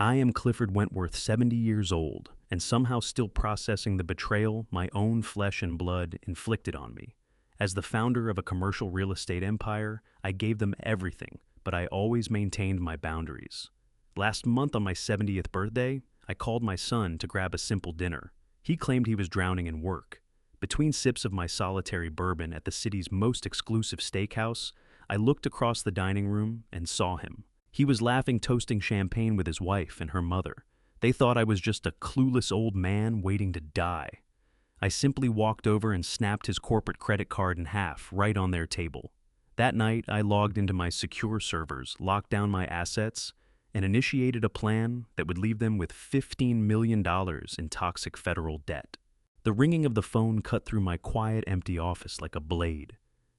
I am Clifford Wentworth, 70 years old, and somehow still processing the betrayal my own flesh and blood inflicted on me. As the founder of a commercial real estate empire, I gave them everything, but I always maintained my boundaries. Last month on my 70th birthday, I called my son to grab a simple dinner. He claimed he was drowning in work. Between sips of my solitary bourbon at the city's most exclusive steakhouse, I looked across the dining room and saw him. He was laughing, toasting champagne with his wife and her mother. They thought I was just a clueless old man waiting to die. I simply walked over and snapped his corporate credit card in half right on their table. That night, I logged into my secure servers, locked down my assets, and initiated a plan that would leave them with $15 million in toxic federal debt. The ringing of the phone cut through my quiet, empty office like a blade.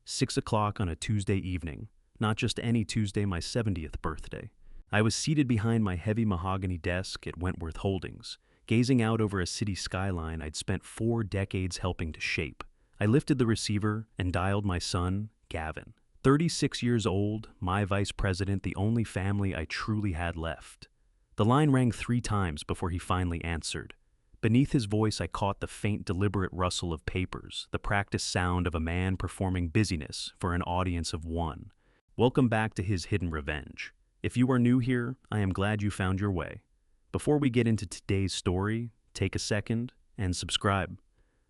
6 o'clock on a Tuesday evening. Not just any Tuesday, my 70th birthday. I was seated behind my heavy mahogany desk at Wentworth Holdings, gazing out over a city skyline I'd spent 4 decades helping to shape. I lifted the receiver and dialed my son, Gavin. 36 years old, my vice president, the only family I truly had left. The line rang 3 times before he finally answered. Beneath his voice, I caught the faint, deliberate rustle of papers, the practiced sound of a man performing busyness for an audience of one. Welcome back to His Hidden Revenge. If you are new here, I am glad you found your way. Before we get into today's story, take a second and subscribe.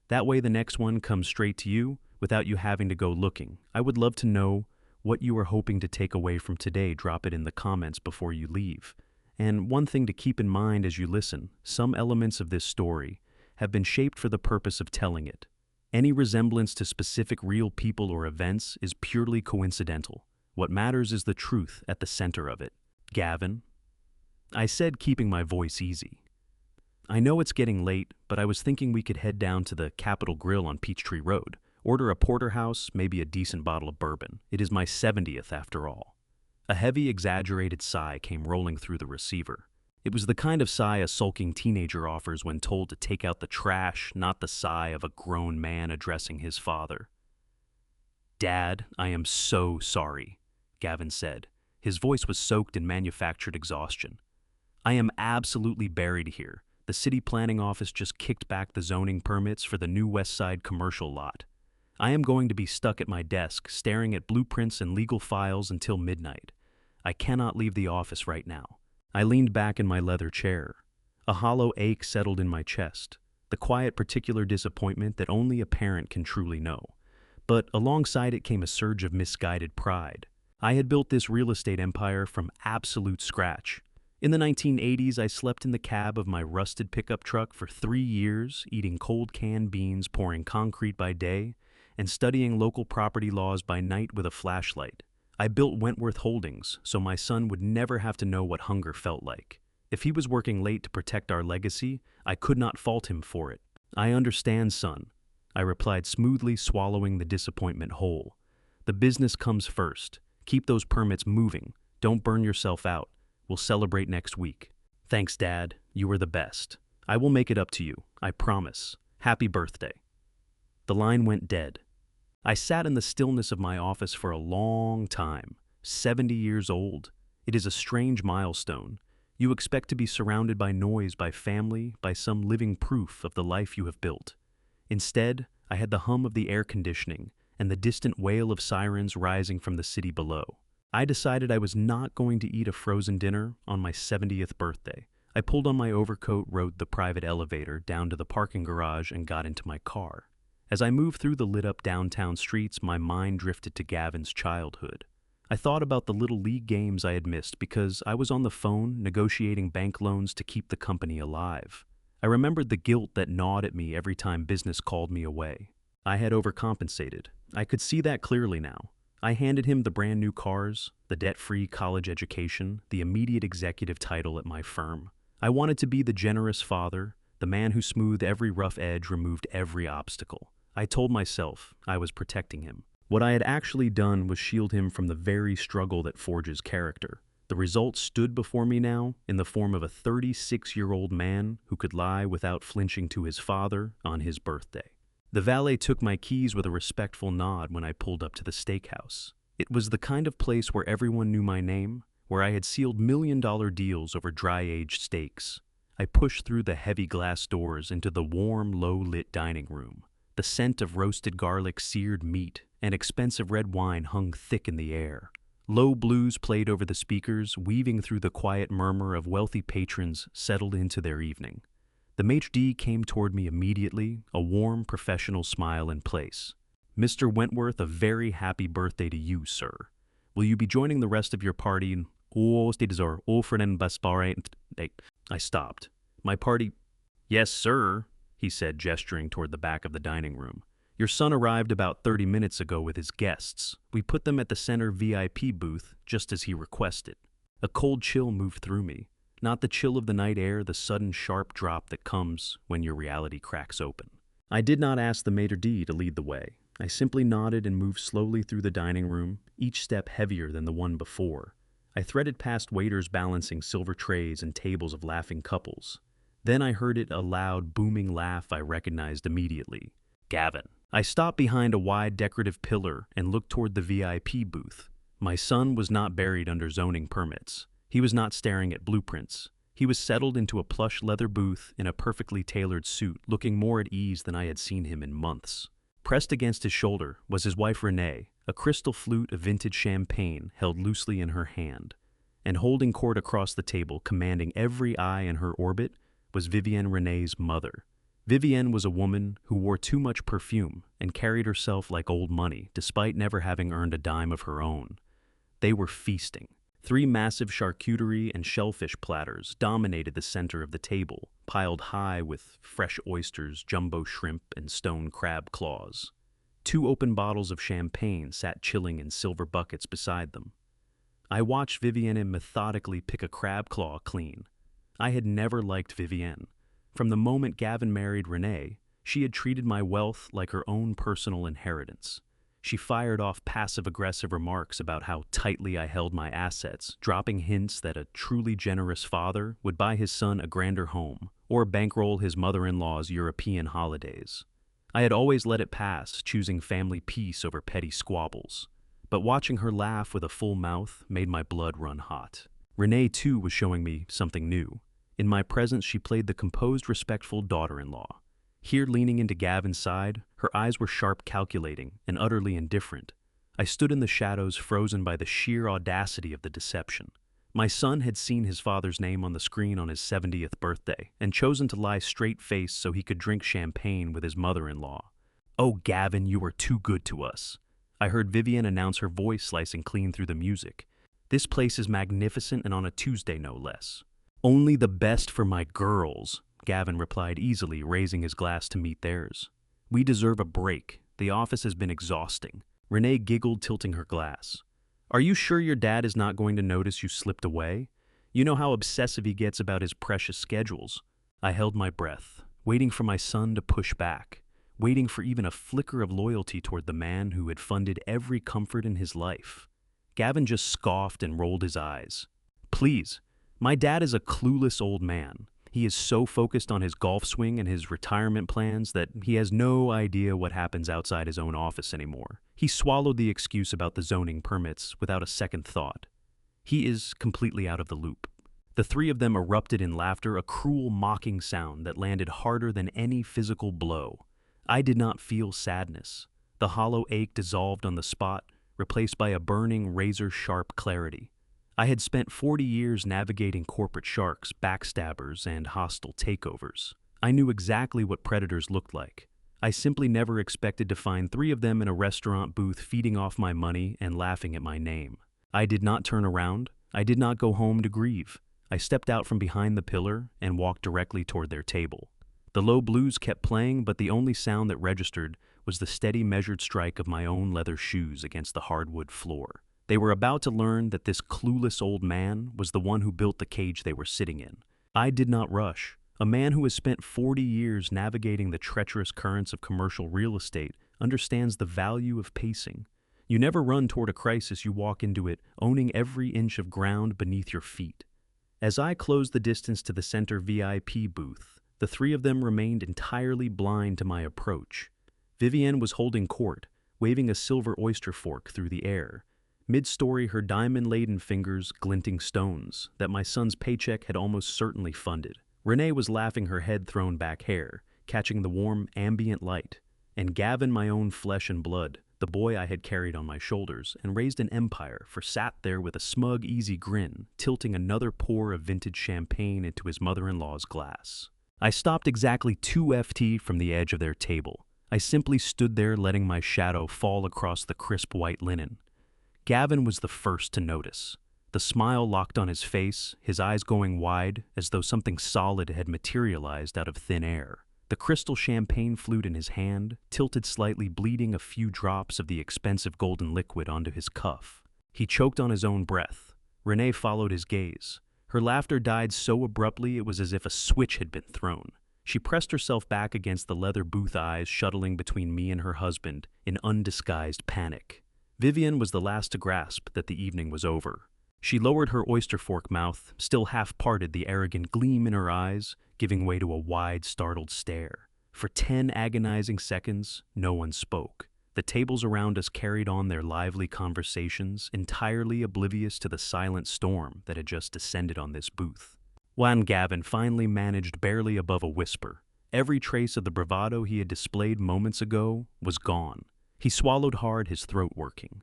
That way the next one comes straight to you without you having to go looking. I would love to know what you are hoping to take away from today. Drop it in the comments before you leave. And one thing to keep in mind as you listen, some elements of this story have been shaped for the purpose of telling it. Any resemblance to specific real people or events is purely coincidental. What matters is the truth at the center of it. Gavin, I said, keeping my voice easy. I know it's getting late, but I was thinking we could head down to the Capitol Grill on Peachtree Road, order a porterhouse, maybe a decent bottle of bourbon. It is my 70th after all. A heavy, exaggerated sigh came rolling through the receiver. It was the kind of sigh a sulking teenager offers when told to take out the trash, not the sigh of a grown man addressing his father. Dad, I am so sorry, Gavin said. His voice was soaked in manufactured exhaustion. I am absolutely buried here. The city planning office just kicked back the zoning permits for the new West Side commercial lot. I am going to be stuck at my desk, staring at blueprints and legal files until midnight. I cannot leave the office right now. I leaned back in my leather chair. A hollow ache settled in my chest, the quiet, particular disappointment that only a parent can truly know. But alongside it came a surge of misguided pride. I had built this real estate empire from absolute scratch. In the 1980s, I slept in the cab of my rusted pickup truck for 3 years, eating cold canned beans, pouring concrete by day, and studying local property laws by night with a flashlight. I built Wentworth Holdings so my son would never have to know what hunger felt like. If he was working late to protect our legacy, I could not fault him for it. I understand, son, I replied smoothly, swallowing the disappointment whole. The business comes first. Keep those permits moving. Don't burn yourself out. We'll celebrate next week. Thanks, Dad. You were the best. I will make it up to you. I promise. Happy birthday. The line went dead. I sat in the stillness of my office for a long time. 70 years old. It is a strange milestone. You expect to be surrounded by noise, by family, by some living proof of the life you have built. Instead, I had the hum of the air conditioning and the distant wail of sirens rising from the city below. I decided I was not going to eat a frozen dinner on my 70th birthday. I pulled on my overcoat, rode the private elevator down to the parking garage, and got into my car. As I moved through the lit-up downtown streets, my mind drifted to Gavin's childhood. I thought about the little league games I had missed because I was on the phone negotiating bank loans to keep the company alive. I remembered the guilt that gnawed at me every time business called me away. I had overcompensated. I could see that clearly now. I handed him the brand new cars, the debt-free college education, the immediate executive title at my firm. I wanted to be the generous father, the man who smoothed every rough edge, removed every obstacle. I told myself I was protecting him. What I had actually done was shield him from the very struggle that forges character. The result stood before me now in the form of a 36-year-old man who could lie without flinching to his father on his birthday. The valet took my keys with a respectful nod when I pulled up to the steakhouse. It was the kind of place where everyone knew my name, where I had sealed million-dollar deals over dry-aged steaks. I pushed through the heavy glass doors into the warm, low-lit dining room. The scent of roasted garlic, seared meat, and expensive red wine hung thick in the air. Low blues played over the speakers, weaving through the quiet murmur of wealthy patrons settled into their evening. The maitre d' came toward me immediately, a warm, professional smile in place. "Mr. Wentworth, a very happy birthday to you, sir. Will you be joining the rest of your party?" I stopped. "My party—" "Yes, sir," he said, gesturing toward the back of the dining room. "Your son arrived about 30 minutes ago with his guests. We put them at the center VIP booth, just as he requested." A cold chill moved through me. Not the chill of the night air, the sudden sharp drop that comes when your reality cracks open. I did not ask the maitre d' to lead the way. I simply nodded and moved slowly through the dining room, each step heavier than the one before. I threaded past waiters balancing silver trays and tables of laughing couples. Then I heard a loud, booming laugh I recognized immediately. Gavin. I stopped behind a wide decorative pillar and looked toward the VIP booth. My son was not buried under zoning permits. He was not staring at blueprints. He was settled into a plush leather booth in a perfectly tailored suit, looking more at ease than I had seen him in months. Pressed against his shoulder was his wife Renee, a crystal flute of vintage champagne held loosely in her hand. And holding court across the table, commanding every eye in her orbit, was Vivienne Renee's mother. Vivienne was a woman who wore too much perfume and carried herself like old money, despite never having earned a dime of her own. They were feasting. 3 massive charcuterie and shellfish platters dominated the center of the table, piled high with fresh oysters, jumbo shrimp, and stone crab claws. 2 open bottles of champagne sat chilling in silver buckets beside them. I watched Vivienne methodically pick a crab claw clean. I had never liked Vivienne. From the moment Gavin married Renee, she had treated my wealth like her own personal inheritance. She fired off passive-aggressive remarks about how tightly I held my assets, dropping hints that a truly generous father would buy his son a grander home or bankroll his mother-in-law's European holidays. I had always let it pass, choosing family peace over petty squabbles. But watching her laugh with a full mouth made my blood run hot. Renee, too, was showing me something new. In my presence, she played the composed, respectful daughter-in-law. Here, leaning into Gavin's side, her eyes were sharp, calculating, and utterly indifferent. I stood in the shadows, frozen by the sheer audacity of the deception. My son had seen his father's name on the screen on his 70th birthday, and chosen to lie straight-faced so he could drink champagne with his mother-in-law. "Oh, Gavin, you are too good to us," I heard Vivienne announce, her voice slicing clean through the music. "This place is magnificent, and on a Tuesday, no less." "Only the best for my girls," Gavin replied easily, raising his glass to meet theirs. "We deserve a break. The office has been exhausting." Renee giggled, tilting her glass. "Are you sure your dad is not going to notice you slipped away? You know how obsessive he gets about his precious schedules." I held my breath, waiting for my son to push back, waiting for even a flicker of loyalty toward the man who had funded every comfort in his life. Gavin just scoffed and rolled his eyes. "Please, my dad is a clueless old man. He is so focused on his golf swing and his retirement plans that he has no idea what happens outside his own office anymore." He swallowed the excuse about the zoning permits without a second thought. "He is completely out of the loop." The 3 of them erupted in laughter, a cruel, mocking sound that landed harder than any physical blow. I did not feel sadness. The hollow ache dissolved on the spot, replaced by a burning, razor-sharp clarity. I had spent 40 years navigating corporate sharks, backstabbers, and hostile takeovers. I knew exactly what predators looked like. I simply never expected to find 3 of them in a restaurant booth feeding off my money and laughing at my name. I did not turn around. I did not go home to grieve. I stepped out from behind the pillar and walked directly toward their table. The low blues kept playing, but the only sound that registered was the steady, measured strike of my own leather shoes against the hardwood floor. They were about to learn that this clueless old man was the one who built the cage they were sitting in. I did not rush. A man who has spent 40 years navigating the treacherous currents of commercial real estate understands the value of pacing. You never run toward a crisis, you walk into it, owning every inch of ground beneath your feet. As I closed the distance to the center VIP booth, the 3 of them remained entirely blind to my approach. Vivienne was holding court, waving a silver oyster fork through the air. Mid-story, her diamond-laden fingers glinting stones that my son's paycheck had almost certainly funded. Renee was laughing, her head thrown back, hair catching the warm, ambient light. And Gavin, my own flesh and blood, the boy I had carried on my shoulders and raised an empire for, sat there with a smug, easy grin, tilting another pour of vintage champagne into his mother-in-law's glass. I stopped exactly 2 FT from the edge of their table. I simply stood there, letting my shadow fall across the crisp white linen. Gavin was the first to notice. The smile locked on his face, his eyes going wide as though something solid had materialized out of thin air. The crystal champagne flute in his hand tilted slightly, bleeding a few drops of the expensive golden liquid onto his cuff. He choked on his own breath. Renee followed his gaze. Her laughter died so abruptly it was as if a switch had been thrown. She pressed herself back against the leather booth, eyes shuttling between me and her husband in undisguised panic. Vivian was the last to grasp that the evening was over. She lowered her oyster fork mouth, still half parted, the arrogant gleam in her eyes giving way to a wide, startled stare. For 10 agonizing seconds, no one spoke. The tables around us carried on their lively conversations, entirely oblivious to the silent storm that had just descended on this booth. When Gavin finally managed barely above a whisper, every trace of the bravado he had displayed moments ago was gone. He swallowed hard, his throat working.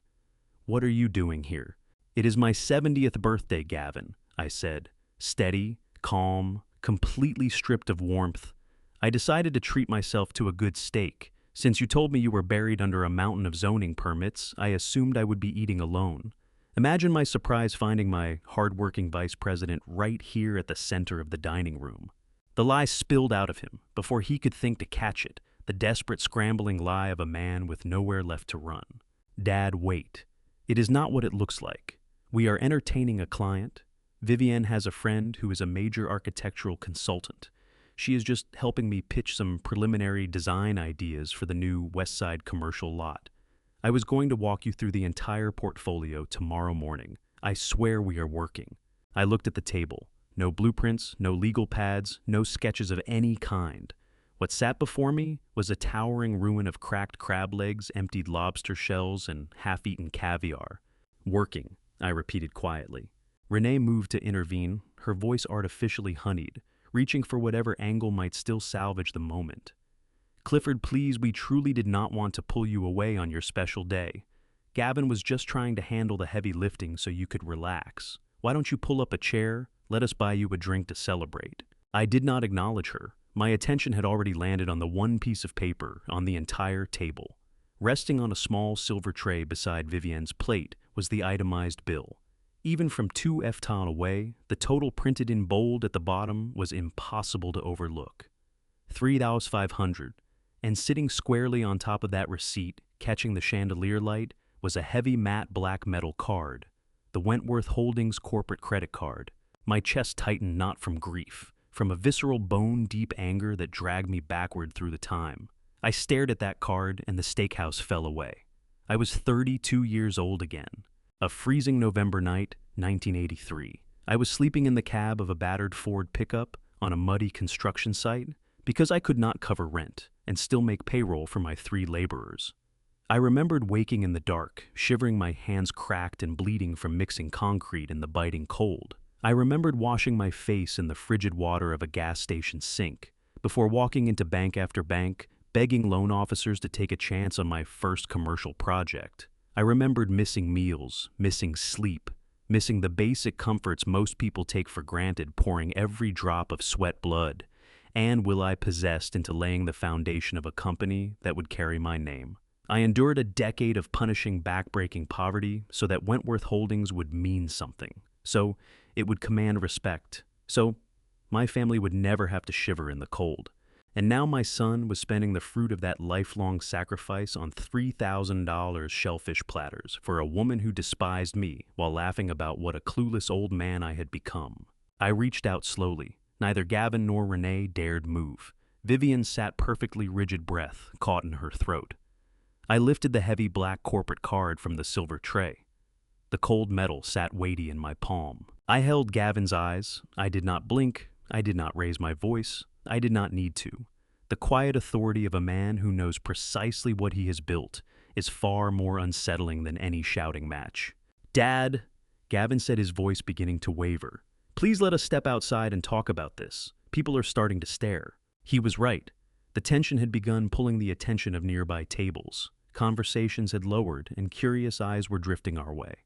"What are you doing here?" "It is my 70th birthday, Gavin," I said, steady, calm, completely stripped of warmth. "I decided to treat myself to a good steak. Since you told me you were buried under a mountain of zoning permits, I assumed I would be eating alone." Imagine my surprise finding my hard-working vice president right here at the center of the dining room. The lie spilled out of him before he could think to catch it, the desperate, scrambling lie of a man with nowhere left to run. "Dad, wait. It is not what it looks like. We are entertaining a client. Vivienne has a friend who is a major architectural consultant. She is just helping me pitch some preliminary design ideas for the new West Side commercial lot. I was going to walk you through the entire portfolio tomorrow morning. I swear we are working." I looked at the table. No blueprints, no legal pads, no sketches of any kind. What sat before me was a towering ruin of cracked crab legs, emptied lobster shells, and half-eaten caviar. "Working," I repeated quietly. Renee moved to intervene, her voice artificially honeyed, reaching for whatever angle might still salvage the moment. "Clifford, please, we truly did not want to pull you away on your special day. Gavin was just trying to handle the heavy lifting so you could relax. Why don't you pull up a chair? Let us buy you a drink to celebrate." I did not acknowledge her. My attention had already landed on the one piece of paper on the entire table. Resting on a small silver tray beside Vivienne's plate was the itemized bill. Even from 2 FT away, the total printed in bold at the bottom was impossible to overlook. $3,500, and sitting squarely on top of that receipt, catching the chandelier light, was a heavy matte black metal card, the Wentworth Holdings corporate credit card. My chest tightened, not from grief, from a visceral bone-deep anger that dragged me backward through the time. I stared at that card and the steakhouse fell away. I was 32 years old again. A freezing November night, 1983. I was sleeping in the cab of a battered Ford pickup on a muddy construction site because I could not cover rent and still make payroll for my 3 laborers. I remembered waking in the dark, shivering, my hands cracked and bleeding from mixing concrete in the biting cold. I remembered washing my face in the frigid water of a gas station sink before walking into bank after bank, begging loan officers to take a chance on my first commercial project. I remembered missing meals, missing sleep, missing the basic comforts most people take for granted, pouring every drop of sweat, blood, and will I possessed into laying the foundation of a company that would carry my name. I endured a decade of punishing, backbreaking poverty so that Wentworth Holdings would mean something, so it would command respect, so my family would never have to shiver in the cold. And now my son was spending the fruit of that lifelong sacrifice on $3,000 shellfish platters for a woman who despised me while laughing about what a clueless old man I had become. I reached out slowly. Neither Gavin nor Renee dared move. Vivian sat perfectly rigid, breath caught in her throat. I lifted the heavy black corporate card from the silver tray. The cold metal sat weighty in my palm. I held Gavin's eyes. I did not blink. I did not raise my voice. I did not need to. The quiet authority of a man who knows precisely what he has built is far more unsettling than any shouting match. Dad, Gavin said, his voice beginning to waver. Please let us step outside and talk about this. People are starting to stare. He was right. The tension had begun pulling the attention of nearby tables. Conversations had lowered, and curious eyes were drifting our way.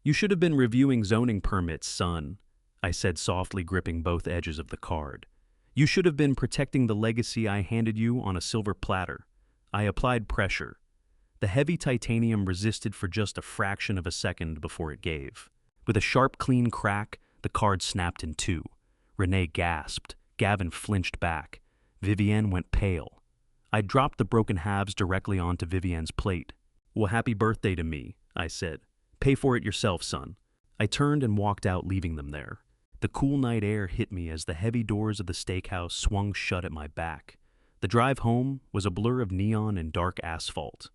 You should have been reviewing zoning permits, son, I said softly, gripping both edges of the card. You should have been protecting the legacy I handed you on a silver platter. I applied pressure. The heavy titanium resisted for just a fraction of a second before it gave. With a sharp, clean crack, the card snapped in two. Renee gasped. Gavin flinched back. Vivienne went pale. I dropped the broken halves directly onto Vivienne's plate. Well, happy birthday to me, I said. Pay for it yourself, son. I turned and walked out, leaving them there. The cool night air hit me as the heavy doors of the steakhouse swung shut at my back. The drive home was a blur of neon and dark asphalt.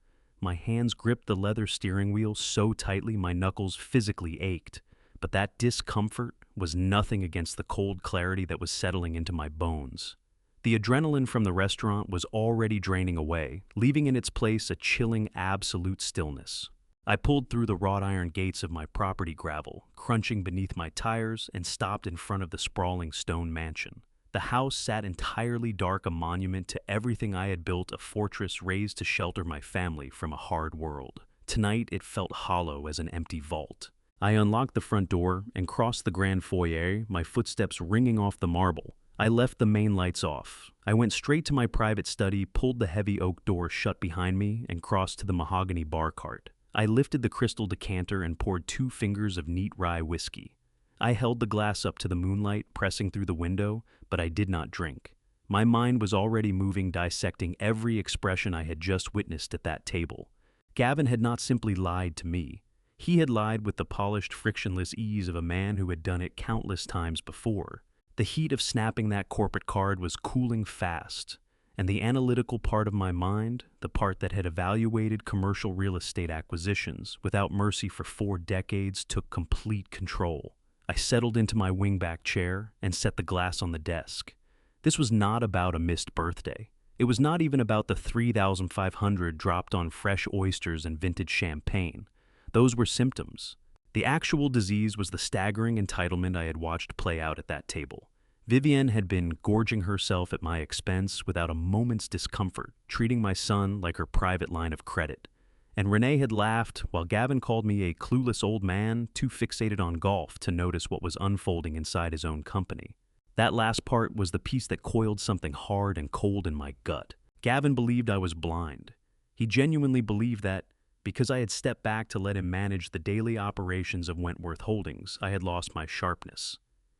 My hands gripped the leather steering wheel so tightly my knuckles physically ached, but that discomfort was nothing against the cold clarity that was settling into my bones. The adrenaline from the restaurant was already draining away, leaving in its place a chilling, absolute stillness. I pulled through the wrought iron gates of my property gravel, crunching beneath my tires, and stopped in front of the sprawling stone mansion. The house sat entirely dark, a monument to everything I had built, a fortress raised to shelter my family from a hard world. Tonight it felt hollow as an empty vault. I unlocked the front door and crossed the grand foyer, my footsteps ringing off the marble. I left the main lights off. I went straight to my private study, pulled the heavy oak door shut behind me, and crossed to the mahogany bar cart. I lifted the crystal decanter and poured 2 fingers of neat rye whiskey. I held the glass up to the moonlight, pressing through the window, but I did not drink. My mind was already moving, dissecting every expression I had just witnessed at that table. Gavin had not simply lied to me. He had lied with the polished, frictionless ease of a man who had done it countless times before. The heat of snapping that corporate card was cooling fast, and the analytical part of my mind, the part that had evaluated commercial real estate acquisitions without mercy for 4 decades, took complete control. I settled into my wingback chair and set the glass on the desk. This was not about a missed birthday. It was not even about the $3,500 dropped on fresh oysters and vintage champagne. Those were symptoms. The actual disease was the staggering entitlement I had watched play out at that table. Vivienne had been gorging herself at my expense without a moment's discomfort, treating my son like her private line of credit. And Renee had laughed while Gavin called me a clueless old man too fixated on golf to notice what was unfolding inside his own company. That last part was the piece that coiled something hard and cold in my gut. Gavin believed I was blind. He genuinely believed that, because I had stepped back to let him manage the daily operations of Wentworth Holdings, I had lost my sharpness.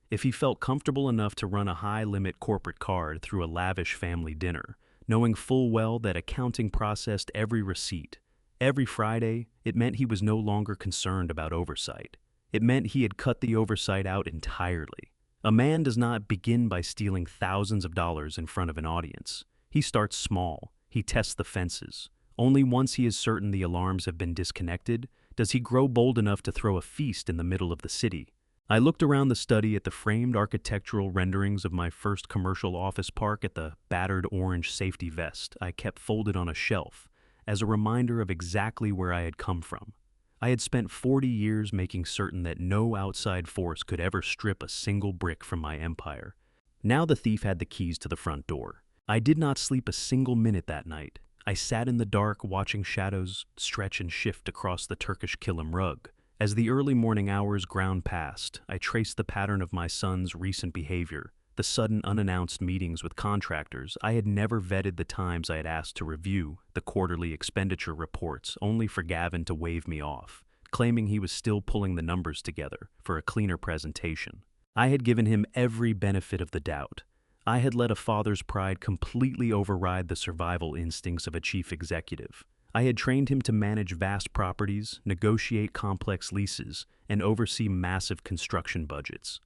If he felt comfortable enough to run a high-limit corporate card through a lavish family dinner, knowing full well that accounting processed every receipt, every Friday, it meant he was no longer concerned about oversight. It meant he had cut the oversight out entirely. A man does not begin by stealing thousands of dollars in front of an audience. He starts small. He tests the fences. Only once he is certain the alarms have been disconnected does he grow bold enough to throw a feast in the middle of the city. I looked around the study at the framed architectural renderings of my first commercial office park, at the battered orange safety vest I kept folded on a shelf, as a reminder of exactly where I had come from. I had spent 40 years making certain that no outside force could ever strip a single brick from my empire. Now the thief had the keys to the front door. I did not sleep a single minute that night. I sat in the dark, watching shadows stretch and shift across the Turkish kilim rug. As the early morning hours ground past, I traced the pattern of my son's recent behavior, the sudden unannounced meetings with contractors. I had never vetted the times I had asked to review the quarterly expenditure reports, only for Gavin to wave me off, claiming he was still pulling the numbers together for a cleaner presentation. I had given him every benefit of the doubt. I had let a father's pride completely override the survival instincts of a chief executive. I had trained him to manage vast properties, negotiate complex leases, and oversee massive construction budgets.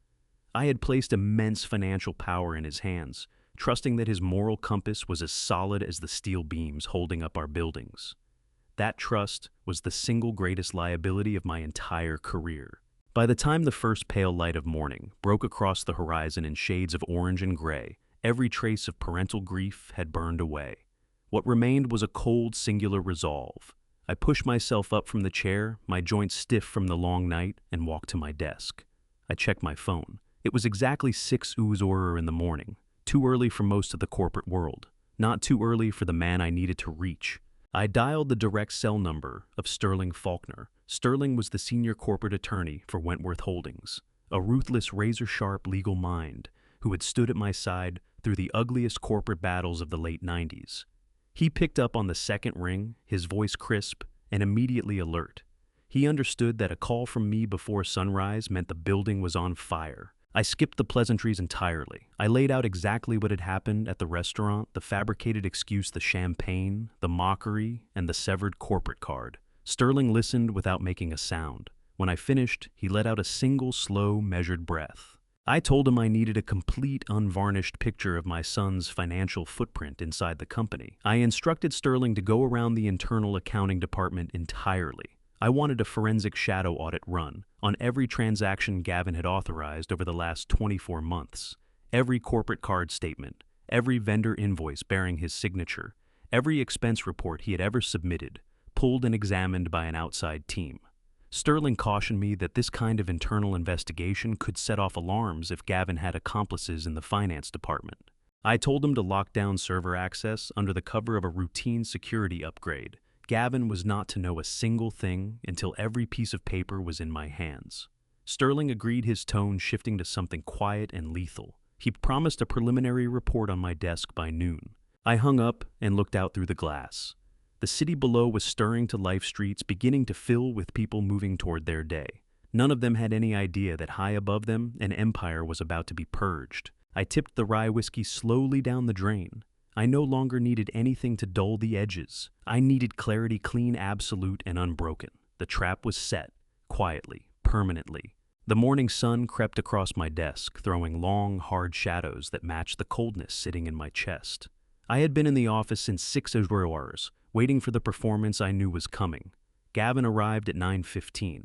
I had placed immense financial power in his hands, trusting that his moral compass was as solid as the steel beams holding up our buildings. That trust was the single greatest liability of my entire career. By the time the first pale light of morning broke across the horizon in shades of orange and gray, every trace of parental grief had burned away. What remained was a cold, singular resolve. I pushed myself up from the chair, my joints stiff from the long night, and walked to my desk. I checked my phone. It was exactly 6 Uhr in the morning, too early for most of the corporate world, not too early for the man I needed to reach. I dialed the direct cell number of Sterling Faulkner. Sterling was the senior corporate attorney for Wentworth Holdings, a ruthless, razor-sharp legal mind who had stood at my side through the ugliest corporate battles of the late 90s. He picked up on the second ring, his voice crisp and immediately alert. He understood that a call from me before sunrise meant the building was on fire. I skipped the pleasantries entirely. I laid out exactly what had happened at the restaurant, the fabricated excuse, the champagne, the mockery, and the severed corporate card. Sterling listened without making a sound. When I finished, he let out a single slow, measured breath. I told him I needed a complete, unvarnished picture of my son's financial footprint inside the company. I instructed Sterling to go around the internal accounting department entirely. I wanted a forensic shadow audit run on every transaction Gavin had authorized over the last 24 months, every corporate card statement, every vendor invoice bearing his signature, every expense report he had ever submitted, pulled and examined by an outside team. Sterling cautioned me that this kind of internal investigation could set off alarms if Gavin had accomplices in the finance department. I told him to lock down server access under the cover of a routine security upgrade. Gavin was not to know a single thing until every piece of paper was in my hands. Sterling agreed, his tone shifting to something quiet and lethal. He promised a preliminary report on my desk by noon. I hung up and looked out through the glass. The city below was stirring to life, streets beginning to fill with people moving toward their day. None of them had any idea that high above them an empire was about to be purged. I tipped the rye whiskey slowly down the drain. I no longer needed anything to dull the edges. I needed clarity, clean, absolute, and unbroken. The trap was set, quietly, permanently. The morning sun crept across my desk, throwing long, hard shadows that matched the coldness sitting in my chest. I had been in the office since 6 hours, waiting for the performance I knew was coming. Gavin arrived at 9:15.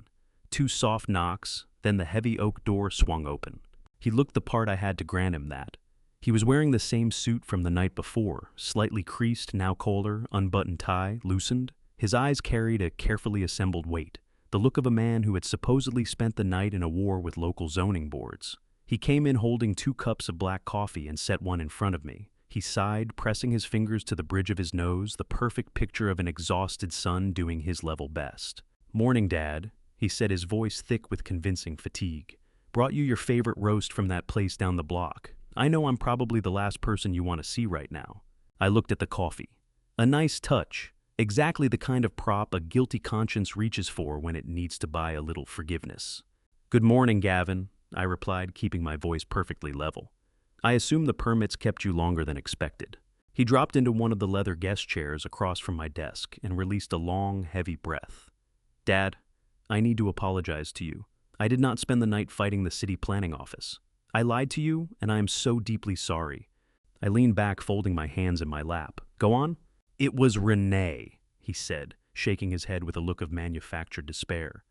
2 soft knocks, then the heavy oak door swung open. He looked the part. I had to grant him that. He was wearing the same suit from the night before, slightly creased, now collar, unbuttoned tie, loosened. His eyes carried a carefully assembled weight, the look of a man who had supposedly spent the night in a war with local zoning boards. He came in holding 2 cups of black coffee and set one in front of me. He sighed, pressing his fingers to the bridge of his nose, the perfect picture of an exhausted son doing his level best. "Morning, Dad," he said, his voice thick with convincing fatigue. "Brought you your favorite roast from that place down the block. I know I'm probably the last person you want to see right now." I looked at the coffee. A nice touch, exactly the kind of prop a guilty conscience reaches for when it needs to buy a little forgiveness. "Good morning, Gavin," I replied, keeping my voice perfectly level. "I assume the permits kept you longer than expected." He dropped into one of the leather guest chairs across from my desk and released a long, heavy breath. "Dad, I need to apologize to you. I did not spend the night fighting the city planning office. I lied to you, and I am so deeply sorry." I leaned back, folding my hands in my lap. "Go on." "It was Renee," he said, shaking his head with a look of manufactured despair.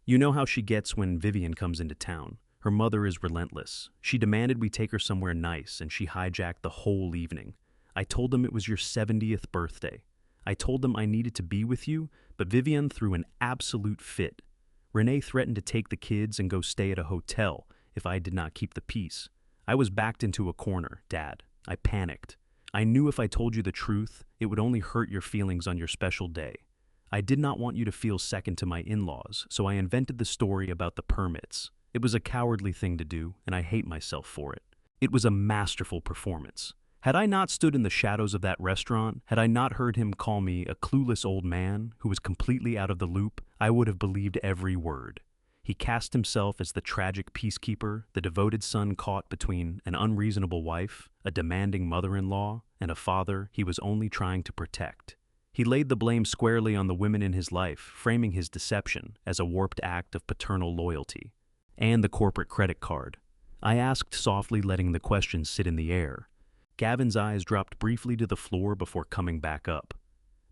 "You know how she gets when Vivian comes into town. Her mother is relentless. She demanded we take her somewhere nice, and she hijacked the whole evening. I told them it was your 70th birthday. I told them I needed to be with you, but Vivian threw an absolute fit. Renee threatened to take the kids and go stay at a hotel if I did not keep the peace. I was backed into a corner, Dad. I panicked. I knew if I told you the truth, it would only hurt your feelings on your special day. I did not want you to feel second to my in-laws, so I invented the story about the permits. It was a cowardly thing to do, and I hate myself for it. It was a masterful performance. Had I not stood in the shadows of that restaurant, had I not heard him call me a clueless old man who was completely out of the loop, I would have believed every word. He cast himself as the tragic peacekeeper, the devoted son caught between an unreasonable wife, a demanding mother-in-law, and a father he was only trying to protect. He laid the blame squarely on the women in his life, framing his deception as a warped act of paternal loyalty. And the corporate credit card. I asked softly, letting the question sit in the air. Gavin's eyes dropped briefly to the floor before coming back up.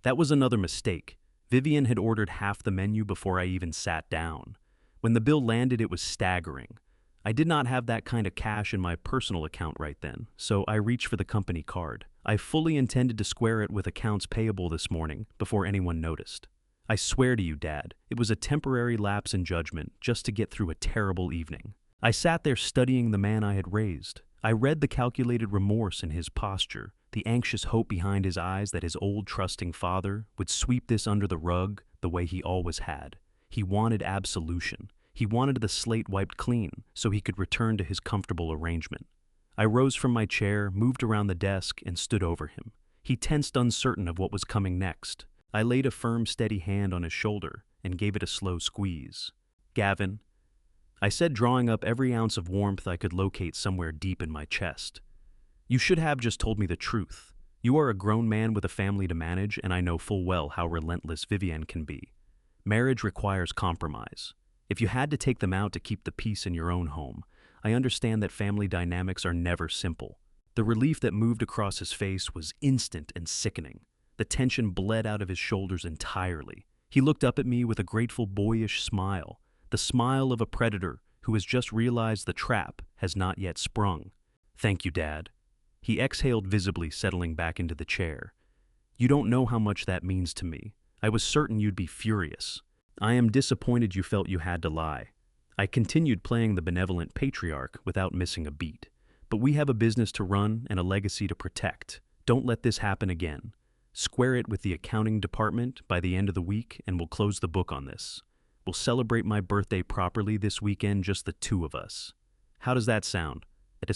That was another mistake. Vivian had ordered half the menu before I even sat down. When the bill landed, it was staggering. I did not have that kind of cash in my personal account right then, so I reached for the company card. I fully intended to square it with accounts payable this morning before anyone noticed. I swear to you, Dad, it was a temporary lapse in judgment just to get through a terrible evening. I sat there studying the man I had raised. I read the calculated remorse in his posture, the anxious hope behind his eyes that his old trusting father would sweep this under the rug the way he always had. He wanted absolution. He wanted the slate wiped clean so he could return to his comfortable arrangement. I rose from my chair, moved around the desk, and stood over him. He tensed, uncertain of what was coming next. I laid a firm, steady hand on his shoulder and gave it a slow squeeze. "Gavin," I said, drawing up every ounce of warmth I could locate somewhere deep in my chest, "you should have just told me the truth. You are a grown man with a family to manage, and I know full well how relentless Vivienne can be. Marriage requires compromise. If you had to take them out to keep the peace in your own home, I understand that family dynamics are never simple." The relief that moved across his face was instant and sickening. The tension bled out of his shoulders entirely. He looked up at me with a grateful, boyish smile, the smile of a predator who has just realized the trap has not yet sprung. "Thank you, Dad." He exhaled, visibly settling back into the chair. "You don't know how much that means to me. I was certain you'd be furious. I am disappointed you felt you had to lie." I continued playing the benevolent patriarch without missing a beat. "But we have a business to run and a legacy to protect. Don't let this happen again. Square it with the accounting department by the end of the week and we'll close the book on this. We'll celebrate my birthday properly this weekend, just the two of us. How does that sound? It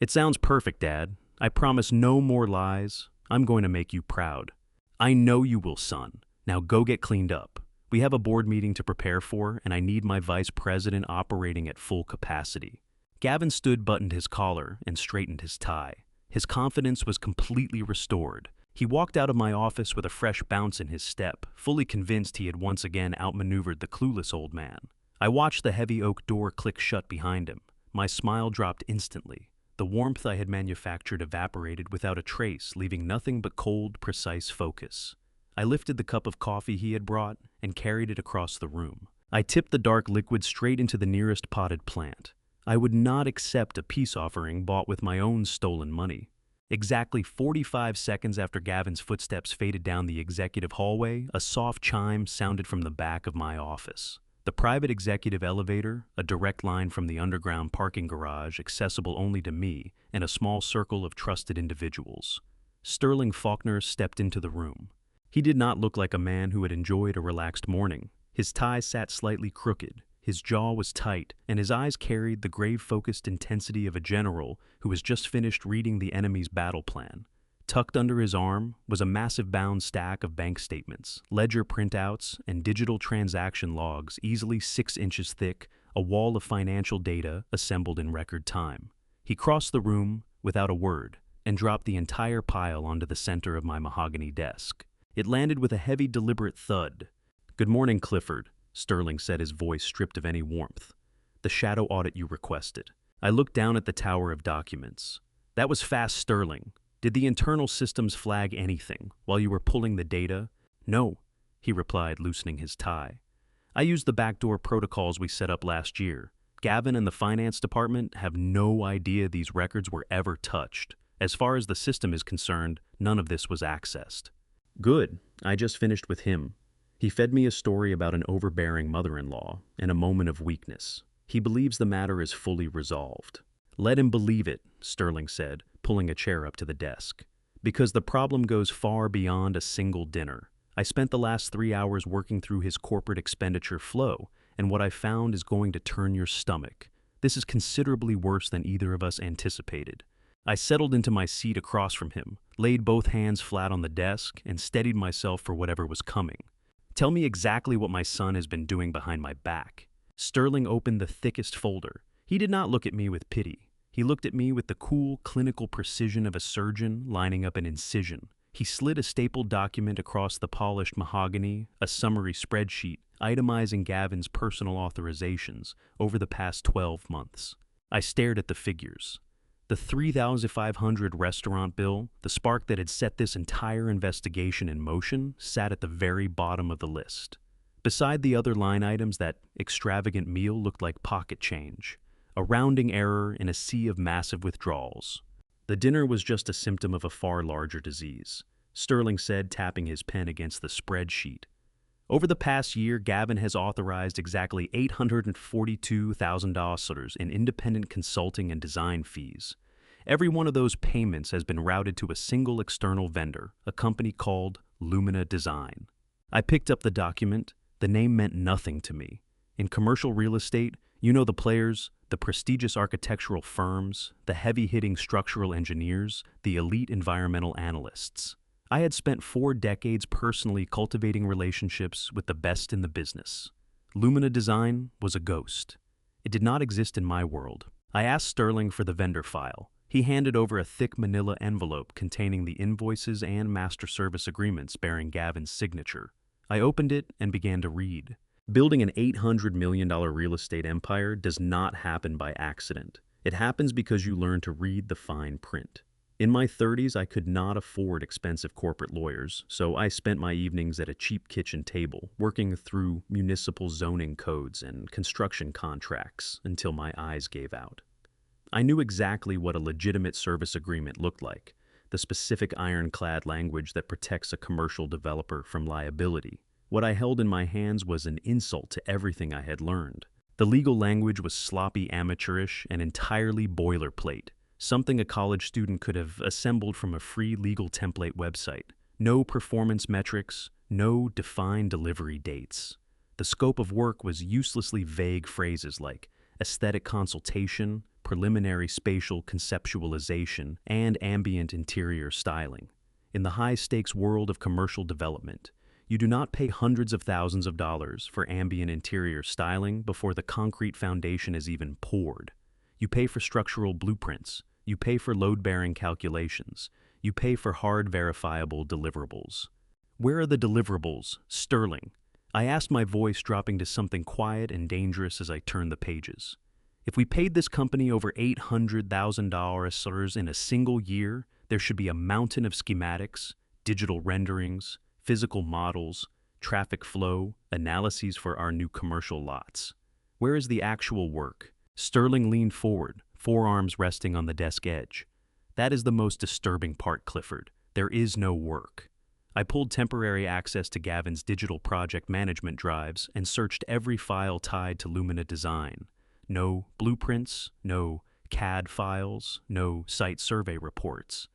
sounds perfect, Dad. I promise no more lies. I'm going to make you proud." "I know you will, son. Now go get cleaned up. We have a board meeting to prepare for, and I need my vice president operating at full capacity." Gavin stood, buttoned his collar, and straightened his tie. His confidence was completely restored. He walked out of my office with a fresh bounce in his step, fully convinced he had once again outmaneuvered the clueless old man. I watched the heavy oak door click shut behind him. My smile dropped instantly. The warmth I had manufactured evaporated without a trace, leaving nothing but cold, precise focus. I lifted the cup of coffee he had brought and carried it across the room. I tipped the dark liquid straight into the nearest potted plant. I would not accept a peace offering bought with my own stolen money. Exactly 45 seconds after Gavin's footsteps faded down the executive hallway, a soft chime sounded from the back of my office. The private executive elevator, a direct line from the underground parking garage accessible only to me and a small circle of trusted individuals. Sterling Faulkner stepped into the room. He did not look like a man who had enjoyed a relaxed morning. His tie sat slightly crooked, his jaw was tight, and his eyes carried the grave-focused intensity of a general who has just finished reading the enemy's battle plan. Tucked under his arm was a massive bound stack of bank statements, ledger printouts, and digital transaction logs easily 6 inches thick, a wall of financial data assembled in record time. He crossed the room without a word and dropped the entire pile onto the center of my mahogany desk. It landed with a heavy, deliberate thud. "Good morning, Clifford," Sterling said, his voice stripped of any warmth. "The shadow audit you requested." I looked down at the tower of documents. "That was fast, Sterling. Did the internal systems flag anything while you were pulling the data?" "No," he replied, loosening his tie. "I used the backdoor protocols we set up last year. Gavin and the finance department have no idea these records were ever touched. As far as the system is concerned, none of this was accessed." "Good. I just finished with him. He fed me a story about an overbearing mother-in-law and a moment of weakness. He believes the matter is fully resolved." "Let him believe it," Sterling said, pulling a chair up to the desk. "Because the problem goes far beyond a single dinner. I spent the last 3 hours working through his corporate expenditure flow, and what I found is going to turn your stomach. This is considerably worse than either of us anticipated." I settled into my seat across from him, laid both hands flat on the desk, and steadied myself for whatever was coming. "Tell me exactly what my son has been doing behind my back." Sterling opened the thickest folder. He did not look at me with pity. He looked at me with the cool, clinical precision of a surgeon lining up an incision. He slid a stapled document across the polished mahogany, a summary spreadsheet itemizing Gavin's personal authorizations over the past 12 months. I stared at the figures. The $3,500 restaurant bill, the spark that had set this entire investigation in motion, sat at the very bottom of the list. Beside the other line items, that extravagant meal looked like pocket change, a rounding error in a sea of massive withdrawals. The dinner was just a symptom of a far larger disease. Sterling said, tapping his pen against the spreadsheet. Over the past year, Gavin has authorized exactly $842,000 in independent consulting and design fees. Every one of those payments has been routed to a single external vendor, a company called Lumina Design. I picked up the document. The name meant nothing to me. In commercial real estate, you know the players, the prestigious architectural firms, the heavy-hitting structural engineers, the elite environmental analysts. I had spent 4 decades personally cultivating relationships with the best in the business. Lumina Design was a ghost. It did not exist in my world. I asked Sterling for the vendor file. He handed over a thick manila envelope containing the invoices and master service agreements bearing Gavin's signature. I opened it and began to read. Building an $800 million real estate empire does not happen by accident. It happens because you learn to read the fine print. In my 30s, I could not afford expensive corporate lawyers, so I spent my evenings at a cheap kitchen table, working through municipal zoning codes and construction contracts until my eyes gave out. I knew exactly what a legitimate service agreement looked like, the specific ironclad language that protects a commercial developer from liability. What I held in my hands was an insult to everything I had learned. The legal language was sloppy, amateurish, and entirely boilerplate. Something a college student could have assembled from a free legal template website. No performance metrics, no defined delivery dates. The scope of work was uselessly vague phrases like aesthetic consultation, preliminary spatial conceptualization, and ambient interior styling. In the high-stakes world of commercial development, you do not pay hundreds of thousands of dollars for ambient interior styling before the concrete foundation is even poured. You pay for structural blueprints. You pay for load-bearing calculations. You pay for hard, verifiable deliverables. Where are the deliverables, Sterling? I asked, my voice dropping to something quiet and dangerous as I turned the pages. If we paid this company over $800,000 in a single year, there should be a mountain of schematics, digital renderings, physical models, traffic flow, analyses for our new commercial lots. Where is the actual work? Sterling leaned forward, forearms resting on the desk edge. That is the most disturbing part, Clifford. There is no work. I pulled temporary access to Gavin's digital project management drives and searched every file tied to Lumina Design. No blueprints, no CAD files, no site survey reports.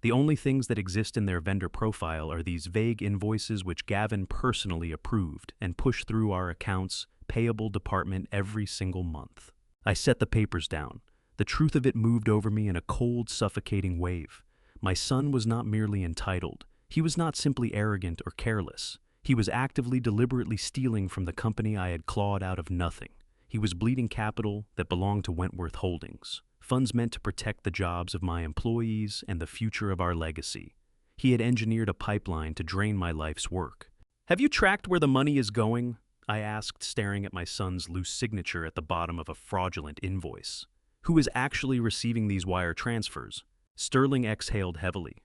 The only things that exist in their vendor profile are these vague invoices which Gavin personally approved and pushed through our accounts payable department every single month. I set the papers down. The truth of it moved over me in a cold, suffocating wave. My son was not merely entitled. He was not simply arrogant or careless. He was actively, deliberately stealing from the company I had clawed out of nothing. He was bleeding capital that belonged to Wentworth Holdings, funds meant to protect the jobs of my employees and the future of our legacy. He had engineered a pipeline to drain my life's work. "Have you tracked where the money is going?" I asked, staring at my son's loose signature at the bottom of a fraudulent invoice. "Who is actually receiving these wire transfers?" Sterling exhaled heavily.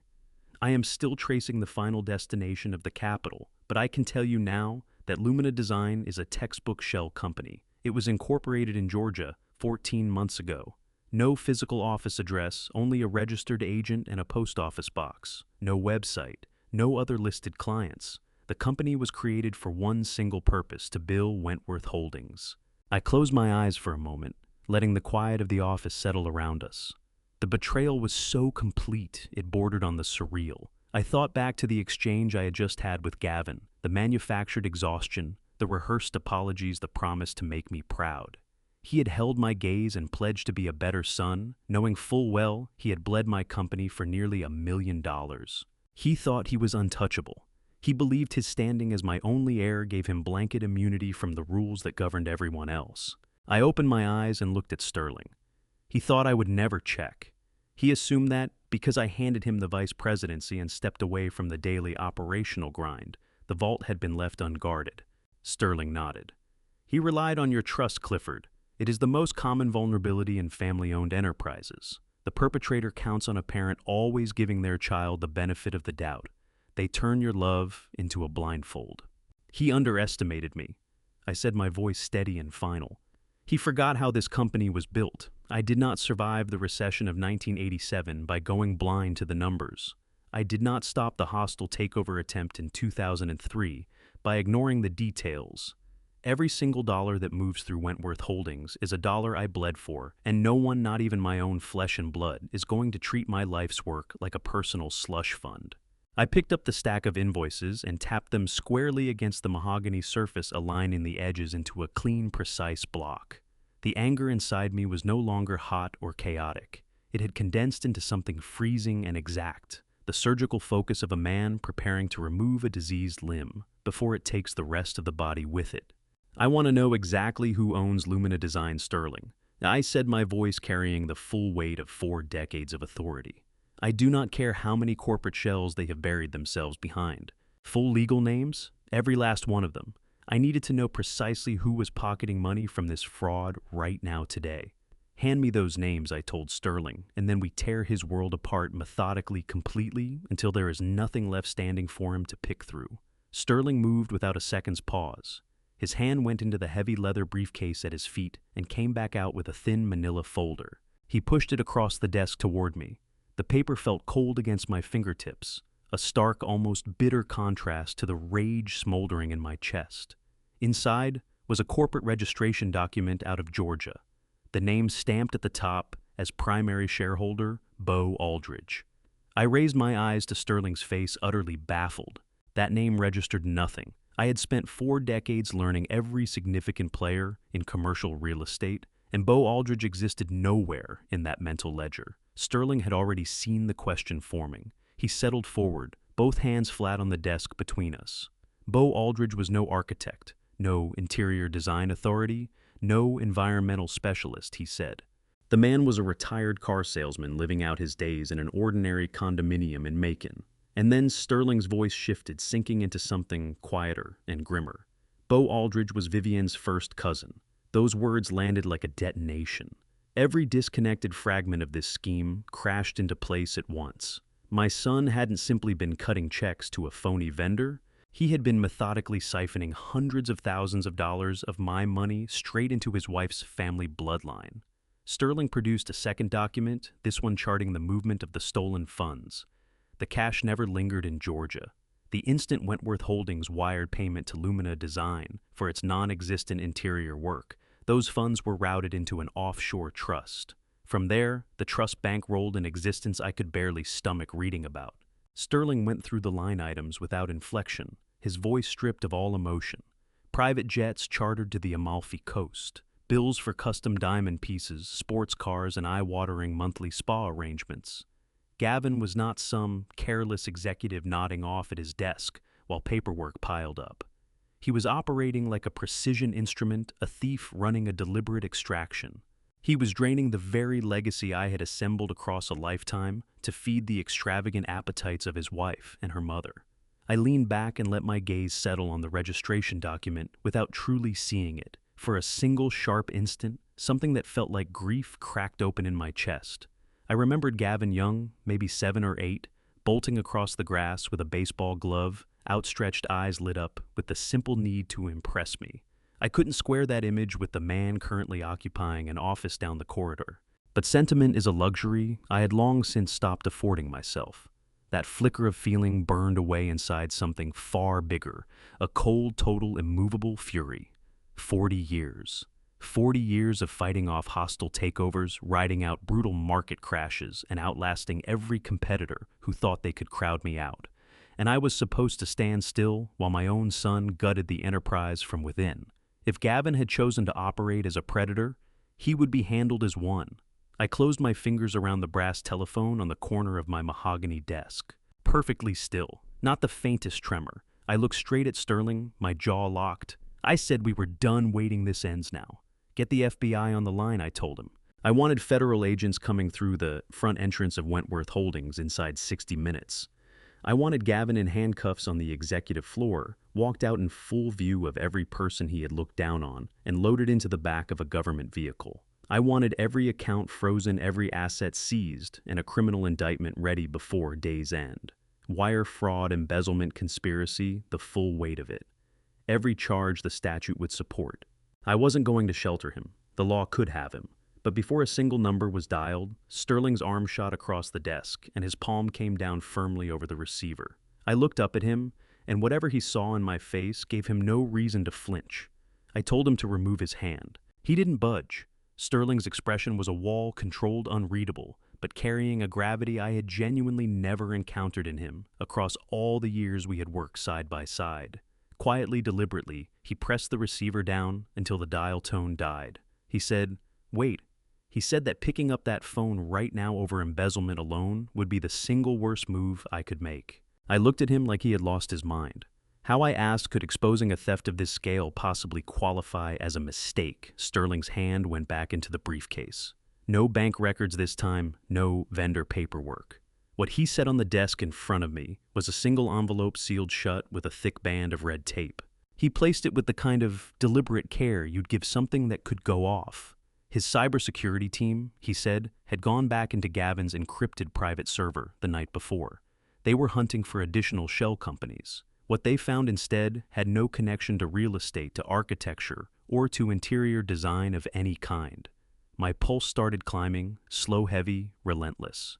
"I am still tracing the final destination of the capital, but I can tell you now that Lumina Design is a textbook shell company. It was incorporated in Georgia 14 months ago. No physical office address, only a registered agent and a post office box. No website, no other listed clients. The company was created for one single purpose: to bill Wentworth Holdings." I closed my eyes for a moment, letting the quiet of the office settle around us. The betrayal was so complete, it bordered on the surreal. I thought back to the exchange I had just had with Gavin, the manufactured exhaustion, the rehearsed apologies, the promise to make me proud. He had held my gaze and pledged to be a better son, knowing full well he had bled my company for nearly $1 million. He thought he was untouchable. He believed his standing as my only heir gave him blanket immunity from the rules that governed everyone else. I opened my eyes and looked at Sterling. He thought I would never check. He assumed that, because I handed him the vice presidency and stepped away from the daily operational grind, the vault had been left unguarded. Sterling nodded. "He relied on your trust, Clifford. It is the most common vulnerability in family-owned enterprises. The perpetrator counts on a parent always giving their child the benefit of the doubt. They turn your love into a blindfold. He underestimated me." I said, my voice steady and final. "He forgot how this company was built. I did not survive the recession of 1987 by going blind to the numbers. I did not stop the hostile takeover attempt in 2003 by ignoring the details. Every single dollar that moves through Wentworth Holdings is a dollar I bled for, and no one, not even my own flesh and blood, is going to treat my life's work like a personal slush fund. I picked up the stack of invoices and tapped them squarely against the mahogany surface, aligning the edges into a clean, precise block. The anger inside me was no longer hot or chaotic. It had condensed into something freezing and exact, the surgical focus of a man preparing to remove a diseased limb before it takes the rest of the body with it. I want to know exactly who owns Lumina Design Sterling. I said, my voice carrying the full weight of 4 decades of authority. I do not care how many corporate shells they have buried themselves behind. Full legal names? Every last one of them. I needed to know precisely who was pocketing money from this fraud right now today. Hand me those names, I told Sterling, and then we tear his world apart methodically, completely, until there is nothing left standing for him to pick through. Sterling moved without a second's pause. His hand went into the heavy leather briefcase at his feet and came back out with a thin manila folder. He pushed it across the desk toward me. The paper felt cold against my fingertips, a stark, almost bitter contrast to the rage smoldering in my chest. Inside was a corporate registration document out of Georgia, the name stamped at the top as primary shareholder, Bo Aldridge. I raised my eyes to Sterling's face, utterly baffled. That name registered nothing. I had spent 4 decades learning every significant player in commercial real estate, and Bo Aldridge existed nowhere in that mental ledger. Sterling had already seen the question forming. He settled forward, both hands flat on the desk between us. Bo Aldridge was no architect, no interior design authority, no environmental specialist, he said. The man was a retired car salesman living out his days in an ordinary condominium in Macon. And then Sterling's voice shifted, sinking into something quieter and grimmer. Bo Aldridge was Vivian's first cousin. Those words landed like a detonation. Every disconnected fragment of this scheme crashed into place at once. My son hadn't simply been cutting checks to a phony vendor. He had been methodically siphoning hundreds of thousands of dollars of my money straight into his wife's family bloodline. Sterling produced a second document, this one charting the movement of the stolen funds. The cash never lingered in Georgia. The instant Wentworth Holdings wired payment to Lumina Design for its non-existent interior work, those funds were routed into an offshore trust. From there, the trust bankrolled an existence I could barely stomach reading about. Sterling went through the line items without inflection, his voice stripped of all emotion. Private jets chartered to the Amalfi Coast, bills for custom diamond pieces, sports cars, and eye-watering monthly spa arrangements. Gavin was not some careless executive nodding off at his desk while paperwork piled up. He was operating like a precision instrument, a thief running a deliberate extraction. He was draining the very legacy I had assembled across a lifetime to feed the extravagant appetites of his wife and her mother. I leaned back and let my gaze settle on the registration document without truly seeing it. For a single sharp instant, something that felt like grief cracked open in my chest. I remembered Gavin Young, maybe 7 or 8, bolting across the grass with a baseball glove, outstretched eyes lit up with the simple need to impress me. I couldn't square that image with the man currently occupying an office down the corridor. But sentiment is a luxury I had long since stopped affording myself. That flicker of feeling burned away inside something far bigger, a cold, total, immovable fury. 40 years. 40 years of fighting off hostile takeovers, riding out brutal market crashes, and outlasting every competitor who thought they could crowd me out. And I was supposed to stand still while my own son gutted the enterprise from within. If Gavin had chosen to operate as a predator, he would be handled as one. I closed my fingers around the brass telephone on the corner of my mahogany desk. Perfectly still, not the faintest tremor. I looked straight at Sterling, my jaw locked. I said we were done waiting, this ends now. Get the FBI on the line, I told him. I wanted federal agents coming through the front entrance of Wentworth Holdings inside 60 minutes. I wanted Gavin in handcuffs on the executive floor, walked out in full view of every person he had looked down on, and loaded into the back of a government vehicle. I wanted every account frozen, every asset seized, and a criminal indictment ready before day's end. Wire fraud, embezzlement, conspiracy, the full weight of it. Every charge the statute would support. I wasn't going to shelter him. The law could have him. But before a single number was dialed, Sterling's arm shot across the desk, and his palm came down firmly over the receiver. I looked up at him, and whatever he saw in my face gave him no reason to flinch. I told him to remove his hand. He didn't budge. Sterling's expression was a wall controlled unreadable, but carrying a gravity I had genuinely never encountered in him across all the years we had worked side by side. Quietly, deliberately, he pressed the receiver down until the dial tone died. He said, "Wait." He said that picking up that phone right now over embezzlement alone would be the single worst move I could make. I looked at him like he had lost his mind. How, I asked, could exposing a theft of this scale possibly qualify as a mistake? Sterling's hand went back into the briefcase. No bank records this time, no vendor paperwork. What he set on the desk in front of me was a single envelope sealed shut with a thick band of red tape. He placed it with the kind of deliberate care you'd give something that could go off. His cybersecurity team, he said, had gone back into Gavin's encrypted private server the night before. They were hunting for additional shell companies. What they found instead had no connection to real estate, to architecture, or to interior design of any kind. My pulse started climbing, slow, heavy, relentless.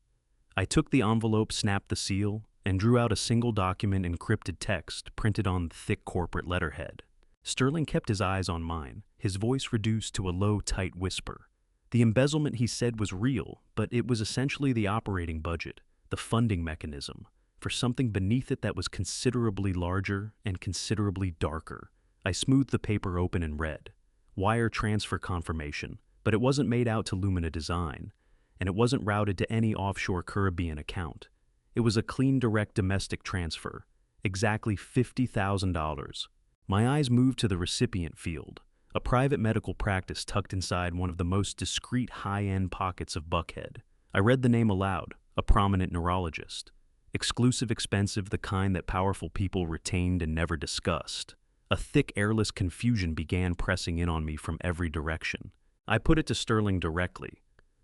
I took the envelope, snapped the seal, and drew out a single document, encrypted text printed on thick corporate letterhead. Sterling kept his eyes on mine, his voice reduced to a low, tight whisper. The embezzlement, he said, was real, but it was essentially the operating budget, the funding mechanism, for something beneath it that was considerably larger and considerably darker. I smoothed the paper open and read. Wire transfer confirmation, but it wasn't made out to Lumina Design, and it wasn't routed to any offshore Caribbean account. It was a clean, direct domestic transfer, exactly $50,000. My eyes moved to the recipient field, a private medical practice tucked inside one of the most discreet high-end pockets of Buckhead. I read the name aloud, a prominent neurologist. Exclusive, expensive, the kind that powerful people retained and never discussed. A thick, airless confusion began pressing in on me from every direction. I put it to Sterling directly.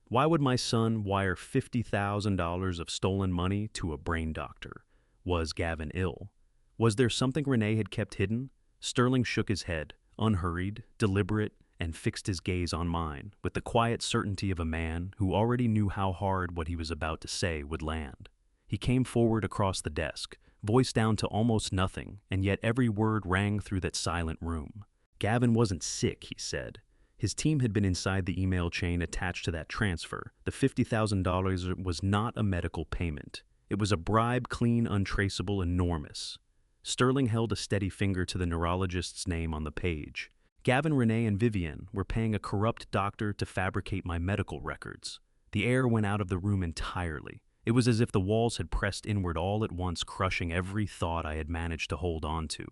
Why would my son wire $50,000 of stolen money to a brain doctor? Was Gavin ill? Was there something Renee had kept hidden? Sterling shook his head, unhurried, deliberate, and fixed his gaze on mine with the quiet certainty of a man who already knew how hard what he was about to say would land. He came forward across the desk, voice down to almost nothing, and yet every word rang through that silent room. Gavin wasn't sick, he said. His team had been inside the email chain attached to that transfer. The $50,000 was not a medical payment. It was a bribe, clean, untraceable, enormous. Sterling held a steady finger to the neurologist's name on the page. Gavin, Renee, and Vivienne were paying a corrupt doctor to fabricate my medical records. The air went out of the room entirely. It was as if the walls had pressed inward all at once, crushing every thought I had managed to hold on to.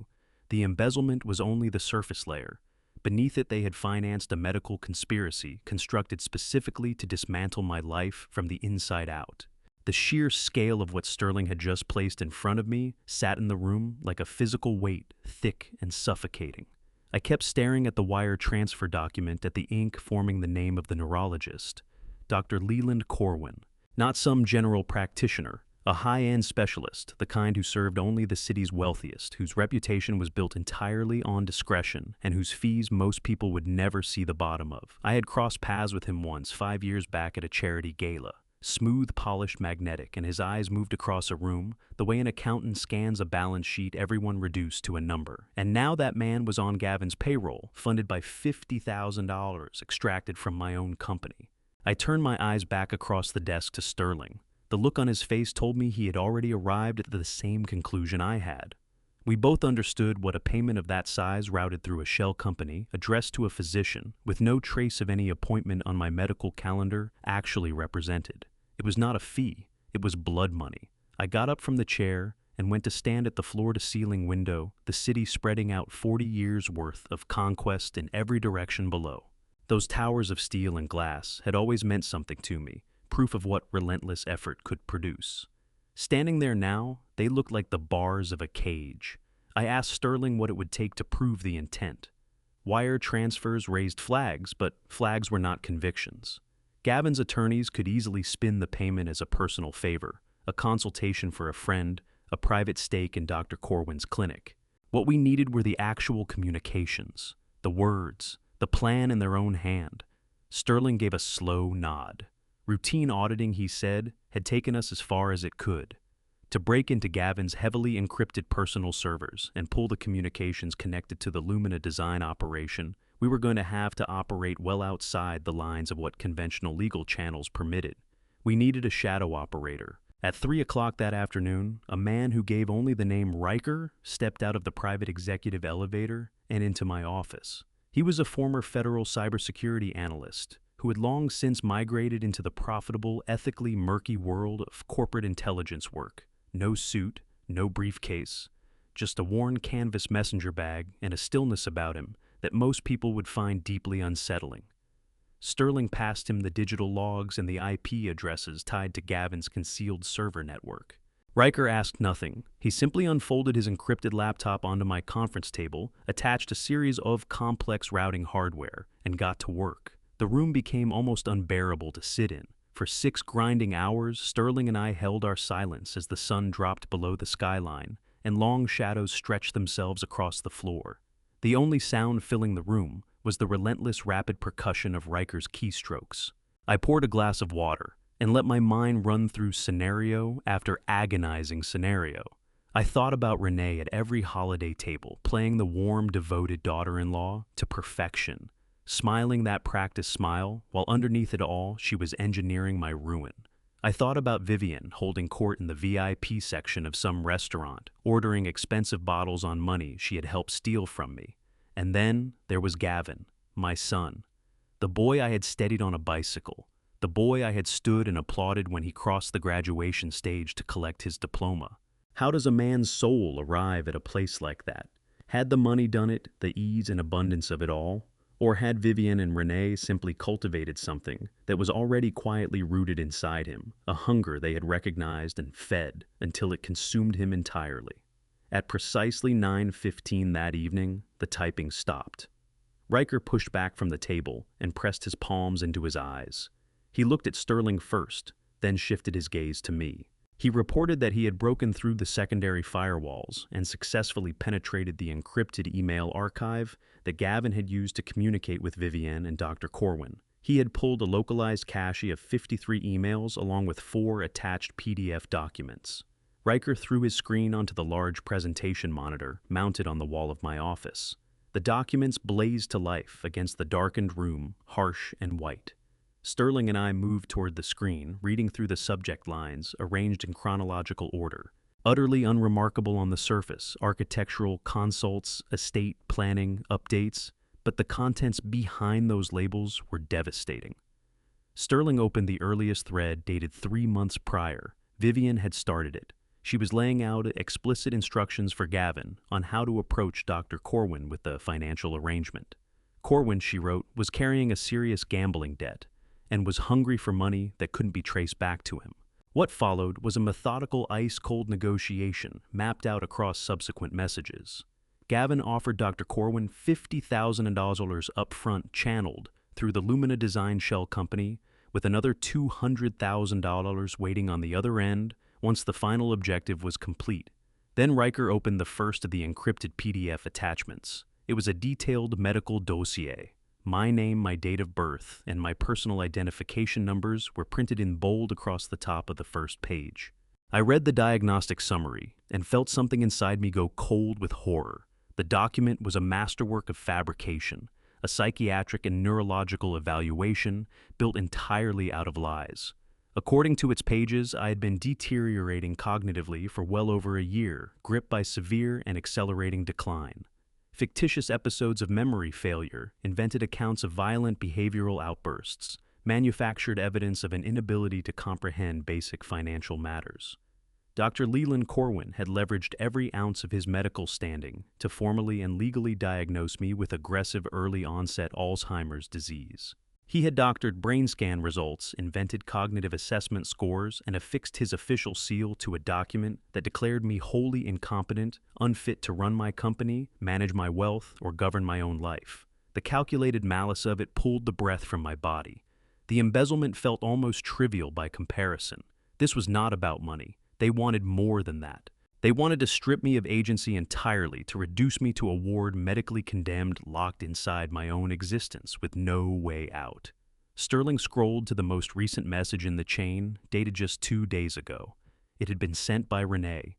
The embezzlement was only the surface layer. Beneath it, they had financed a medical conspiracy constructed specifically to dismantle my life from the inside out. The sheer scale of what Sterling had just placed in front of me sat in the room like a physical weight, thick and suffocating. I kept staring at the wire transfer document, at the ink forming the name of the neurologist, Dr. Leland Corwin. Not some general practitioner, a high-end specialist, the kind who served only the city's wealthiest, whose reputation was built entirely on discretion, and whose fees most people would never see the bottom of. I had crossed paths with him once, 5 years back at a charity gala. Smooth, polished, magnetic, and his eyes moved across a room, the way an accountant scans a balance sheet, everyone reduced to a number. And now that man was on Gavin's payroll, funded by $50,000 extracted from my own company. I turned my eyes back across the desk to Sterling. The look on his face told me he had already arrived at the same conclusion I had. We both understood what a payment of that size routed through a shell company, addressed to a physician, with no trace of any appointment on my medical calendar, actually represented. It was not a fee, it was blood money. I got up from the chair and went to stand at the floor-to-ceiling window, the city spreading out 40 years' worth of conquest in every direction below. Those towers of steel and glass had always meant something to me, proof of what relentless effort could produce. Standing there now, they looked like the bars of a cage. I asked Sterling what it would take to prove the intent. Wire transfers raised flags, but flags were not convictions. Gavin's attorneys could easily spin the payment as a personal favor, a consultation for a friend, a private stake in Dr. Corwin's clinic. What we needed were the actual communications, the words, the plan in their own hand. Sterling gave a slow nod. Routine auditing, he said, had taken us as far as it could. To break into Gavin's heavily encrypted personal servers and pull the communications connected to the Lumina design operation, we were going to have to operate well outside the lines of what conventional legal channels permitted. We needed a shadow operator. At 3 o'clock that afternoon, a man who gave only the name Riker stepped out of the private executive elevator and into my office. He was a former federal cybersecurity analyst who had long since migrated into the profitable, ethically murky world of corporate intelligence work. No suit, no briefcase, just a worn canvas messenger bag and a stillness about him that most people would find deeply unsettling. Sterling passed him the digital logs and the IP addresses tied to Gavin's concealed server network. Riker asked nothing. He simply unfolded his encrypted laptop onto my conference table, attached a series of complex routing hardware, and got to work. The room became almost unbearable to sit in. For 6 grinding hours, Sterling and I held our silence as the sun dropped below the skyline, and long shadows stretched themselves across the floor. The only sound filling the room was the relentless rapid percussion of Riker's keystrokes. I poured a glass of water and let my mind run through scenario after agonizing scenario. I thought about Renee at every holiday table, playing the warm, devoted daughter-in-law to perfection, smiling that practice smile, while underneath it all, she was engineering my ruin. I thought about Vivian holding court in the VIP section of some restaurant, ordering expensive bottles on money she had helped steal from me. And then there was Gavin, my son, the boy I had steadied on a bicycle, the boy I had stood and applauded when he crossed the graduation stage to collect his diploma. How does a man's soul arrive at a place like that? Had the money done it, the ease and abundance of it all? Or had Vivian and Renee simply cultivated something that was already quietly rooted inside him, a hunger they had recognized and fed until it consumed him entirely? At precisely 9:15 that evening, the typing stopped. Riker pushed back from the table and pressed his palms into his eyes. He looked at Sterling first, then shifted his gaze to me. He reported that he had broken through the secondary firewalls and successfully penetrated the encrypted email archive that Gavin had used to communicate with Vivian and Dr. Corwin. He had pulled a localized cache of 53 emails along with 4 attached PDF documents. Riker threw his screen onto the large presentation monitor mounted on the wall of my office. The documents blazed to life against the darkened room, harsh and white. Sterling and I moved toward the screen, reading through the subject lines arranged in chronological order. Utterly unremarkable on the surface, architectural consults, estate planning, updates, but the contents behind those labels were devastating. Sterling opened the earliest thread dated 3 months prior. Vivian had started it. She was laying out explicit instructions for Gavin on how to approach Dr. Corwin with the financial arrangement. Corwin, she wrote, was carrying a serious gambling debt and was hungry for money that couldn't be traced back to him. What followed was a methodical, ice-cold negotiation mapped out across subsequent messages. Gavin offered Dr. Corwin $50,000 upfront channeled through the Lumina Design Shell Company, with another $200,000 waiting on the other end once the final objective was complete. Then Riker opened the first of the encrypted PDF attachments. It was a detailed medical dossier. My name, my date of birth, and my personal identification numbers were printed in bold across the top of the first page. I read the diagnostic summary and felt something inside me go cold with horror. The document was a masterwork of fabrication, a psychiatric and neurological evaluation built entirely out of lies. According to its pages, I had been deteriorating cognitively for well over a year, gripped by severe and accelerating decline. Fictitious episodes of memory failure, invented accounts of violent behavioral outbursts, manufactured evidence of an inability to comprehend basic financial matters. Dr. Leland Corwin had leveraged every ounce of his medical standing to formally and legally diagnose me with aggressive early-onset Alzheimer's disease. He had doctored brain scan results, invented cognitive assessment scores, and affixed his official seal to a document that declared me wholly incompetent, unfit to run my company, manage my wealth, or govern my own life. The calculated malice of it pulled the breath from my body. The embezzlement felt almost trivial by comparison. This was not about money. They wanted more than that. They wanted to strip me of agency entirely, to reduce me to a ward medically condemned, locked inside my own existence with no way out. Sterling scrolled to the most recent message in the chain, dated just 2 days ago. It had been sent by Renee.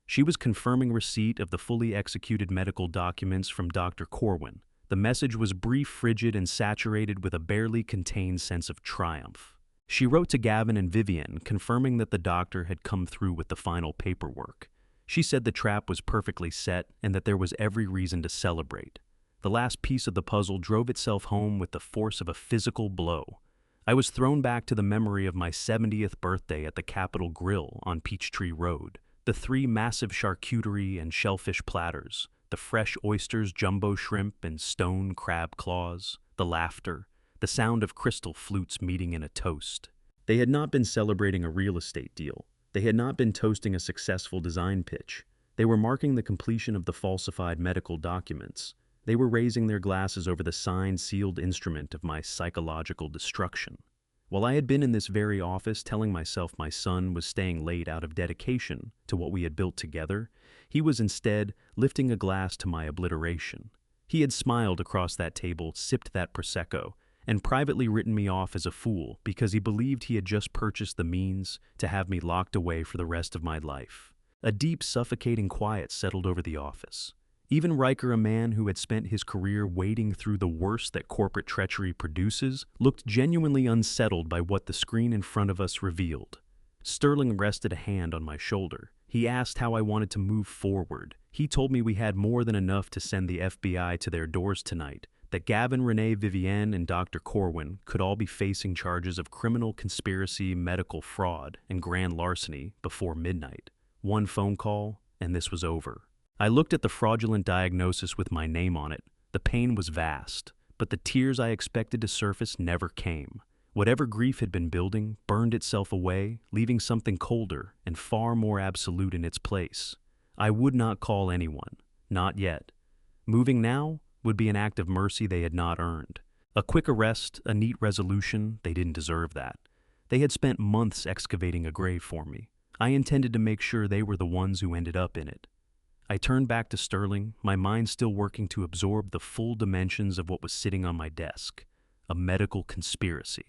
She was confirming receipt of the fully executed medical documents from Dr. Corwin. The message was brief, frigid, and saturated with a barely contained sense of triumph. She wrote to Gavin and Vivienne, confirming that the doctor had come through with the final paperwork. She said the trap was perfectly set and that there was every reason to celebrate. The last piece of the puzzle drove itself home with the force of a physical blow. I was thrown back to the memory of my 70th birthday at the Capitol Grill on Peachtree Road. The 3 massive charcuterie and shellfish platters, the fresh oysters, jumbo shrimp, and stone crab claws, the laughter, the sound of crystal flutes meeting in a toast. They had not been celebrating a real estate deal. They had not been toasting a successful design pitch. They were marking the completion of the falsified medical documents. They were raising their glasses over the signed, sealed instrument of my psychological destruction. While I had been in this very office telling myself my son was staying late out of dedication to what we had built together, he was instead lifting a glass to my obliteration. He had smiled across that table, sipped that Prosecco, and privately written me off as a fool because he believed he had just purchased the means to have me locked away for the rest of my life. A deep, suffocating quiet settled over the office. Even Riker, a man who had spent his career wading through the worst that corporate treachery produces, looked genuinely unsettled by what the screen in front of us revealed. Sterling rested a hand on my shoulder. He asked how I wanted to move forward. He told me we had more than enough to send the FBI to their doors tonight, that Gavin, Renee, Vivienne, and Dr. Corwin could all be facing charges of criminal conspiracy, medical fraud, and grand larceny before midnight. One phone call, and this was over. I looked at the fraudulent diagnosis with my name on it. The pain was vast, but the tears I expected to surface never came. Whatever grief had been building burned itself away, leaving something colder and far more absolute in its place. I would not call anyone, not yet. Moving now would be an act of mercy they had not earned. A quick arrest, a neat resolution, they didn't deserve that. They had spent months excavating a grave for me. I intended to make sure they were the ones who ended up in it. I turned back to Sterling, my mind still working to absorb the full dimensions of what was sitting on my desk. A medical conspiracy.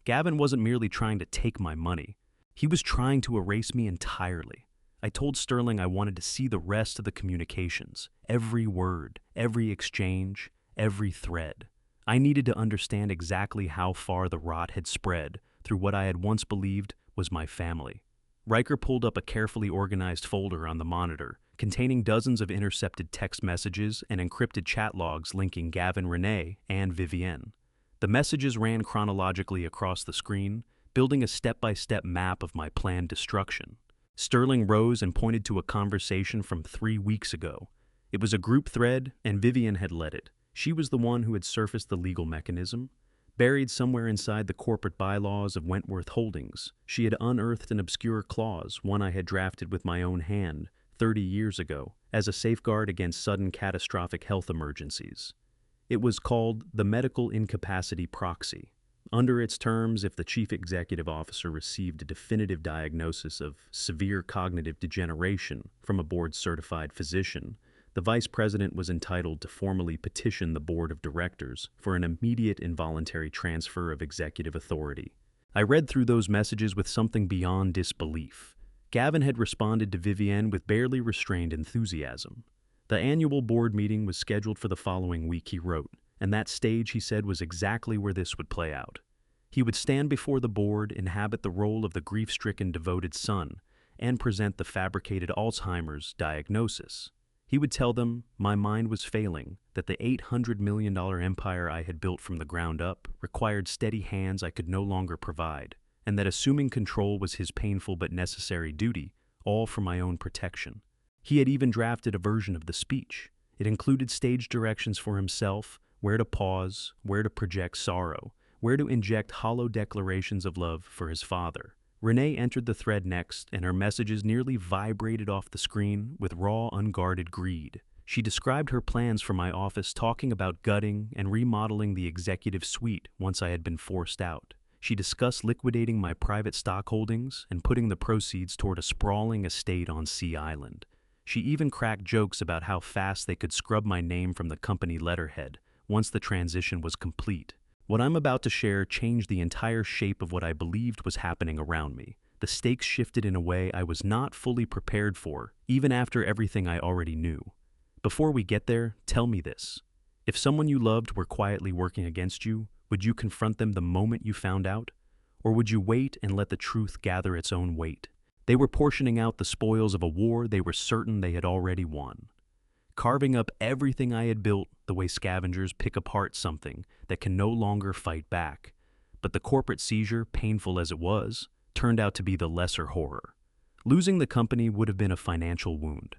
Gavin wasn't merely trying to take my money. He was trying to erase me entirely. I told Sterling I wanted to see the rest of the communications, every word, every exchange, every thread. I needed to understand exactly how far the rot had spread through what I had once believed was my family. Riker pulled up a carefully organized folder on the monitor, containing dozens of intercepted text messages and encrypted chat logs linking Gavin, Renee, and Vivienne. The messages ran chronologically across the screen, building a step-by-step map of my planned destruction. Sterling rose and pointed to a conversation from 3 weeks ago. It was a group thread, and Vivienne had led it. She was the one who had surfaced the legal mechanism. Buried somewhere inside the corporate bylaws of Wentworth Holdings, she had unearthed an obscure clause, one I had drafted with my own hand 30 years ago, as a safeguard against sudden catastrophic health emergencies. It was called the Medical Incapacity Proxy. Under its terms, if the chief executive officer received a definitive diagnosis of severe cognitive degeneration from a board-certified physician, the vice president was entitled to formally petition the board of directors for an immediate involuntary transfer of executive authority. I read through those messages with something beyond disbelief. Gavin had responded to Vivienne with barely restrained enthusiasm. The annual board meeting was scheduled for the following week, he wrote, and that stage, he said, was exactly where this would play out. He would stand before the board, inhabit the role of the grief-stricken devoted son, and present the fabricated Alzheimer's diagnosis. He would tell them my mind was failing, that the $800 million empire I had built from the ground up required steady hands I could no longer provide, and that assuming control was his painful but necessary duty, all for my own protection. He had even drafted a version of the speech. It included stage directions for himself, where to pause, where to project sorrow, where to inject hollow declarations of love for his father. Renee entered the thread next, and her messages nearly vibrated off the screen with raw, unguarded greed. She described her plans for my office, talking about gutting and remodeling the executive suite once I had been forced out. She discussed liquidating my private stock holdings and putting the proceeds toward a sprawling estate on Sea Island. She even cracked jokes about how fast they could scrub my name from the company letterhead once the transition was complete. What I'm about to share changed the entire shape of what I believed was happening around me. The stakes shifted in a way I was not fully prepared for, even after everything I already knew. Before we get there, tell me this. If someone you loved were quietly working against you, would you confront them the moment you found out? Or would you wait and let the truth gather its own weight? They were portioning out the spoils of a war they were certain they had already won. Carving up everything I had built the way scavengers pick apart something that can no longer fight back. But the corporate seizure, painful as it was, turned out to be the lesser horror. Losing the company would have been a financial wound.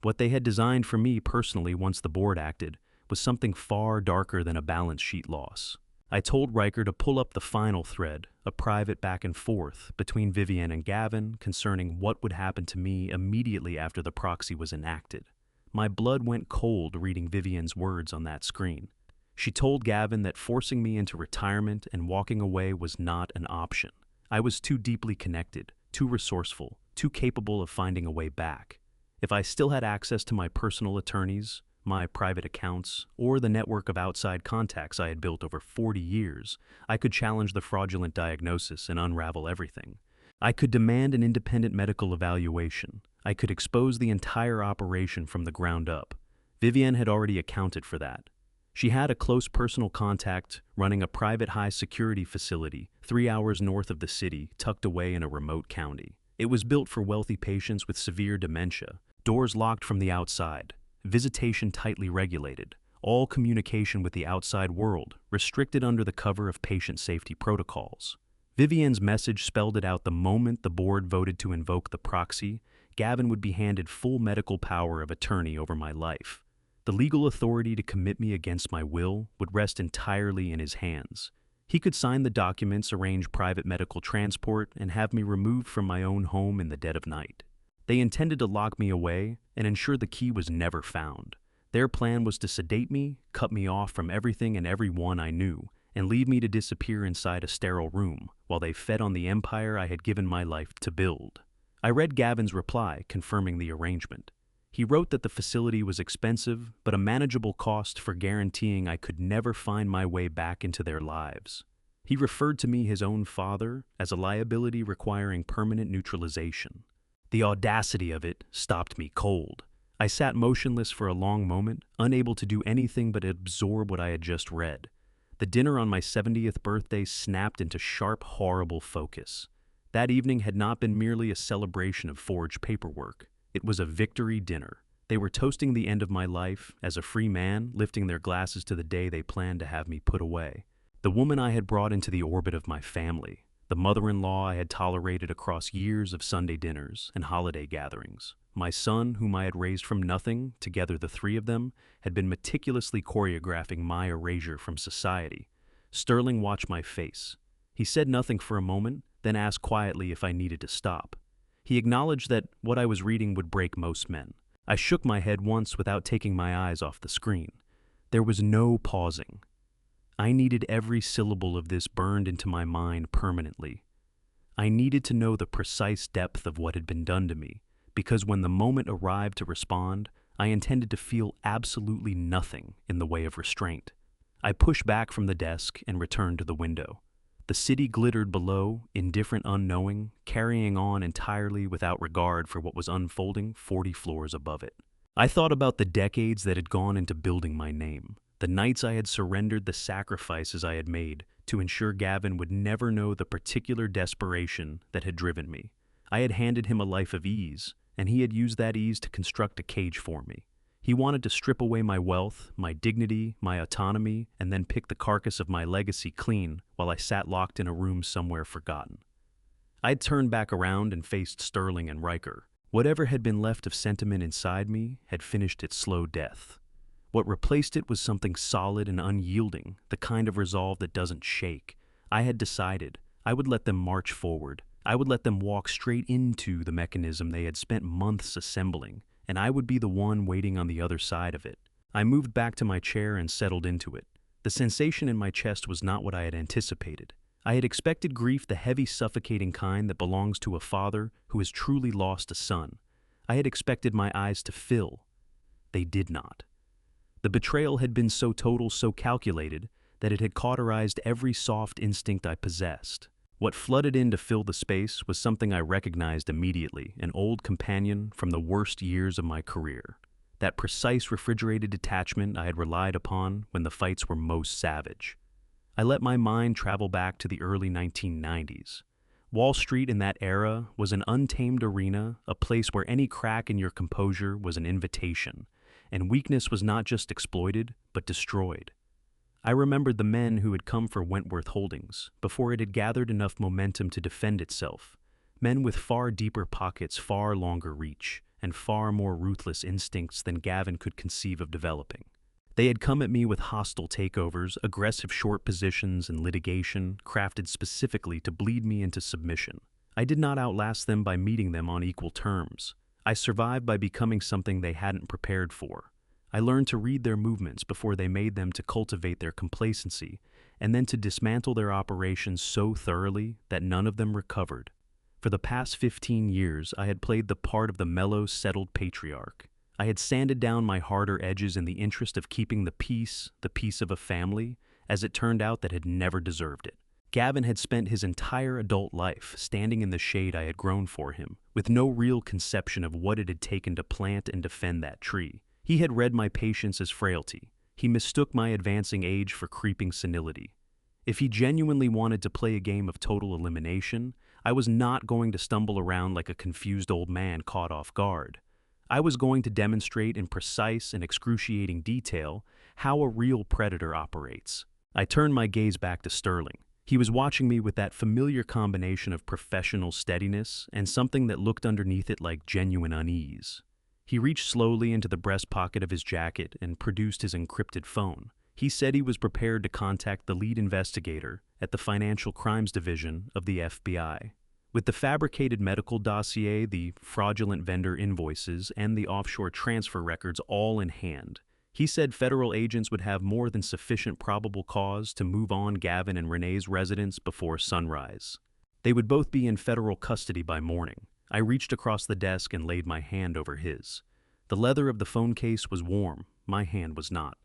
What they had designed for me personally once the board acted was something far darker than a balance sheet loss. I told Riker to pull up the final thread, a private back and forth between Vivienne and Gavin concerning what would happen to me immediately after the proxy was enacted. My blood went cold reading Vivienne's words on that screen. She told Gavin that forcing me into retirement and walking away was not an option. I was too deeply connected, too resourceful, too capable of finding a way back. If I still had access to my personal attorneys, my private accounts, or the network of outside contacts I had built over 40 years, I could challenge the fraudulent diagnosis and unravel everything. I could demand an independent medical evaluation. I could expose the entire operation from the ground up. Vivienne had already accounted for that. She had a close personal contact running a private high-security facility 3 hours north of the city, tucked away in a remote county. It was built for wealthy patients with severe dementia, doors locked from the outside, visitation tightly regulated, all communication with the outside world restricted under the cover of patient safety protocols. Vivienne's message spelled it out the moment the board voted to invoke the proxy. Gavin would be handed full medical power of attorney over my life. The legal authority to commit me against my will would rest entirely in his hands. He could sign the documents, arrange private medical transport, and have me removed from my own home in the dead of night. They intended to lock me away and ensure the key was never found. Their plan was to sedate me, cut me off from everything and everyone I knew, and leave me to disappear inside a sterile room while they fed on the empire I had given my life to build. I read Gavin's reply confirming the arrangement. He wrote that the facility was expensive, but a manageable cost for guaranteeing I could never find my way back into their lives. He referred to me, his own father, as a liability requiring permanent neutralization. The audacity of it stopped me cold. I sat motionless for a long moment, unable to do anything but absorb what I had just read. The dinner on my 70th birthday snapped into sharp, horrible focus. That evening had not been merely a celebration of forged paperwork. It was a victory dinner. They were toasting the end of my life as a free man, lifting their glasses to the day they planned to have me put away. The woman I had brought into the orbit of my family. The mother-in-law I had tolerated across years of Sunday dinners and holiday gatherings. My son, whom I had raised from nothing, together the three of them, had been meticulously choreographing my erasure from society. Sterling watched my face. He said nothing for a moment, then asked quietly if I needed to stop. He acknowledged that what I was reading would break most men. I shook my head once without taking my eyes off the screen. There was no pausing. I needed every syllable of this burned into my mind permanently. I needed to know the precise depth of what had been done to me, because when the moment arrived to respond, I intended to feel absolutely nothing in the way of restraint. I pushed back from the desk and returned to the window. The city glittered below, indifferent, unknowing, carrying on entirely without regard for what was unfolding 40 floors above it. I thought about the decades that had gone into building my name, the nights I had surrendered, the sacrifices I had made to ensure Gavin would never know the particular desperation that had driven me. I had handed him a life of ease, and he had used that ease to construct a cage for me. He wanted to strip away my wealth, my dignity, my autonomy, and then pick the carcass of my legacy clean while I sat locked in a room somewhere forgotten. I'd turned back around and faced Sterling and Riker. Whatever had been left of sentiment inside me had finished its slow death. What replaced it was something solid and unyielding, the kind of resolve that doesn't shake. I had decided I would let them march forward. I would let them walk straight into the mechanism they had spent months assembling, and I would be the one waiting on the other side of it. I moved back to my chair and settled into it. The sensation in my chest was not what I had anticipated. I had expected grief, the heavy, suffocating kind that belongs to a father who has truly lost a son. I had expected my eyes to fill. They did not. The betrayal had been so total, so calculated, that it had cauterized every soft instinct I possessed. What flooded in to fill the space was something I recognized immediately, an old companion from the worst years of my career. That precise refrigerated detachment I had relied upon when the fights were most savage. I let my mind travel back to the early 1990s. Wall Street in that era was an untamed arena, a place where any crack in your composure was an invitation, and weakness was not just exploited, but destroyed. I remembered the men who had come for Wentworth Holdings before it had gathered enough momentum to defend itself, men with far deeper pockets, far longer reach, and far more ruthless instincts than Gavin could conceive of developing. They had come at me with hostile takeovers, aggressive short positions, and litigation crafted specifically to bleed me into submission. I did not outlast them by meeting them on equal terms. I survived by becoming something they hadn't prepared for. I learned to read their movements before they made them, to cultivate their complacency, and then to dismantle their operations so thoroughly that none of them recovered. For the past 15 years, I had played the part of the mellow, settled patriarch. I had sanded down my harder edges in the interest of keeping the peace of a family, as it turned out, that had never deserved it. Gavin had spent his entire adult life standing in the shade I had grown for him, with no real conception of what it had taken to plant and defend that tree. He had read my patience as frailty. He mistook my advancing age for creeping senility. If he genuinely wanted to play a game of total elimination, I was not going to stumble around like a confused old man caught off guard. I was going to demonstrate in precise and excruciating detail how a real predator operates. I turned my gaze back to Sterling. He was watching me with that familiar combination of professional steadiness and something that looked underneath it like genuine unease. He reached slowly into the breast pocket of his jacket and produced his encrypted phone. He said he was prepared to contact the lead investigator at the Financial Crimes Division of the FBI. With the fabricated medical dossier, the fraudulent vendor invoices, and the offshore transfer records all in hand, he said federal agents would have more than sufficient probable cause to move on Gavin and Renee's residence before sunrise. They would both be in federal custody by morning. I reached across the desk and laid my hand over his. The leather of the phone case was warm. My hand was not.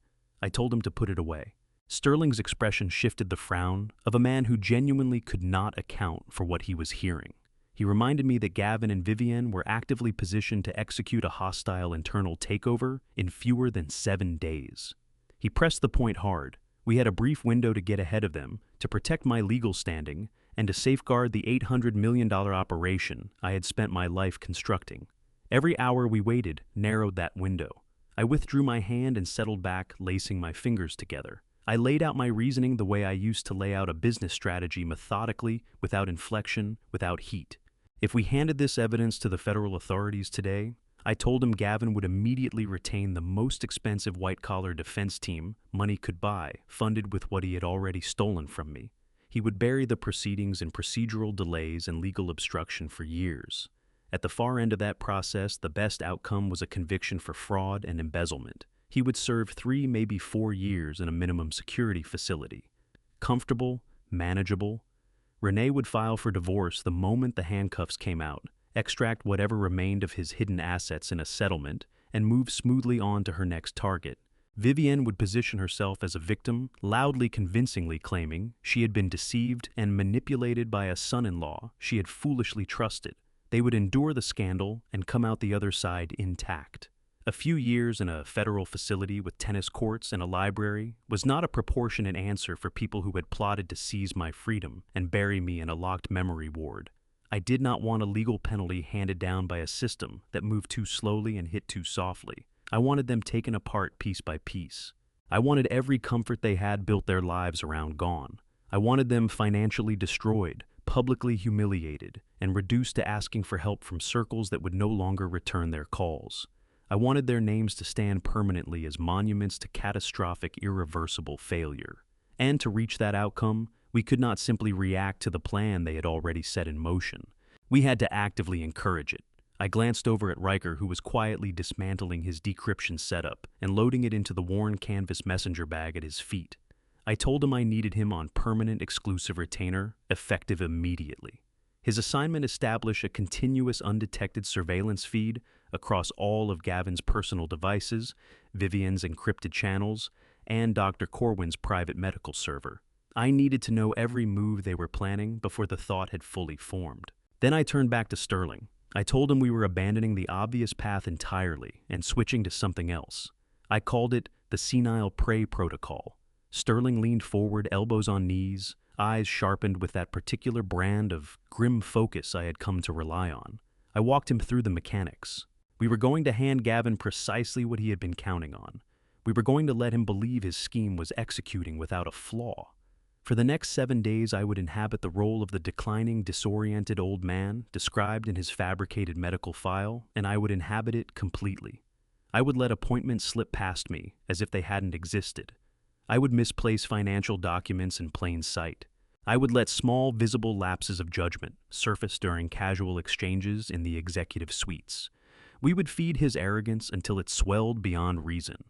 I told him to put it away. Sterling's expression shifted the frown of a man who genuinely could not account for what he was hearing. He reminded me that Gavin and Vivienne were actively positioned to execute a hostile internal takeover in fewer than 7 days. He pressed the point hard. We had a brief window to get ahead of them, to protect my legal standing, and to safeguard the $800 million operation I had spent my life constructing. Every hour we waited narrowed that window. I withdrew my hand and settled back, lacing my fingers together. I laid out my reasoning the way I used to lay out a business strategy, methodically, without inflection, without heat. If we handed this evidence to the federal authorities today, I told him Gavin would immediately retain the most expensive white-collar defense team money could buy, funded with what he had already stolen from me. He would bury the proceedings in procedural delays and legal obstruction for years. At the far end of that process, the best outcome was a conviction for fraud and embezzlement. He would serve 3, maybe 4 years in a minimum security facility. Comfortable, manageable. Renee would file for divorce the moment the handcuffs came out, extract whatever remained of his hidden assets in a settlement, and move smoothly on to her next target. Vivienne would position herself as a victim, loudly convincingly claiming she had been deceived and manipulated by a son-in-law she had foolishly trusted. They would endure the scandal and come out the other side intact. A few years in a federal facility with tennis courts and a library was not a proportionate answer for people who had plotted to seize my freedom and bury me in a locked memory ward. I did not want a legal penalty handed down by a system that moved too slowly and hit too softly. I wanted them taken apart piece by piece. I wanted every comfort they had built their lives around gone. I wanted them financially destroyed, publicly humiliated, and reduced to asking for help from circles that would no longer return their calls. I wanted their names to stand permanently as monuments to catastrophic, irreversible failure. And to reach that outcome, we could not simply react to the plan they had already set in motion. We had to actively encourage it. I glanced over at Riker, who was quietly dismantling his decryption setup and loading it into the worn canvas messenger bag at his feet. I told him I needed him on permanent exclusive retainer, effective immediately. His assignment established a continuous undetected surveillance feed across all of Gavin's personal devices, Vivienne's encrypted channels, and Dr. Corwin's private medical server. I needed to know every move they were planning before the thought had fully formed. Then I turned back to Sterling. I told him we were abandoning the obvious path entirely and switching to something else. I called it the senile prey protocol. Sterling leaned forward, elbows on knees, eyes sharpened with that particular brand of grim focus I had come to rely on. I walked him through the mechanics. We were going to hand Gavin precisely what he had been counting on. We were going to let him believe his scheme was executing without a flaw. For the next 7 days, I would inhabit the role of the declining, disoriented old man described in his fabricated medical file, and I would inhabit it completely. I would let appointments slip past me as if they hadn't existed. I would misplace financial documents in plain sight. I would let small, visible lapses of judgment surface during casual exchanges in the executive suites. We would feed his arrogance until it swelled beyond reason.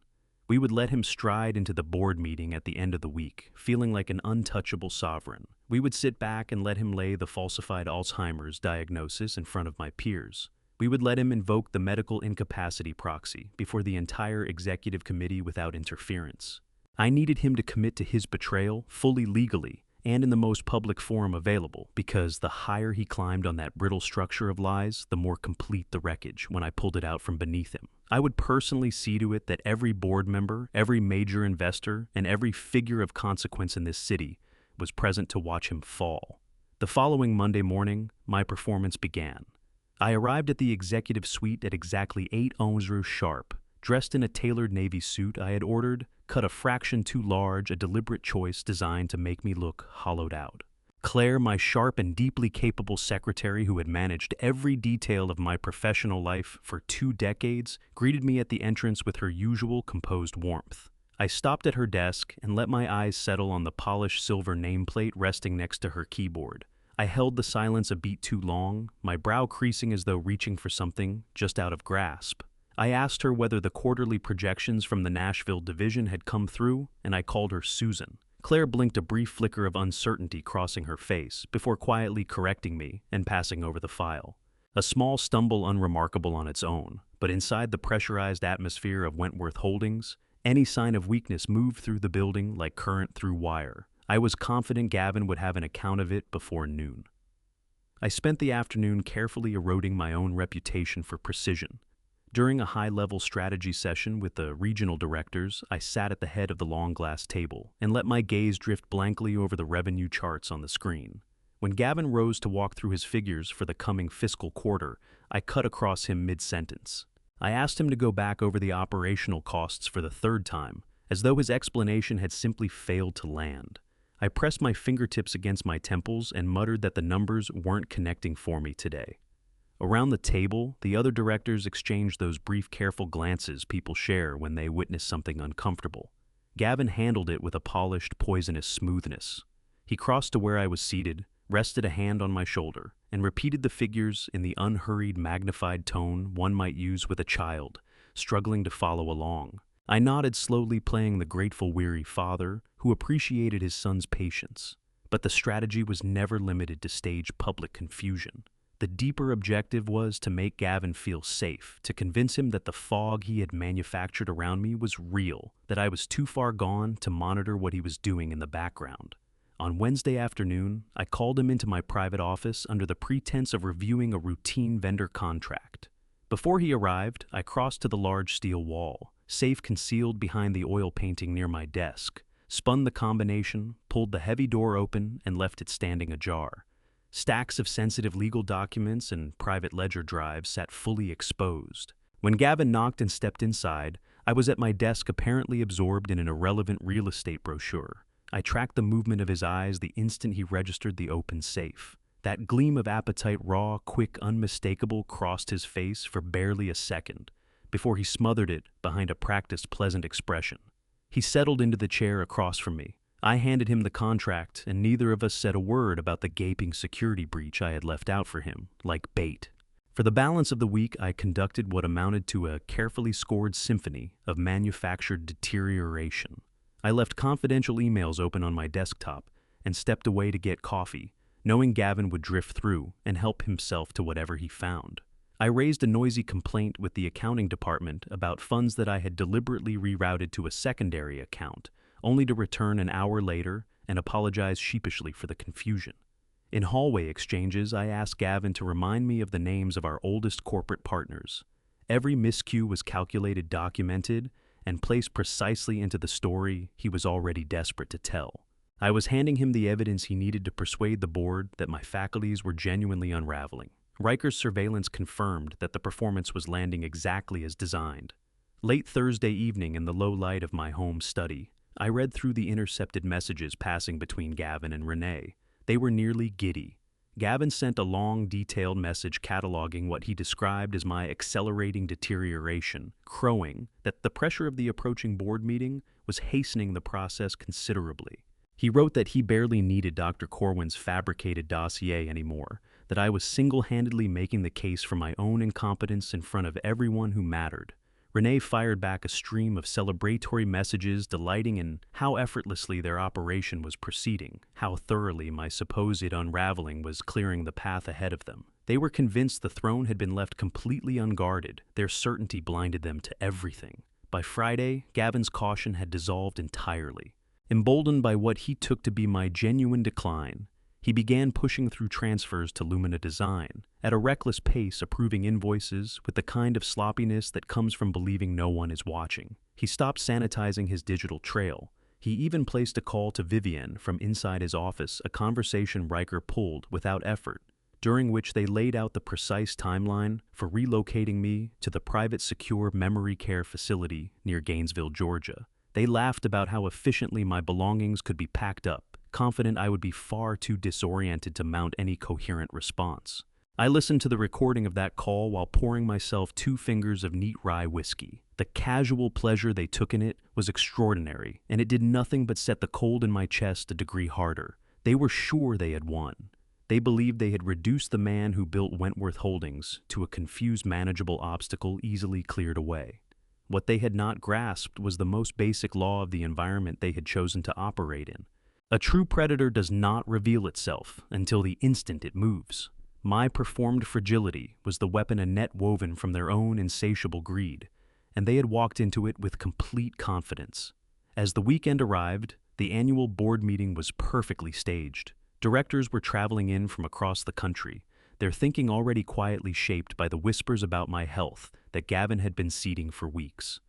We would let him stride into the board meeting at the end of the week, feeling like an untouchable sovereign. We would sit back and let him lay the falsified Alzheimer's diagnosis in front of my peers. We would let him invoke the medical incapacity proxy before the entire executive committee without interference. I needed him to commit to his betrayal fully legally and in the most public forum available, because the higher he climbed on that brittle structure of lies, the more complete the wreckage when I pulled it out from beneath him. I would personally see to it that every board member, every major investor, and every figure of consequence in this city was present to watch him fall. The following Monday morning, my performance began. I arrived at the executive suite at exactly 8:00 sharp, dressed in a tailored navy suit I had ordered, cut a fraction too large, a deliberate choice designed to make me look hollowed out. Claire, my sharp and deeply capable secretary who had managed every detail of my professional life for 2 decades, greeted me at the entrance with her usual composed warmth. I stopped at her desk and let my eyes settle on the polished silver nameplate resting next to her keyboard. I held the silence a beat too long, my brow creasing as though reaching for something just out of grasp. I asked her whether the quarterly projections from the Nashville division had come through, and I called her Susan. Claire blinked, a brief flicker of uncertainty crossing her face, before quietly correcting me and passing over the file. A small stumble unremarkable on its own, but inside the pressurized atmosphere of Wentworth Holdings, any sign of weakness moved through the building like current through wire. I was confident Gavin would have an account of it before noon. I spent the afternoon carefully eroding my own reputation for precision. During a high-level strategy session with the regional directors, I sat at the head of the long glass table and let my gaze drift blankly over the revenue charts on the screen. When Gavin rose to walk through his figures for the coming fiscal quarter, I cut across him mid-sentence. I asked him to go back over the operational costs for the 3rd time, as though his explanation had simply failed to land. I pressed my fingertips against my temples and muttered that the numbers weren't connecting for me today. Around the table, the other directors exchanged those brief, careful glances people share when they witness something uncomfortable. Gavin handled it with a polished, poisonous smoothness. He crossed to where I was seated, rested a hand on my shoulder, and repeated the figures in the unhurried, magnified tone one might use with a child, struggling to follow along. I nodded slowly, playing the grateful, weary father who appreciated his son's patience. But the strategy was never limited to stage public confusion. The deeper objective was to make Gavin feel safe, to convince him that the fog he had manufactured around me was real, that I was too far gone to monitor what he was doing in the background. On Wednesday afternoon, I called him into my private office under the pretense of reviewing a routine vendor contract. Before he arrived, I crossed to the large steel wall, safe concealed behind the oil painting near my desk, spun the combination, pulled the heavy door open, and left it standing ajar. Stacks of sensitive legal documents and private ledger drives sat fully exposed. When Gavin knocked and stepped inside, I was at my desk, apparently absorbed in an irrelevant real estate brochure. I tracked the movement of his eyes the instant he registered the open safe. That gleam of appetite, raw, quick, unmistakable, crossed his face for barely a second, before he smothered it behind a practiced, pleasant expression. He settled into the chair across from me. I handed him the contract, and neither of us said a word about the gaping security breach I had left out for him, like bait. For the balance of the week, I conducted what amounted to a carefully scored symphony of manufactured deterioration. I left confidential emails open on my desktop and stepped away to get coffee, knowing Gavin would drift through and help himself to whatever he found. I raised a noisy complaint with the accounting department about funds that I had deliberately rerouted to a secondary account, only to return an hour later and apologize sheepishly for the confusion. In hallway exchanges, I asked Gavin to remind me of the names of our oldest corporate partners. Every miscue was calculated, documented, and placed precisely into the story he was already desperate to tell. I was handing him the evidence he needed to persuade the board that my faculties were genuinely unraveling. Riker's surveillance confirmed that the performance was landing exactly as designed. Late Thursday evening, in the low light of my home study, I read through the intercepted messages passing between Gavin and Renee. They were nearly giddy. Gavin sent a long, detailed message cataloging what he described as my accelerating deterioration, crowing that the pressure of the approaching board meeting was hastening the process considerably. He wrote that he barely needed Dr. Corwin's fabricated dossier anymore, that I was single-handedly making the case for my own incompetence in front of everyone who mattered. Renee fired back a stream of celebratory messages, delighting in how effortlessly their operation was proceeding, how thoroughly my supposed unraveling was clearing the path ahead of them. They were convinced the throne had been left completely unguarded. Their certainty blinded them to everything. By Friday, Gavin's caution had dissolved entirely. Emboldened by what he took to be my genuine decline, he began pushing through transfers to Lumina Design, at a reckless pace, approving invoices with the kind of sloppiness that comes from believing no one is watching. He stopped sanitizing his digital trail. He even placed a call to Vivienne from inside his office, a conversation Riker pulled without effort, during which they laid out the precise timeline for relocating me to the private secure memory care facility near Gainesville, Georgia. They laughed about how efficiently my belongings could be packed up, confident I would be far too disoriented to mount any coherent response. I listened to the recording of that call while pouring myself 2 fingers of neat rye whiskey. The casual pleasure they took in it was extraordinary, and it did nothing but set the cold in my chest a degree harder. They were sure they had won. They believed they had reduced the man who built Wentworth Holdings to a confused, manageable obstacle easily cleared away. What they had not grasped was the most basic law of the environment they had chosen to operate in. A true predator does not reveal itself until the instant it moves. My performed fragility was the weapon a net woven from their own insatiable greed, and they had walked into it with complete confidence. As the weekend arrived, the annual board meeting was perfectly staged. Directors were traveling in from across the country, their thinking already quietly shaped by the whispers about my health that Gavin had been seeding for weeks.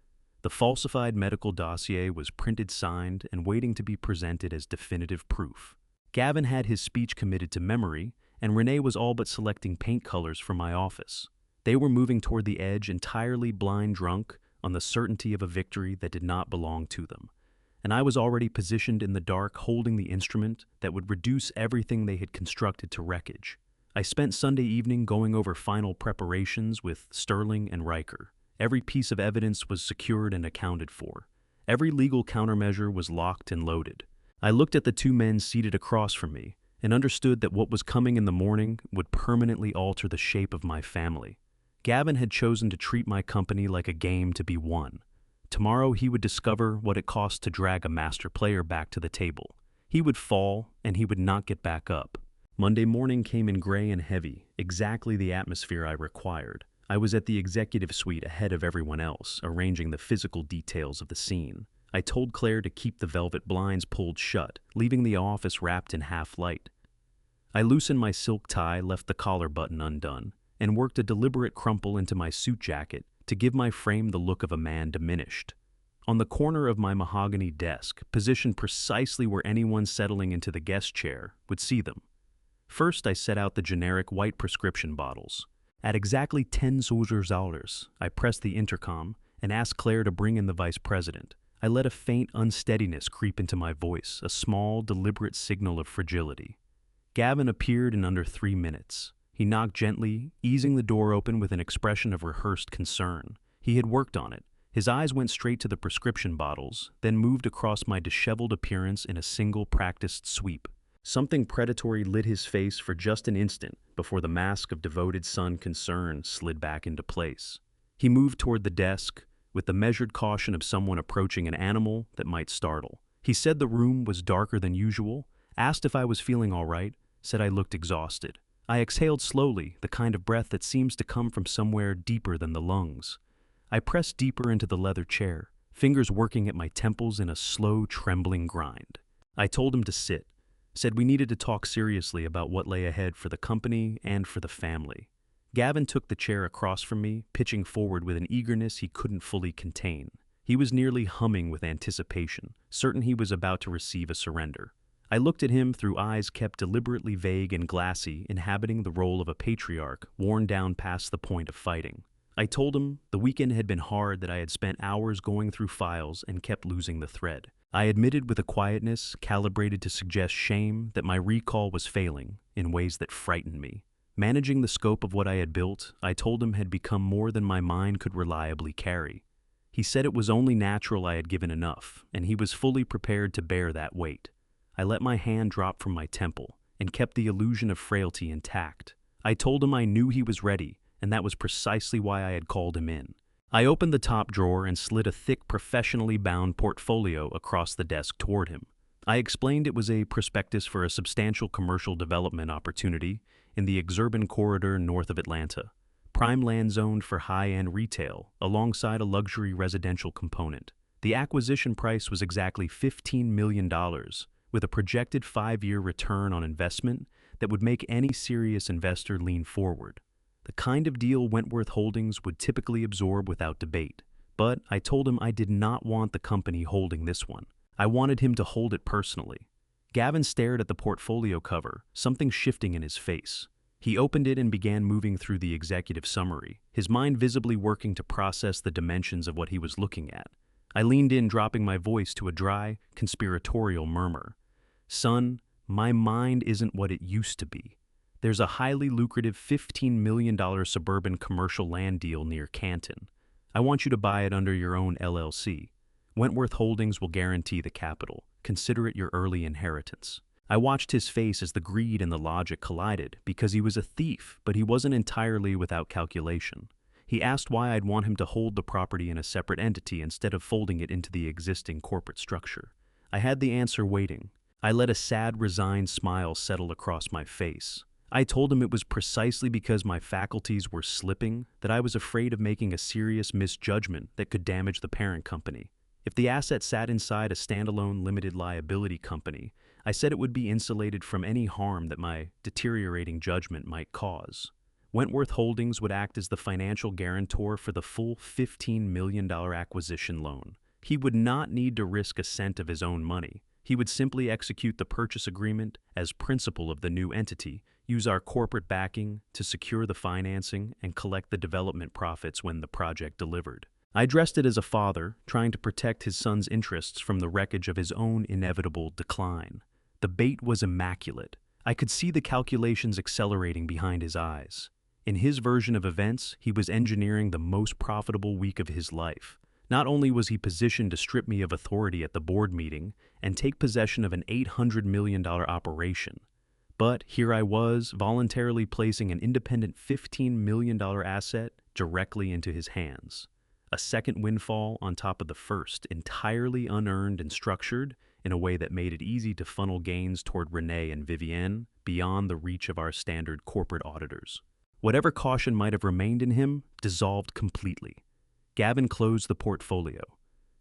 The falsified medical dossier was printed, signed, and waiting to be presented as definitive proof. Gavin had his speech committed to memory, and Renee was all but selecting paint colors for my office. They were moving toward the edge, entirely blind drunk on the certainty of a victory that did not belong to them. And I was already positioned in the dark, holding the instrument that would reduce everything they had constructed to wreckage. I spent Sunday evening going over final preparations with Sterling and Riker. Every piece of evidence was secured and accounted for. Every legal countermeasure was locked and loaded. I looked at the 2 men seated across from me and understood that what was coming in the morning would permanently alter the shape of my family. Gavin had chosen to treat my company like a game to be won. Tomorrow he would discover what it cost to drag a master player back to the table. He would fall, and he would not get back up. Monday morning came in gray and heavy, exactly the atmosphere I required. I was at the executive suite ahead of everyone else, arranging the physical details of the scene. I told Claire to keep the velvet blinds pulled shut, leaving the office wrapped in half light. I loosened my silk tie, left the collar button undone, and worked a deliberate crumple into my suit jacket to give my frame the look of a man diminished. On the corner of my mahogany desk, positioned precisely where anyone settling into the guest chair would see them. First, I set out the generic white prescription bottles. At exactly 10 $10, I pressed the intercom and asked Claire to bring in the vice president. I let a faint unsteadiness creep into my voice, a small, deliberate signal of fragility. Gavin appeared in under 3 minutes. He knocked gently, easing the door open with an expression of rehearsed concern. He had worked on it. His eyes went straight to the prescription bottles, then moved across my disheveled appearance in a single practiced sweep. Something predatory lit his face for just an instant before the mask of devoted son concern slid back into place. He moved toward the desk with the measured caution of someone approaching an animal that might startle. He said the room was darker than usual, asked if I was feeling all right, said I looked exhausted. I exhaled slowly, the kind of breath that seems to come from somewhere deeper than the lungs. I pressed deeper into the leather chair, fingers working at my temples in a slow, trembling grind. I told him to sit, said we needed to talk seriously about what lay ahead for the company and for the family. Gavin took the chair across from me, pitching forward with an eagerness he couldn't fully contain. He was nearly humming with anticipation, certain he was about to receive a surrender. I looked at him through eyes kept deliberately vague and glassy, inhabiting the role of a patriarch, worn down past the point of fighting. I told him the weekend had been hard, that I had spent hours going through files and kept losing the thread. I admitted with a quietness calibrated to suggest shame that my recall was failing in ways that frightened me. Managing the scope of what I had built, I told him, had become more than my mind could reliably carry. He said it was only natural I had given enough, and he was fully prepared to bear that weight. I let my hand drop from my temple and kept the illusion of frailty intact. I told him I knew he was ready, and that was precisely why I had called him in. I opened the top drawer and slid a thick, professionally bound portfolio across the desk toward him. I explained it was a prospectus for a substantial commercial development opportunity in the exurban corridor north of Atlanta, prime land zoned for high-end retail, alongside a luxury residential component. The acquisition price was exactly $15 million, with a projected 5-year return on investment that would make any serious investor lean forward. The kind of deal Wentworth Holdings would typically absorb without debate. But I told him I did not want the company holding this one. I wanted him to hold it personally. Gavin stared at the portfolio cover, something shifting in his face. He opened it and began moving through the executive summary, his mind visibly working to process the dimensions of what he was looking at. I leaned in, dropping my voice to a dry, conspiratorial murmur. Son, my mind isn't what it used to be. There's a highly lucrative $15 million suburban commercial land deal near Canton. I want you to buy it under your own LLC. Wentworth Holdings will guarantee the capital. Consider it your early inheritance. I watched his face as the greed and the logic collided, because he was a thief, but he wasn't entirely without calculation. He asked why I'd want him to hold the property in a separate entity instead of folding it into the existing corporate structure. I had the answer waiting. I let a sad, resigned smile settle across my face. I told him it was precisely because my faculties were slipping that I was afraid of making a serious misjudgment that could damage the parent company. If the asset sat inside a standalone limited liability company, I said it would be insulated from any harm that my deteriorating judgment might cause. Wentworth Holdings would act as the financial guarantor for the full $15 million acquisition loan. He would not need to risk a cent of his own money. He would simply execute the purchase agreement as principal of the new entity, use our corporate backing to secure the financing, and collect the development profits when the project delivered. I addressed it as a father, trying to protect his son's interests from the wreckage of his own inevitable decline. The bait was immaculate. I could see the calculations accelerating behind his eyes. In his version of events, he was engineering the most profitable week of his life. Not only was he positioned to strip me of authority at the board meeting and take possession of an $800 million operation, but here I was, voluntarily placing an independent $15 million asset directly into his hands. A second windfall on top of the first, entirely unearned and structured in a way that made it easy to funnel gains toward Renee and Vivienne beyond the reach of our standard corporate auditors. Whatever caution might have remained in him dissolved completely. Gavin closed the portfolio.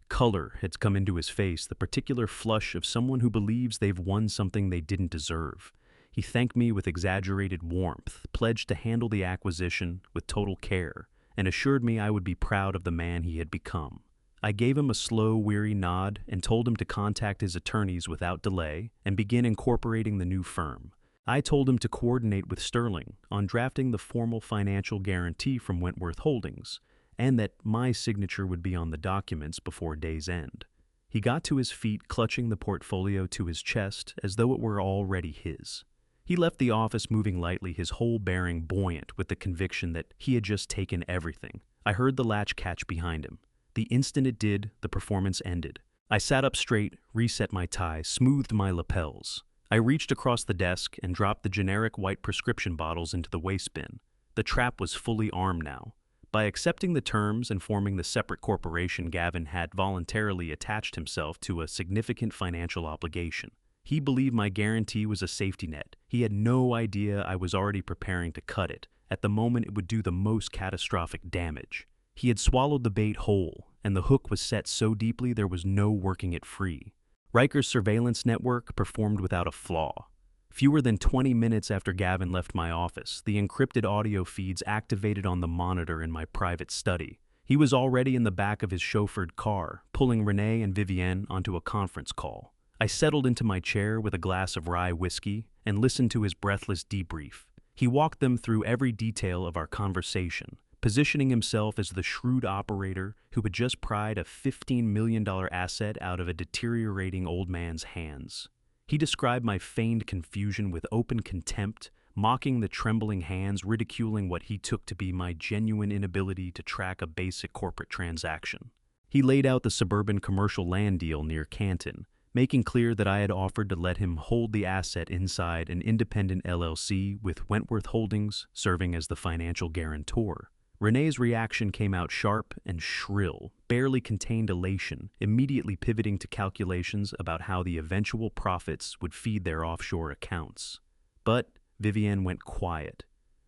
Color had come into his face, the particular flush of someone who believes they've won something they didn't deserve. He thanked me with exaggerated warmth, pledged to handle the acquisition with total care, and assured me I would be proud of the man he had become. I gave him a slow, weary nod and told him to contact his attorneys without delay and begin incorporating the new firm. I told him to coordinate with Sterling on drafting the formal financial guarantee from Wentworth Holdings, and that my signature would be on the documents before day's end. He got to his feet, clutching the portfolio to his chest as though it were already his. He left the office moving lightly, his whole bearing buoyant with the conviction that he had just taken everything. I heard the latch catch behind him. The instant it did, the performance ended. I sat up straight, reset my tie, smoothed my lapels. I reached across the desk and dropped the generic white prescription bottles into the waste bin. The trap was fully armed now. By accepting the terms and forming the separate corporation, Gavin had voluntarily attached himself to a significant financial obligation. He believed my guarantee was a safety net. He had no idea I was already preparing to cut it at the moment it would do the most catastrophic damage. He had swallowed the bait whole, and the hook was set so deeply there was no working it free. Riker's surveillance network performed without a flaw. Fewer than 20 minutes after Gavin left my office, the encrypted audio feeds activated on the monitor in my private study. He was already in the back of his chauffeured car, pulling Renee and Vivienne onto a conference call. I settled into my chair with a glass of rye whiskey and listened to his breathless debrief. He walked them through every detail of our conversation, positioning himself as the shrewd operator who had just pried a $15 million asset out of a deteriorating old man's hands. He described my feigned confusion with open contempt, mocking the trembling hands, ridiculing what he took to be my genuine inability to track a basic corporate transaction. He laid out the suburban commercial land deal near Canton, making clear that I had offered to let him hold the asset inside an independent LLC with Wentworth Holdings serving as the financial guarantor. Renee's reaction came out sharp and shrill, barely contained elation, immediately pivoting to calculations about how the eventual profits would feed their offshore accounts. But Vivienne went quiet.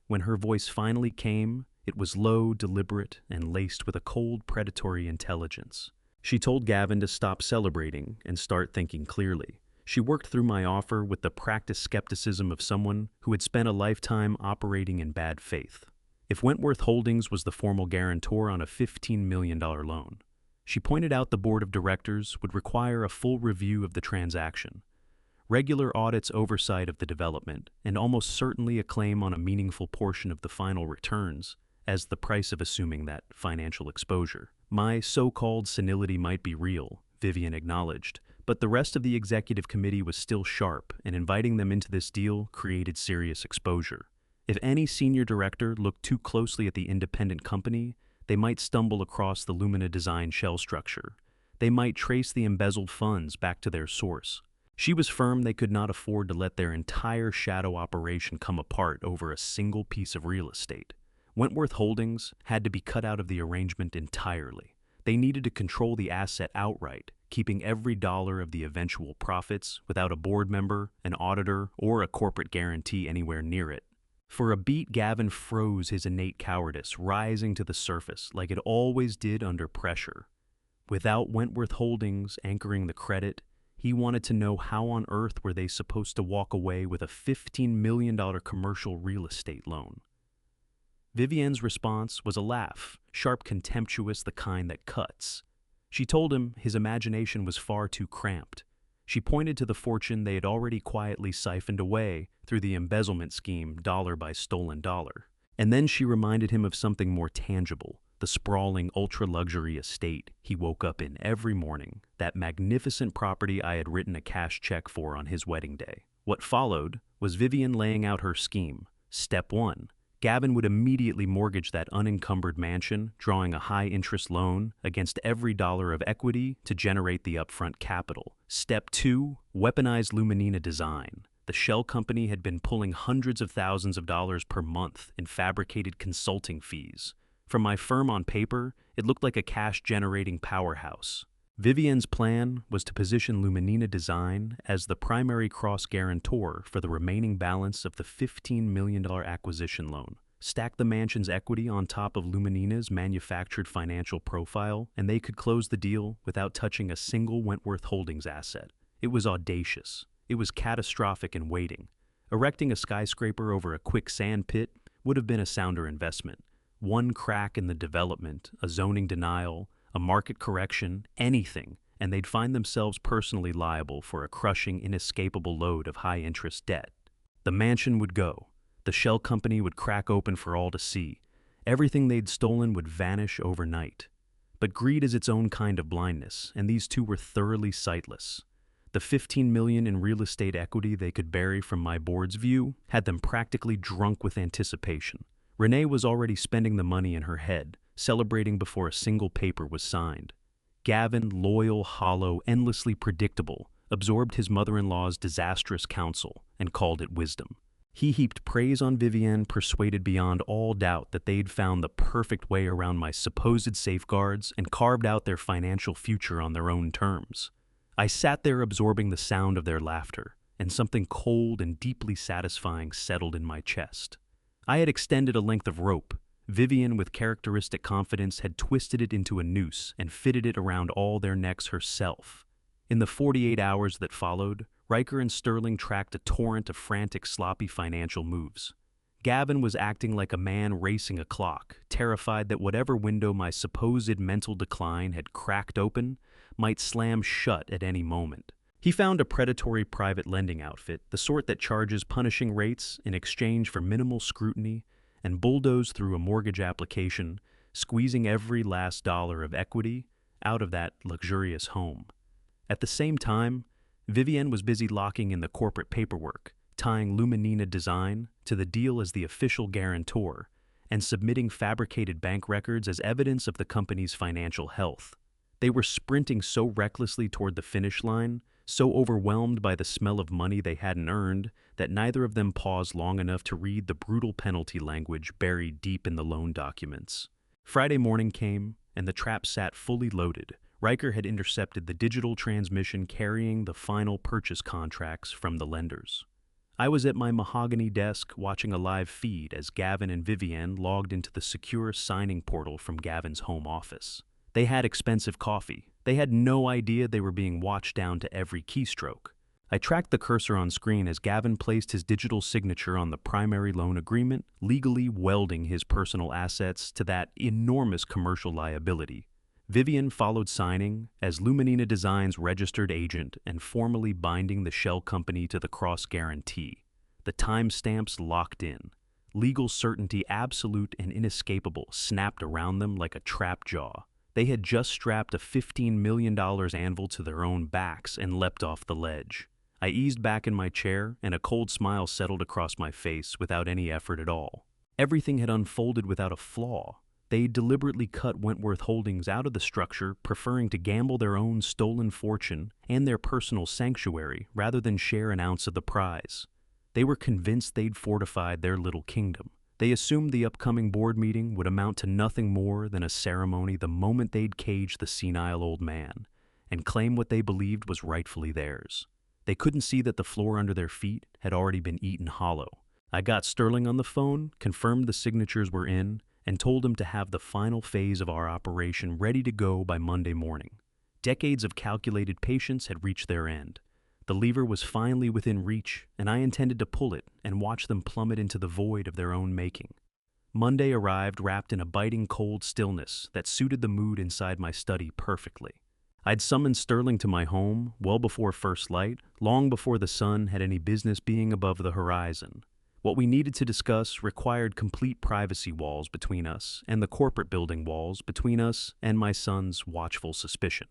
When her voice finally came, it was low, deliberate, and laced with a cold, predatory intelligence. She told Gavin to stop celebrating and start thinking clearly. She worked through my offer with the practiced skepticism of someone who had spent a lifetime operating in bad faith. If Wentworth Holdings was the formal guarantor on a $15 million loan, she pointed out the board of directors would require a full review of the transaction, regular audits oversight of the development, and almost certainly a claim on a meaningful portion of the final returns as the price of assuming that financial exposure. My so-called senility might be real, Vivienne acknowledged, but the rest of the executive committee was still sharp, and inviting them into this deal created serious exposure. If any senior director looked too closely at the independent company, they might stumble across the Lumina design shell structure. They might trace the embezzled funds back to their source. She was firm they could not afford to let their entire shadow operation come apart over a single piece of real estate. Wentworth Holdings had to be cut out of the arrangement entirely. They needed to control the asset outright, keeping every dollar of the eventual profits without a board member, an auditor, or a corporate guarantee anywhere near it. For a beat, Gavin froze, his innate cowardice rising to the surface like it always did under pressure. Without Wentworth Holdings anchoring the credit, he wanted to know how on earth were they supposed to walk away with a $15 million commercial real estate loan. Vivienne's response was a laugh, sharp, contemptuous, the kind that cuts. She told him his imagination was far too cramped. She pointed to the fortune they had already quietly siphoned away through the embezzlement scheme dollar by stolen dollar. And then she reminded him of something more tangible, the sprawling ultra-luxury estate he woke up in every morning, that magnificent property I had written a cash check for on his wedding day. What followed was Vivienne laying out her scheme. Step 1. Gavin would immediately mortgage that unencumbered mansion, drawing a high-interest loan against every dollar of equity to generate the upfront capital. Step 2. Weaponized Luminina design. The shell company had been pulling hundreds of thousands of dollars per month in fabricated consulting fees. From my firm on paper, it looked like a cash-generating powerhouse. Vivienne's plan was to position Luminina Design as the primary cross-guarantor for the remaining balance of the $15 million acquisition loan, stack the mansion's equity on top of Luminina's manufactured financial profile, and they could close the deal without touching a single Wentworth Holdings asset. It was audacious. It was catastrophic in waiting. Erecting a skyscraper over a quicksand pit would have been a sounder investment. One crack in the development, a zoning denial, a market correction, anything, and they'd find themselves personally liable for a crushing, inescapable load of high-interest debt. The mansion would go. The shell company would crack open for all to see. Everything they'd stolen would vanish overnight. But greed is its own kind of blindness, and these two were thoroughly sightless. The $15 million in real estate equity they could bury from my board's view had them practically drunk with anticipation. Renee was already spending the money in her head, celebrating before a single paper was signed. Gavin, loyal, hollow, endlessly predictable, absorbed his mother-in-law's disastrous counsel and called it wisdom. He heaped praise on Vivienne, persuaded beyond all doubt that they'd found the perfect way around my supposed safeguards and carved out their financial future on their own terms. I sat there absorbing the sound of their laughter, and something cold and deeply satisfying settled in my chest. I had extended a length of rope. Vivian, with characteristic confidence, had twisted it into a noose and fitted it around all their necks herself. In the 48 hours that followed, Riker and Sterling tracked a torrent of frantic, sloppy financial moves. Gavin was acting like a man racing a clock, terrified that whatever window my supposed mental decline had cracked open might slam shut at any moment. He found a predatory private lending outfit, the sort that charges punishing rates in exchange for minimal scrutiny, and bulldozed through a mortgage application, squeezing every last dollar of equity out of that luxurious home. At the same time, Vivienne was busy locking in the corporate paperwork, tying Luminina Design to the deal as the official guarantor, and submitting fabricated bank records as evidence of the company's financial health. They were sprinting so recklessly toward the finish line, so overwhelmed by the smell of money they hadn't earned, that neither of them paused long enough to read the brutal penalty language buried deep in the loan documents. Friday morning came, and the trap sat fully loaded. Riker had intercepted the digital transmission carrying the final purchase contracts from the lenders. I was at my mahogany desk watching a live feed as Gavin and Vivienne logged into the secure signing portal from Gavin's home office. They had expensive coffee. They had no idea they were being watched down to every keystroke. I tracked the cursor on screen as Gavin placed his digital signature on the primary loan agreement, legally welding his personal assets to that enormous commercial liability. Vivian followed signing as Luminina Design's registered agent and formally binding the shell company to the cross guarantee. The timestamps locked in. Legal certainty, absolute and inescapable, snapped around them like a trap jaw. They had just strapped a $15 million anvil to their own backs and leapt off the ledge. I eased back in my chair, and a cold smile settled across my face without any effort at all. Everything had unfolded without a flaw. They deliberately cut Wentworth Holdings out of the structure, preferring to gamble their own stolen fortune and their personal sanctuary rather than share an ounce of the prize. They were convinced they'd fortified their little kingdom. They assumed the upcoming board meeting would amount to nothing more than a ceremony the moment they'd cage the senile old man and claim what they believed was rightfully theirs. They couldn't see that the floor under their feet had already been eaten hollow. I got Sterling on the phone, confirmed the signatures were in, and told him to have the final phase of our operation ready to go by Monday morning. Decades of calculated patience had reached their end. The lever was finally within reach, and I intended to pull it and watch them plummet into the void of their own making. Monday arrived wrapped in a biting cold stillness that suited the mood inside my study perfectly. I'd summoned Sterling to my home well before first light, long before the sun had any business being above the horizon. What we needed to discuss required complete privacy walls between us and the corporate building walls between us and my son's watchful suspicion.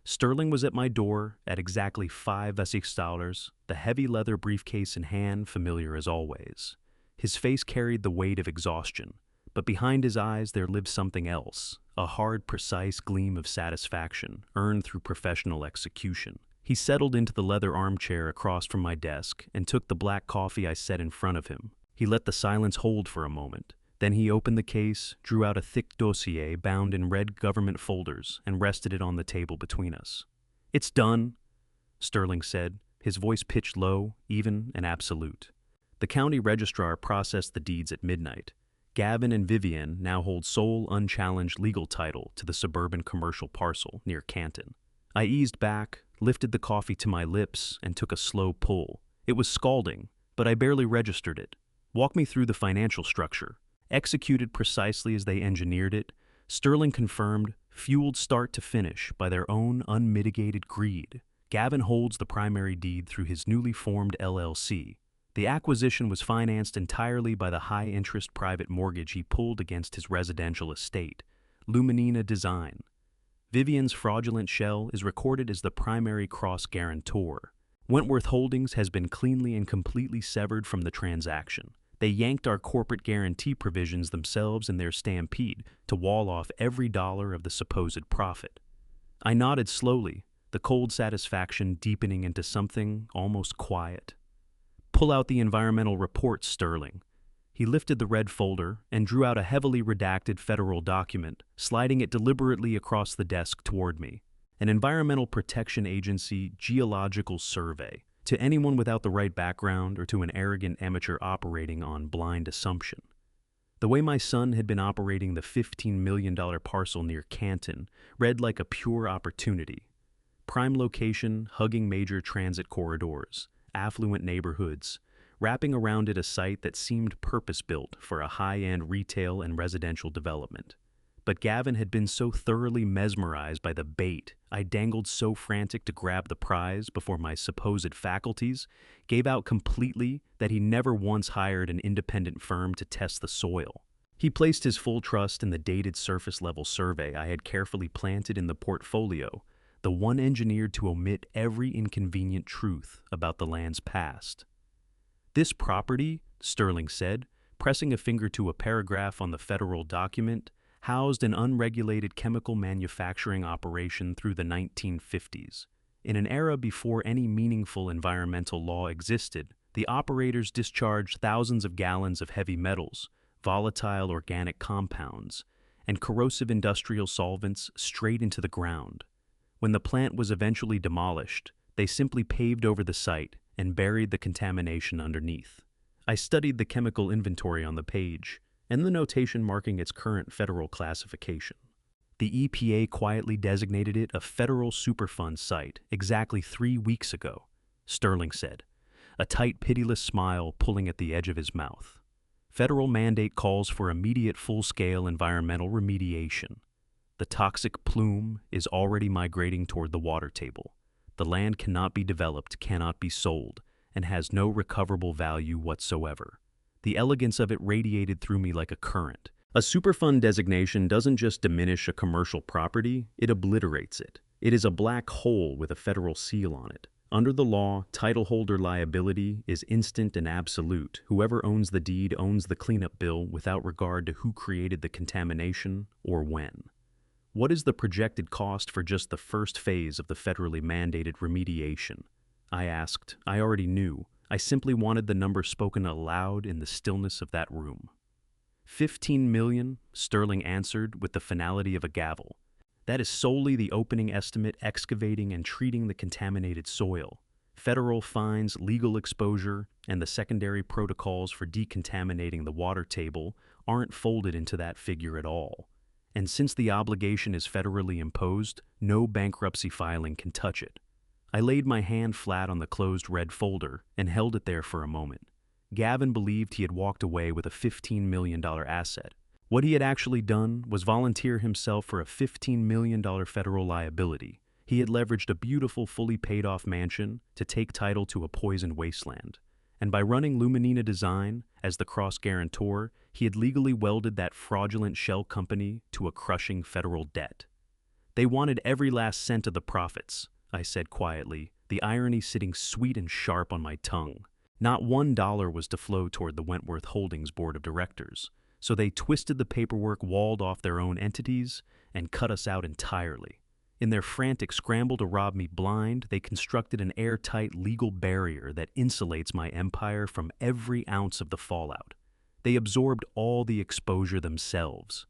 Sterling was at my door at exactly $5, the heavy leather briefcase in hand, familiar as always. His face carried the weight of exhaustion, but behind his eyes there lived something else, a hard, precise gleam of satisfaction earned through professional execution. He settled into the leather armchair across from my desk and took the black coffee I set in front of him. He let the silence hold for a moment. Then he opened the case, drew out a thick dossier bound in red government folders, and rested it on the table between us. "It's done," Sterling said, his voice pitched low, even, and absolute. The county registrar processed the deeds at midnight. Gavin and Vivienne now hold sole, unchallenged legal title to the suburban commercial parcel near Canton. I eased back, lifted the coffee to my lips, and took a slow pull. It was scalding, but I barely registered it. Walk me through the financial structure. Executed precisely as they engineered it, Sterling confirmed, fueled start to finish by their own unmitigated greed. Gavin holds the primary deed through his newly formed LLC. The acquisition was financed entirely by the high-interest private mortgage he pulled against his residential estate, Luminina Design. Vivian's fraudulent shell is recorded as the primary cross-guarantor. Wentworth Holdings has been cleanly and completely severed from the transaction. They yanked our corporate guarantee provisions themselves in their stampede to wall off every dollar of the supposed profit. I nodded slowly, the cold satisfaction deepening into something almost quiet. "Pull out the environmental report, Sterling." He lifted the red folder and drew out a heavily redacted federal document, sliding it deliberately across the desk toward me. an environmental protection agency geological survey. To anyone without the right background or to an arrogant amateur operating on blind assumption. The way my son had been operating the $15 million parcel near Canton read like a pure opportunity. Prime location, hugging major transit corridors, affluent neighborhoods, wrapping around it a site that seemed purpose-built for a high-end retail and residential development. But Gavin had been so thoroughly mesmerized by the bait I dangled so frantic to grab the prize before my supposed faculties gave out completely that he never once hired an independent firm to test the soil. He placed his full trust in the dated surface-level survey I had carefully planted in the portfolio, the one engineered to omit every inconvenient truth about the land's past. This property, Sterling said, pressing a finger to a paragraph on the federal document, housed an unregulated chemical manufacturing operation through the 1950s. In an era before any meaningful environmental law existed, the operators discharged thousands of gallons of heavy metals, volatile organic compounds, and corrosive industrial solvents straight into the ground. When the plant was eventually demolished, they simply paved over the site and buried the contamination underneath. I studied the chemical inventory on the page, and the notation marking its current federal classification. The EPA quietly designated it a federal Superfund site exactly 3 weeks ago, Sterling said, a tight, pitiless smile pulling at the edge of his mouth. Federal mandate calls for immediate full-scale environmental remediation. The toxic plume is already migrating toward the water table. The land cannot be developed, cannot be sold, and has no recoverable value whatsoever. The elegance of it radiated through me like a current. A Superfund designation doesn't just diminish a commercial property, it obliterates it. It is a black hole with a federal seal on it. Under the law, title holder liability is instant and absolute. Whoever owns the deed owns the cleanup bill without regard to who created the contamination or when. What is the projected cost for just the first phase of the federally mandated remediation? I asked. I already knew. I simply wanted the number spoken aloud in the stillness of that room. 15 million, Sterling answered with the finality of a gavel. That is solely the opening estimate excavating and treating the contaminated soil. Federal fines, legal exposure, and the secondary protocols for decontaminating the water table aren't folded into that figure at all. And since the obligation is federally imposed, no bankruptcy filing can touch it. I laid my hand flat on the closed red folder and held it there for a moment. Gavin believed he had walked away with a $15 million asset. What he had actually done was volunteer himself for a $15 million federal liability. He had leveraged a beautiful, fully paid-off mansion to take title to a poisoned wasteland. And by running Luminina Design as the cross-guarantor, he had legally welded that fraudulent shell company to a crushing federal debt. They wanted every last cent of the profits, I said quietly, the irony sitting sweet and sharp on my tongue. Not $1 was to flow toward the Wentworth Holdings Board of Directors, so they twisted the paperwork, walled off their own entities, and cut us out entirely. In their frantic scramble to rob me blind, they constructed an airtight legal barrier that insulates my empire from every ounce of the fallout. They absorbed all the exposure themselves.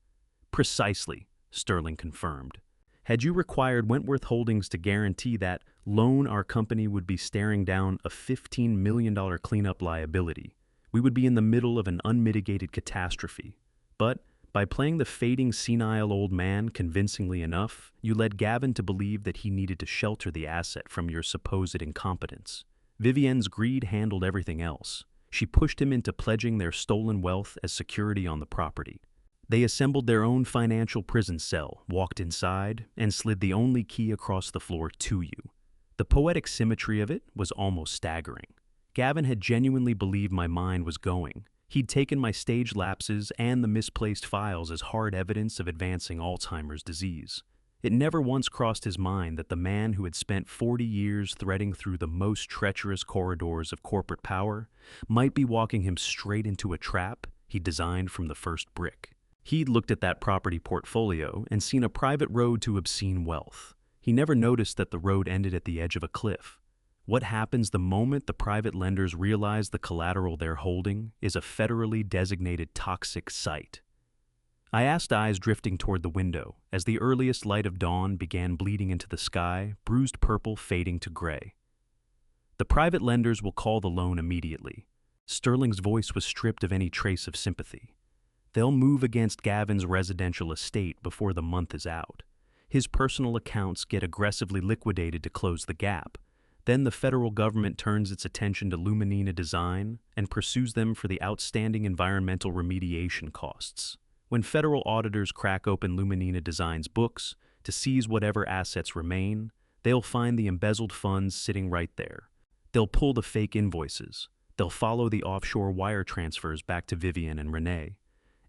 Precisely, Sterling confirmed. Had you required Wentworth Holdings to guarantee that loan, our company would be staring down a $15 million cleanup liability. We would be in the middle of an unmitigated catastrophe. But by playing the fading, senile old man convincingly enough, you led Gavin to believe that he needed to shelter the asset from your supposed incompetence. Vivienne's greed handled everything else. She pushed him into pledging their stolen wealth as security on the property. They assembled their own financial prison cell, walked inside, and slid the only key across the floor to you. The poetic symmetry of it was almost staggering. Gavin had genuinely believed my mind was going. He'd taken my stage lapses and the misplaced files as hard evidence of advancing Alzheimer's disease. It never once crossed his mind that the man who had spent 40 years threading through the most treacherous corridors of corporate power might be walking him straight into a trap he'd designed from the first brick. He'd looked at that property portfolio and seen a private road to obscene wealth. He never noticed that the road ended at the edge of a cliff. What happens the moment the private lenders realize the collateral they're holding is a federally designated toxic site? I asked, eyes drifting toward the window, as the earliest light of dawn began bleeding into the sky, bruised purple fading to gray. The private lenders will call the loan immediately. Sterling's voice was stripped of any trace of sympathy. They'll move against Gavin's residential estate before the month is out. His personal accounts get aggressively liquidated to close the gap. Then the federal government turns its attention to Luminina Design and pursues them for the outstanding environmental remediation costs. When federal auditors crack open Luminina Design's books to seize whatever assets remain, they'll find the embezzled funds sitting right there. They'll pull the fake invoices. They'll follow the offshore wire transfers back to Vivian and Renee.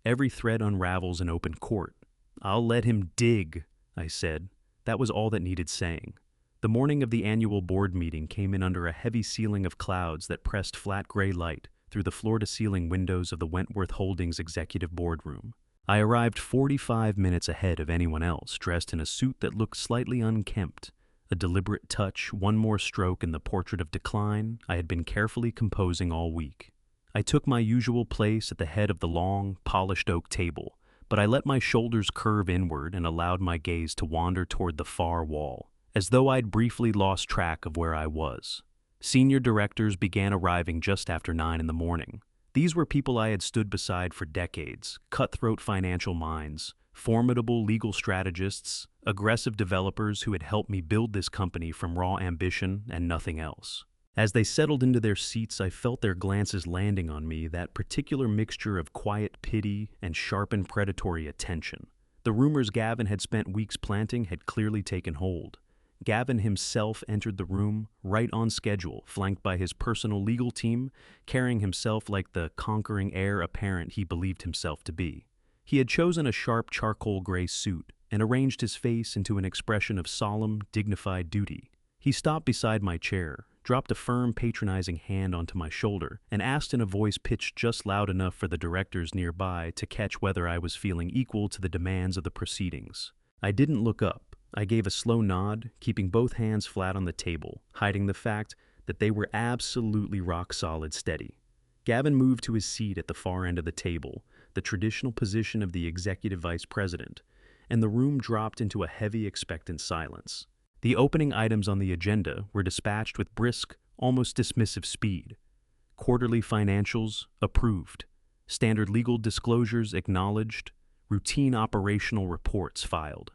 Every thread unravels in open court. "I'll let him dig," I said. That was all that needed saying. The morning of the annual board meeting came in under a heavy ceiling of clouds that pressed flat gray light through the floor-to-ceiling windows of the Wentworth Holdings executive boardroom. I arrived 45 minutes ahead of anyone else, dressed in a suit that looked slightly unkempt. A deliberate touch, one more stroke in the portrait of decline I had been carefully composing all week. I took my usual place at the head of the long, polished oak table, but I let my shoulders curve inward and allowed my gaze to wander toward the far wall, as though I'd briefly lost track of where I was. Senior directors began arriving just after 9 in the morning. These were people I had stood beside for decades, cutthroat financial minds, formidable legal strategists, aggressive developers who had helped me build this company from raw ambition and nothing else. As they settled into their seats, I felt their glances landing on me, that particular mixture of quiet pity and sharpened predatory attention. The rumors Gavin had spent weeks planting had clearly taken hold. Gavin himself entered the room right on schedule, flanked by his personal legal team, carrying himself like the conquering heir apparent he believed himself to be. He had chosen a sharp charcoal gray suit and arranged his face into an expression of solemn, dignified duty. He stopped beside my chair, dropped a firm, patronizing hand onto my shoulder, and asked in a voice pitched just loud enough for the directors nearby to catch whether I was feeling equal to the demands of the proceedings. I didn't look up. I gave a slow nod, keeping both hands flat on the table, hiding the fact that they were absolutely rock-solid steady. Gavin moved to his seat at the far end of the table, the traditional position of the executive vice president, and the room dropped into a heavy, expectant silence. The opening items on the agenda were dispatched with brisk, almost dismissive speed. Quarterly financials approved, standard legal disclosures acknowledged, routine operational reports filed.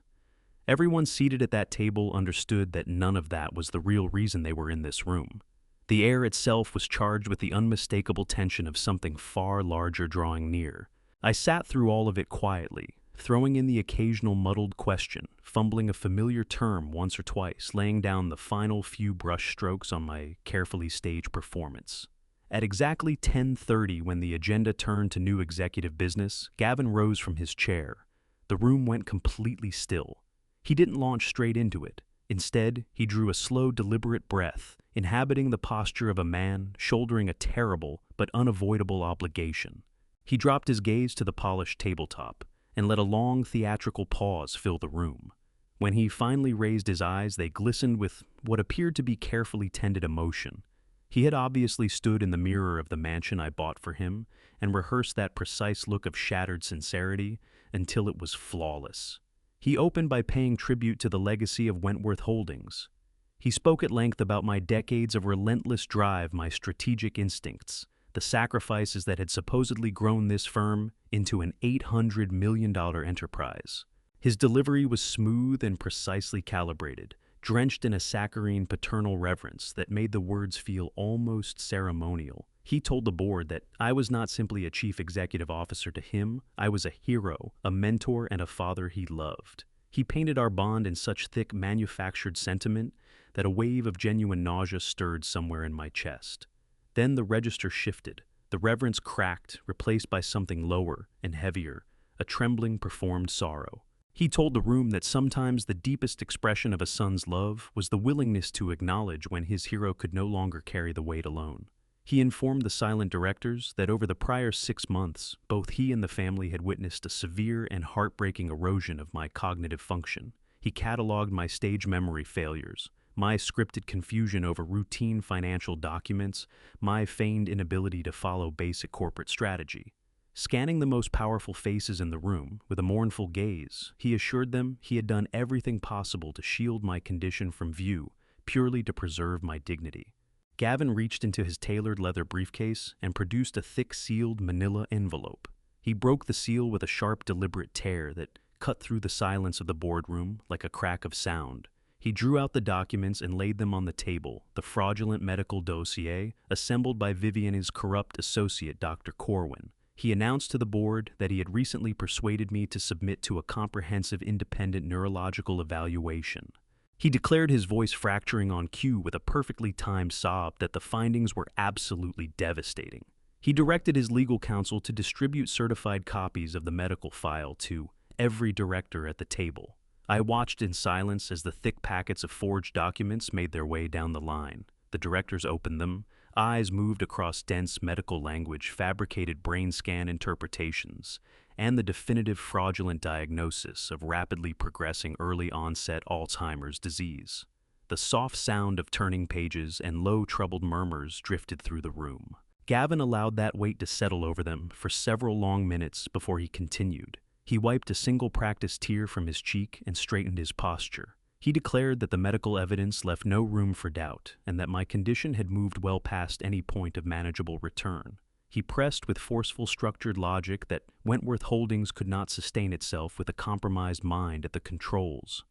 Everyone seated at that table understood that none of that was the real reason they were in this room. The air itself was charged with the unmistakable tension of something far larger drawing near. I sat through all of it quietly, throwing in the occasional muddled question, fumbling a familiar term once or twice, laying down the final few brush strokes on my carefully staged performance. At exactly 10:30, when the agenda turned to new executive business, Gavin rose from his chair. The room went completely still. He didn't launch straight into it. Instead, he drew a slow, deliberate breath, inhabiting the posture of a man shouldering a terrible but unavoidable obligation. He dropped his gaze to the polished tabletop and let a long, theatrical pause fill the room. When he finally raised his eyes, they glistened with what appeared to be carefully tended emotion. He had obviously stood in the mirror of the mansion I bought for him and rehearsed that precise look of shattered sincerity until it was flawless. He opened by paying tribute to the legacy of Wentworth Holdings. He spoke at length about my decades of relentless drive, my strategic instincts, the sacrifices that had supposedly grown this firm into an $800 million enterprise. His delivery was smooth and precisely calibrated, drenched in a saccharine paternal reverence that made the words feel almost ceremonial. He told the board that I was not simply a chief executive officer to him, I was a hero, a mentor, and a father he loved. He painted our bond in such thick, manufactured sentiment that a wave of genuine nausea stirred somewhere in my chest. Then the register shifted. The reverence cracked, replaced by something lower and heavier, a trembling, performed sorrow. He told the room that sometimes the deepest expression of a son's love was the willingness to acknowledge when his hero could no longer carry the weight alone. He informed the silent directors that over the prior 6 months, both he and the family had witnessed a severe and heartbreaking erosion of my cognitive function. He cataloged my stage memory failures, my scripted confusion over routine financial documents, my feigned inability to follow basic corporate strategy. Scanning the most powerful faces in the room with a mournful gaze, he assured them he had done everything possible to shield my condition from view, purely to preserve my dignity. Gavin reached into his tailored leather briefcase and produced a thick sealed manila envelope. He broke the seal with a sharp, deliberate tear that cut through the silence of the boardroom like a crack of sound. He drew out the documents and laid them on the table, the fraudulent medical dossier assembled by Vivian's corrupt associate, Dr. Corwin. He announced to the board that he had recently persuaded me to submit to a comprehensive independent neurological evaluation. He declared, his voice fracturing on cue with a perfectly timed sob, that the findings were absolutely devastating. He directed his legal counsel to distribute certified copies of the medical file to every director at the table. I watched in silence as the thick packets of forged documents made their way down the line. The directors opened them. Eyes moved across dense medical language, fabricated brain scan interpretations, and the definitive fraudulent diagnosis of rapidly progressing early-onset Alzheimer's disease. The soft sound of turning pages and low, troubled murmurs drifted through the room. Gavin allowed that weight to settle over them for several long minutes before he continued. He wiped a single practiced tear from his cheek and straightened his posture. He declared that the medical evidence left no room for doubt and that my condition had moved well past any point of manageable return. He pressed with forceful, structured logic that Wentworth Holdings could not sustain itself with a compromised mind at the controls.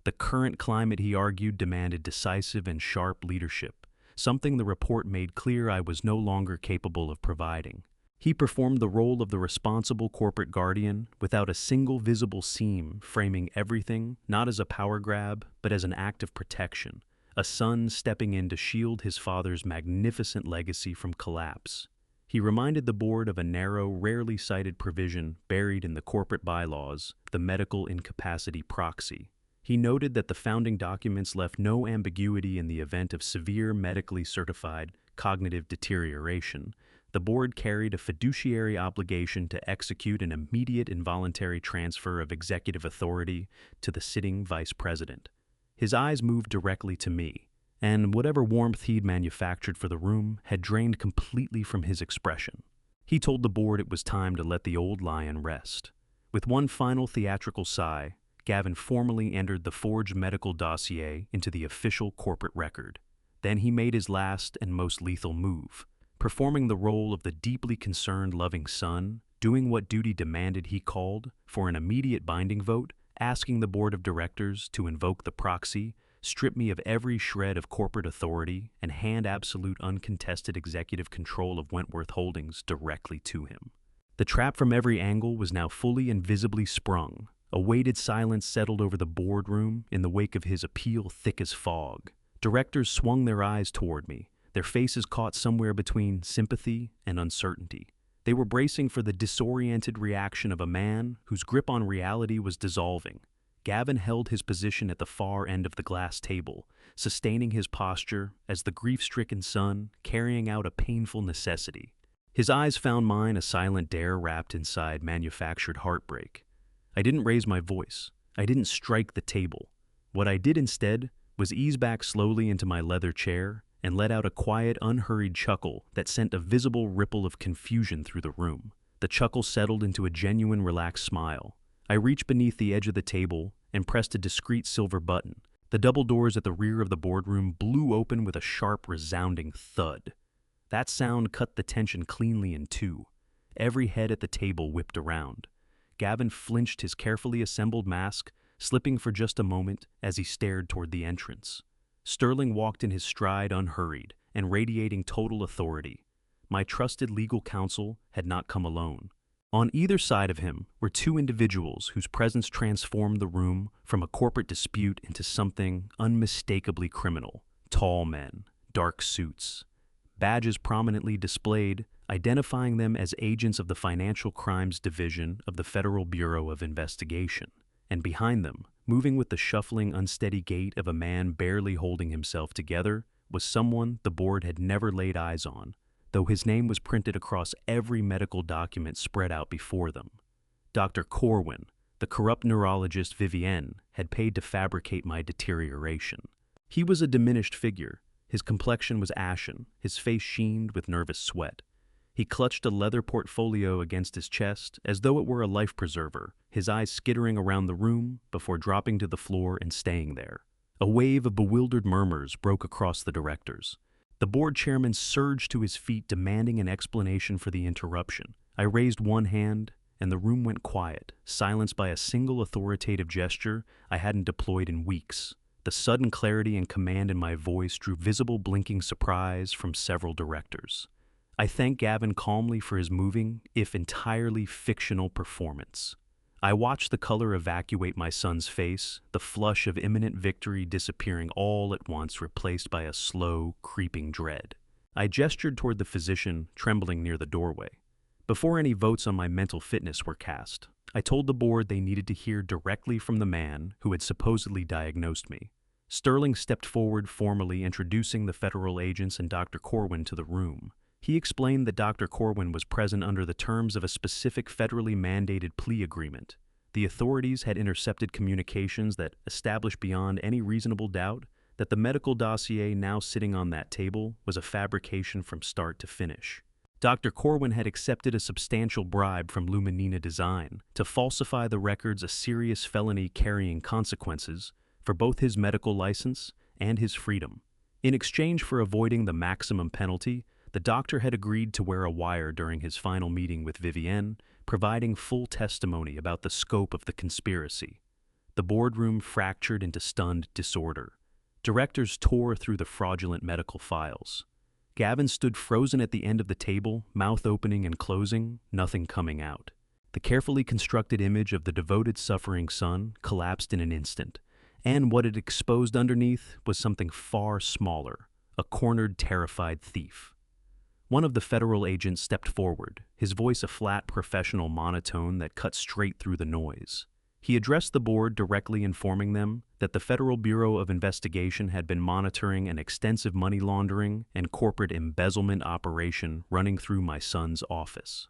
The current climate, he argued, demanded decisive and sharp leadership, something the report made clear I was no longer capable of providing. He performed the role of the responsible corporate guardian without a single visible seam, framing everything not as a power grab, but as an act of protection, a son stepping in to shield his father's magnificent legacy from collapse. He reminded the board of a narrow, rarely cited provision buried in the corporate bylaws, the medical incapacity proxy. He noted that the founding documents left no ambiguity in the event of severe medically certified cognitive deterioration. The board carried a fiduciary obligation to execute an immediate involuntary transfer of executive authority to the sitting vice president. His eyes moved directly to me, and whatever warmth he'd manufactured for the room had drained completely from his expression. He told the board it was time to let the old lion rest. With one final theatrical sigh, Gavin formally entered the forged medical dossier into the official corporate record. Then he made his last and most lethal move. Performing the role of the deeply concerned, loving son, doing what duty demanded, he called for an immediate binding vote, asking the board of directors to invoke the proxy, strip me of every shred of corporate authority, and hand absolute uncontested executive control of Wentworth Holdings directly to him. The trap from every angle was now fully and visibly sprung. A weighted silence settled over the boardroom in the wake of his appeal, thick as fog. Directors swung their eyes toward me, their faces caught somewhere between sympathy and uncertainty. They were bracing for the disoriented reaction of a man whose grip on reality was dissolving. Gavin held his position at the far end of the glass table, sustaining his posture as the grief-stricken son carrying out a painful necessity. His eyes found mine, a silent dare wrapped inside manufactured heartbreak. I didn't raise my voice. I didn't strike the table. What I did instead was ease back slowly into my leather chair and let out a quiet, unhurried chuckle that sent a visible ripple of confusion through the room. The chuckle settled into a genuine, relaxed smile. I reached beneath the edge of the table and pressed a discreet silver button. The double doors at the rear of the boardroom blew open with a sharp, resounding thud. That sound cut the tension cleanly in two. Every head at the table whipped around. Gavin flinched, his carefully assembled mask slipping for just a moment as he stared toward the entrance. Sterling walked in his stride, unhurried and radiating total authority. My trusted legal counsel had not come alone. On either side of him were two individuals whose presence transformed the room from a corporate dispute into something unmistakably criminal. Tall men, dark suits, badges prominently displayed, identifying them as agents of the Financial Crimes Division of the Federal Bureau of Investigation. And behind them, moving with the shuffling, unsteady gait of a man barely holding himself together, was someone the board had never laid eyes on, though his name was printed across every medical document spread out before them. Dr. Corwin, the corrupt neurologist Vivienne had paid to fabricate my deterioration. He was a diminished figure. His complexion was ashen, his face sheened with nervous sweat. He clutched a leather portfolio against his chest as though it were a life preserver, his eyes skittering around the room before dropping to the floor and staying there. A wave of bewildered murmurs broke across the directors. The board chairman surged to his feet, demanding an explanation for the interruption. I raised one hand, and the room went quiet, silenced by a single authoritative gesture I hadn't deployed in weeks. The sudden clarity and command in my voice drew visible blinking surprise from several directors. I thanked Gavin calmly for his moving, if entirely fictional, performance. I watched the color evacuate my son's face, the flush of imminent victory disappearing all at once, replaced by a slow, creeping dread. I gestured toward the physician, trembling near the doorway. Before any votes on my mental fitness were cast, I told the board they needed to hear directly from the man who had supposedly diagnosed me. Sterling stepped forward, formally introducing the federal agents and Dr. Corwin to the room. He explained that Dr. Corwin was present under the terms of a specific federally mandated plea agreement. The authorities had intercepted communications that established beyond any reasonable doubt that the medical dossier now sitting on that table was a fabrication from start to finish. Dr. Corwin had accepted a substantial bribe from Lumenina Design to falsify the records, a serious felony carrying consequences for both his medical license and his freedom. In exchange for avoiding the maximum penalty, the doctor had agreed to wear a wire during his final meeting with Vivienne, providing full testimony about the scope of the conspiracy. The boardroom fractured into stunned disorder. Directors tore through the fraudulent medical files. Gavin stood frozen at the end of the table, mouth opening and closing, nothing coming out. The carefully constructed image of the devoted, suffering son collapsed in an instant, and what it exposed underneath was something far smaller, a cornered, terrified thief. One of the federal agents stepped forward, his voice a flat, professional monotone that cut straight through the noise. He addressed the board, directly informing them that the Federal Bureau of Investigation had been monitoring an extensive money laundering and corporate embezzlement operation running through my son's office.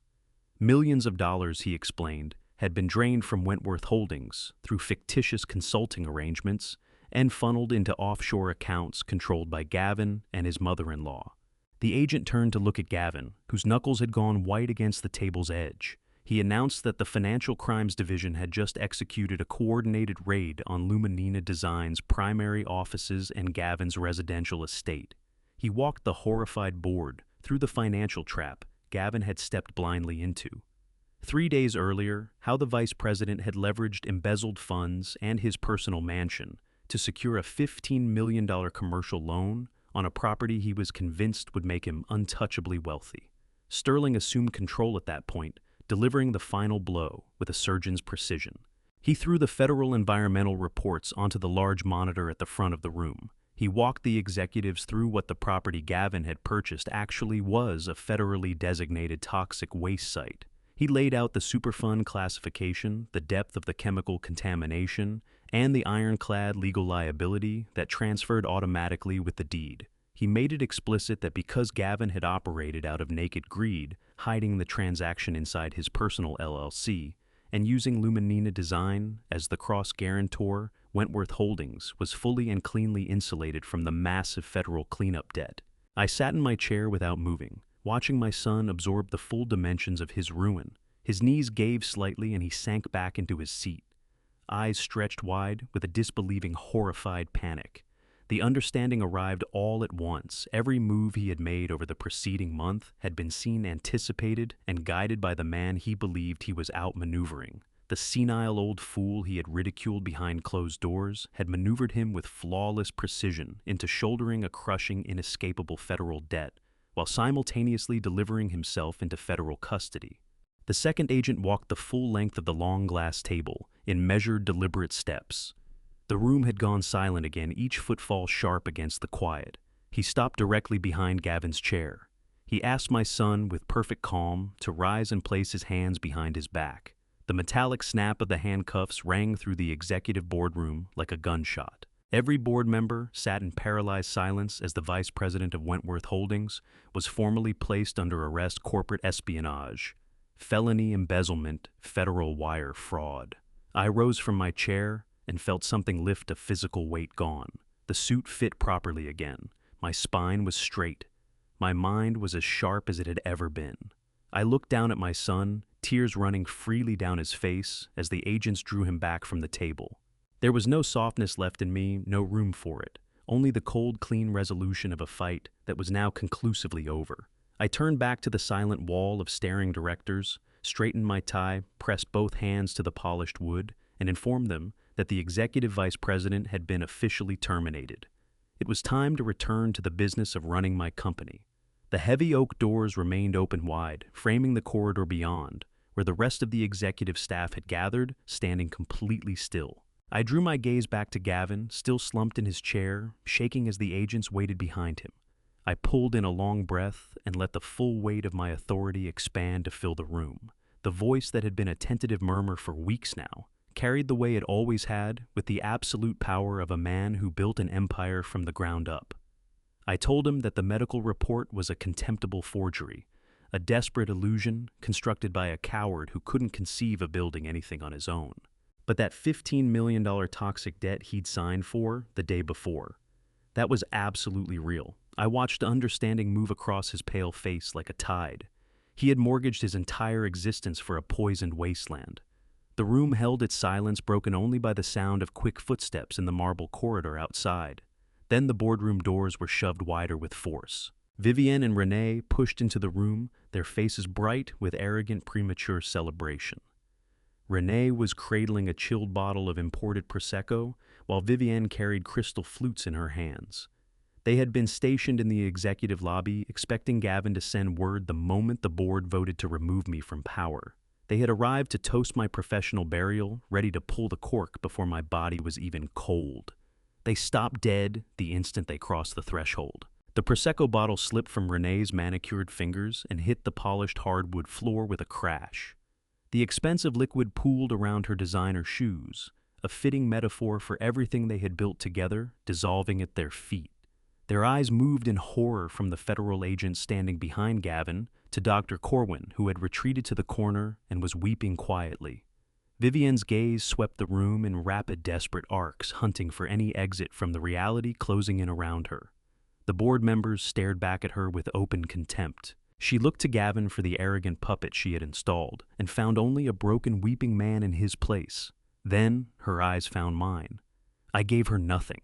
Millions of dollars, he explained, had been drained from Wentworth Holdings through fictitious consulting arrangements and funneled into offshore accounts controlled by Gavin and his mother-in-law. The agent turned to look at Gavin, whose knuckles had gone white against the table's edge. He announced that the Financial Crimes Division had just executed a coordinated raid on Lumenina Design's primary offices and Gavin's residential estate. He walked the horrified board through the financial trap Gavin had stepped blindly into. 3 days earlier, how the vice president had leveraged embezzled funds and his personal mansion to secure a $15 million commercial loan on a property he was convinced would make him untouchably wealthy. Sterling assumed control at that point, delivering the final blow with a surgeon's precision. He threw the federal environmental reports onto the large monitor at the front of the room. He walked the executives through what the property Gavin had purchased actually was, a federally designated toxic waste site. He laid out the Superfund classification, the depth of the chemical contamination, and the ironclad legal liability that transferred automatically with the deed. He made it explicit that because Gavin had operated out of naked greed, hiding the transaction inside his personal LLC, and using Lumenina Design as the cross-guarantor, Wentworth Holdings was fully and cleanly insulated from the massive federal cleanup debt. I sat in my chair without moving, watching my son absorb the full dimensions of his ruin. His knees gave slightly and he sank back into his seat, eyes stretched wide with a disbelieving, horrified panic. The understanding arrived all at once. Every move he had made over the preceding month had been seen, anticipated, and guided by the man he believed he was outmaneuvering. The senile old fool he had ridiculed behind closed doors had maneuvered him with flawless precision into shouldering a crushing, inescapable federal debt, while simultaneously delivering himself into federal custody. The second agent walked the full length of the long glass table in measured, deliberate steps. The room had gone silent again, each footfall sharp against the quiet. He stopped directly behind Gavin's chair. He asked my son, with perfect calm, to rise and place his hands behind his back. The metallic snap of the handcuffs rang through the executive boardroom like a gunshot. Every board member sat in paralyzed silence as the vice president of Wentworth Holdings was formally placed under arrest: corporate espionage, felony embezzlement, federal wire fraud. I rose from my chair and felt something lift, a physical weight gone. The suit fit properly again. My spine was straight. My mind was as sharp as it had ever been. I looked down at my son, tears running freely down his face as the agents drew him back from the table. There was no softness left in me, no room for it, only the cold, clean resolution of a fight that was now conclusively over. I turned back to the silent wall of staring directors, straightened my tie, pressed both hands to the polished wood, and informed them that the executive vice president had been officially terminated. It was time to return to the business of running my company. The heavy oak doors remained open wide, framing the corridor beyond, where the rest of the executive staff had gathered, standing completely still. I drew my gaze back to Gavin, still slumped in his chair, shaking as the agents waited behind him. I pulled in a long breath and let the full weight of my authority expand to fill the room. The voice that had been a tentative murmur for weeks now carried the way it always had, with the absolute power of a man who built an empire from the ground up. I told him that the medical report was a contemptible forgery, a desperate illusion constructed by a coward who couldn't conceive of building anything on his own. But that $15 million toxic debt he'd signed for the day before, that was absolutely real. I watched understanding move across his pale face like a tide. He had mortgaged his entire existence for a poisoned wasteland. The room held its silence, broken only by the sound of quick footsteps in the marble corridor outside. Then the boardroom doors were shoved wider with force. Vivienne and Renee pushed into the room, their faces bright with arrogant, premature celebration. Renee was cradling a chilled bottle of imported Prosecco, while Vivienne carried crystal flutes in her hands. They had been stationed in the executive lobby, expecting Gavin to send word the moment the board voted to remove me from power. They had arrived to toast my professional burial, ready to pull the cork before my body was even cold. They stopped dead the instant they crossed the threshold. The Prosecco bottle slipped from Renee's manicured fingers and hit the polished hardwood floor with a crash. The expensive liquid pooled around her designer shoes, a fitting metaphor for everything they had built together, dissolving at their feet. Their eyes moved in horror from the federal agent standing behind Gavin to Dr. Corwin, who had retreated to the corner and was weeping quietly. Vivienne's gaze swept the room in rapid, desperate arcs, hunting for any exit from the reality closing in around her. The board members stared back at her with open contempt. She looked to Gavin for the arrogant puppet she had installed, and found only a broken, weeping man in his place. Then her eyes found mine. I gave her nothing.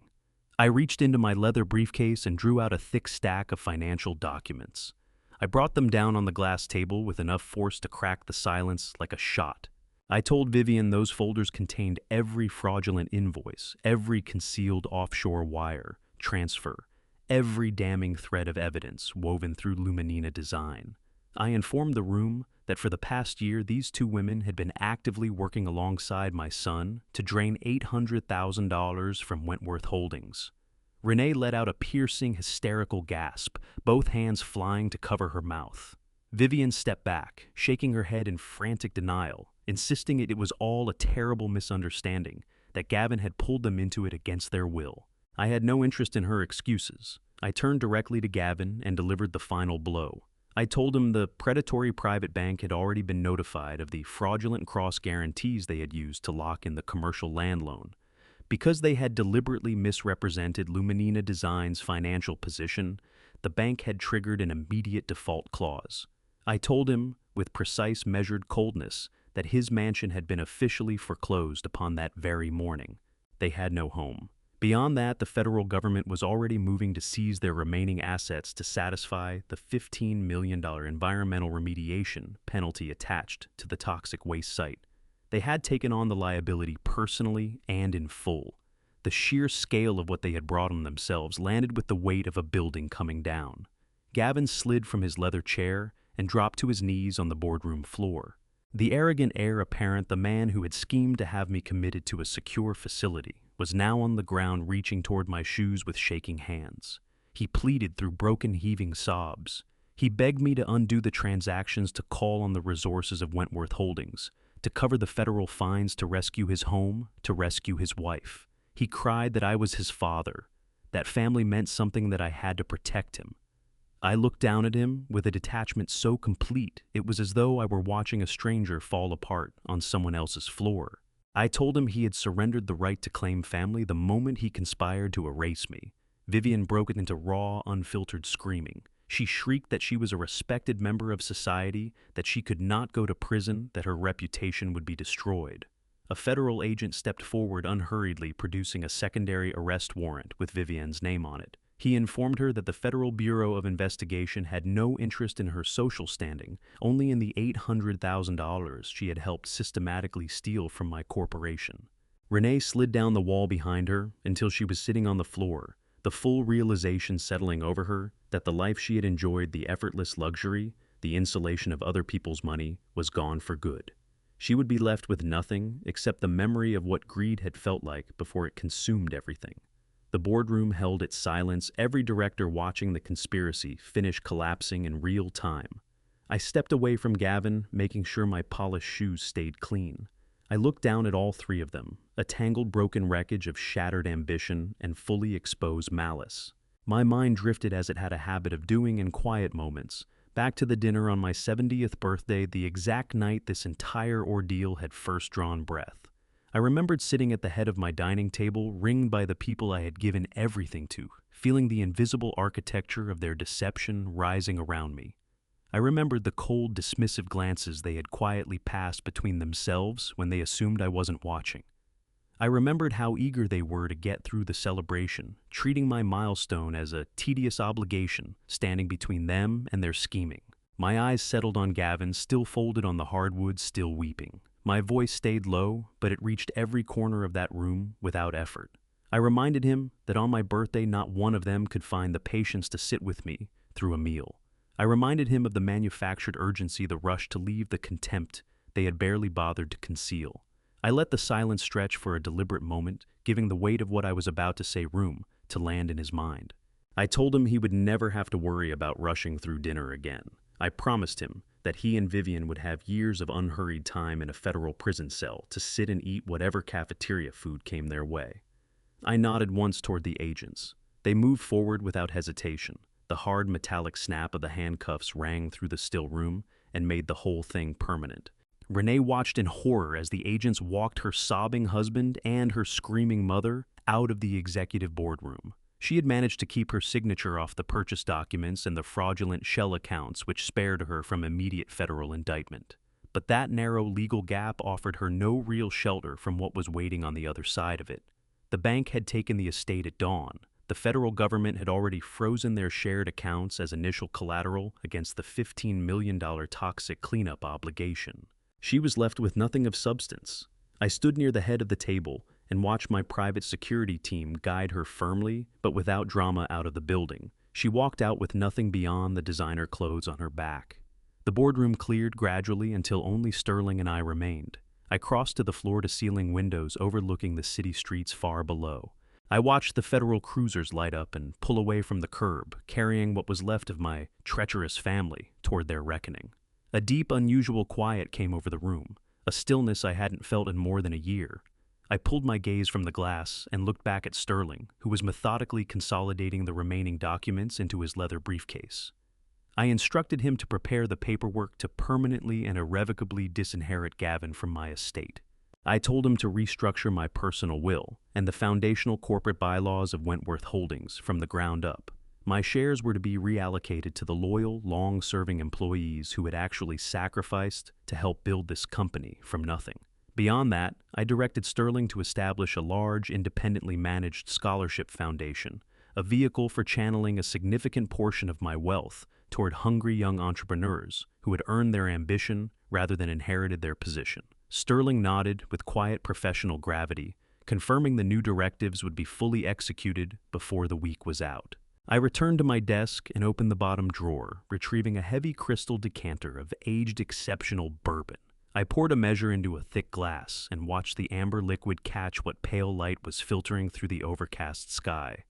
I reached into my leather briefcase and drew out a thick stack of financial documents. I brought them down on the glass table with enough force to crack the silence like a shot. I told Vivienne those folders contained every fraudulent invoice, every concealed offshore wire, transfer, every damning thread of evidence woven through Luminina design. I informed the room that for the past year, these two women had been actively working alongside my son to drain $800,000 from Wentworth Holdings. Renee let out a piercing, hysterical gasp, both hands flying to cover her mouth. Vivienne stepped back, shaking her head in frantic denial, insisting it was all a terrible misunderstanding, that Gavin had pulled them into it against their will. I had no interest in her excuses. I turned directly to Gavin and delivered the final blow. I told him the predatory private bank had already been notified of the fraudulent cross guarantees they had used to lock in the commercial land loan. Because they had deliberately misrepresented Luminina Design's financial position, the bank had triggered an immediate default clause. I told him, with precise, measured coldness, that his mansion had been officially foreclosed upon that very morning. They had no home. Beyond that, the federal government was already moving to seize their remaining assets to satisfy the $15 million environmental remediation penalty attached to the toxic waste site. They had taken on the liability personally and in full. The sheer scale of what they had brought on themselves landed with the weight of a building coming down. Gavin slid from his leather chair and dropped to his knees on the boardroom floor. The arrogant heir apparent, the man who had schemed to have me committed to a secure facility, was now on the ground reaching toward my shoes with shaking hands. He pleaded through broken, heaving sobs. He begged me to undo the transactions, to call on the resources of Wentworth Holdings, to cover the federal fines, to rescue his home, to rescue his wife. He cried that I was his father, that family meant something, that I had to protect him. I looked down at him with a detachment so complete it was as though I were watching a stranger fall apart on someone else's floor. I told him he had surrendered the right to claim family the moment he conspired to erase me. Vivienne broke into raw, unfiltered screaming. She shrieked that she was a respected member of society, that she could not go to prison, that her reputation would be destroyed. A federal agent stepped forward unhurriedly, producing a secondary arrest warrant with Vivienne's name on it. He informed her that the Federal Bureau of Investigation had no interest in her social standing, only in the $800,000 she had helped systematically steal from my corporation. Renee slid down the wall behind her until she was sitting on the floor, the full realization settling over her that the life she had enjoyed, the effortless luxury, the insulation of other people's money, was gone for good. She would be left with nothing except the memory of what greed had felt like before it consumed everything. The boardroom held its silence, every director watching the conspiracy finish collapsing in real time. I stepped away from Gavin, making sure my polished shoes stayed clean. I looked down at all three of them, a tangled broken wreckage of shattered ambition and fully exposed malice. My mind drifted, as it had a habit of doing in quiet moments, back to the dinner on my 70th birthday, the exact night this entire ordeal had first drawn breath. I remembered sitting at the head of my dining table, ringed by the people I had given everything to, feeling the invisible architecture of their deception rising around me. I remembered the cold, dismissive glances they had quietly passed between themselves when they assumed I wasn't watching. I remembered how eager they were to get through the celebration, treating my milestone as a tedious obligation standing between them and their scheming. My eyes settled on Gavin, still folded on the hardwood, still weeping. My voice stayed low, but it reached every corner of that room without effort. I reminded him that on my birthday not one of them could find the patience to sit with me through a meal. I reminded him of the manufactured urgency, the rush to leave, the contempt they had barely bothered to conceal. I let the silence stretch for a deliberate moment, giving the weight of what I was about to say room to land in his mind. I told him he would never have to worry about rushing through dinner again. I promised him that he and Vivienne would have years of unhurried time in a federal prison cell to sit and eat whatever cafeteria food came their way. I nodded once toward the agents. They moved forward without hesitation. The hard metallic snap of the handcuffs rang through the still room and made the whole thing permanent. Renee watched in horror as the agents walked her sobbing husband and her screaming mother out of the executive boardroom. She had managed to keep her signature off the purchase documents and the fraudulent shell accounts which spared her from immediate federal indictment. But that narrow legal gap offered her no real shelter from what was waiting on the other side of it. The bank had taken the estate at dawn. The federal government had already frozen their shared accounts as initial collateral against the $15 million toxic cleanup obligation. She was left with nothing of substance. I stood near the head of the table and watched my private security team guide her firmly, but without drama, out of the building. She walked out with nothing beyond the designer clothes on her back. The boardroom cleared gradually until only Sterling and I remained. I crossed to the floor-to-ceiling windows overlooking the city streets far below. I watched the federal cruisers light up and pull away from the curb, carrying what was left of my treacherous family toward their reckoning. A deep, unusual quiet came over the room, a stillness I hadn't felt in more than a year. I pulled my gaze from the glass and looked back at Sterling, who was methodically consolidating the remaining documents into his leather briefcase. I instructed him to prepare the paperwork to permanently and irrevocably disinherit Gavin from my estate. I told him to restructure my personal will and the foundational corporate bylaws of Wentworth Holdings from the ground up. My shares were to be reallocated to the loyal, long-serving employees who had actually sacrificed to help build this company from nothing. Beyond that, I directed Sterling to establish a large, independently managed scholarship foundation, a vehicle for channeling a significant portion of my wealth toward hungry young entrepreneurs who had earned their ambition rather than inherited their position. Sterling nodded with quiet professional gravity, confirming the new directives would be fully executed before the week was out. I returned to my desk and opened the bottom drawer, retrieving a heavy crystal decanter of aged exceptional bourbon. I poured a measure into a thick glass and watched the amber liquid catch what pale light was filtering through the overcast sky.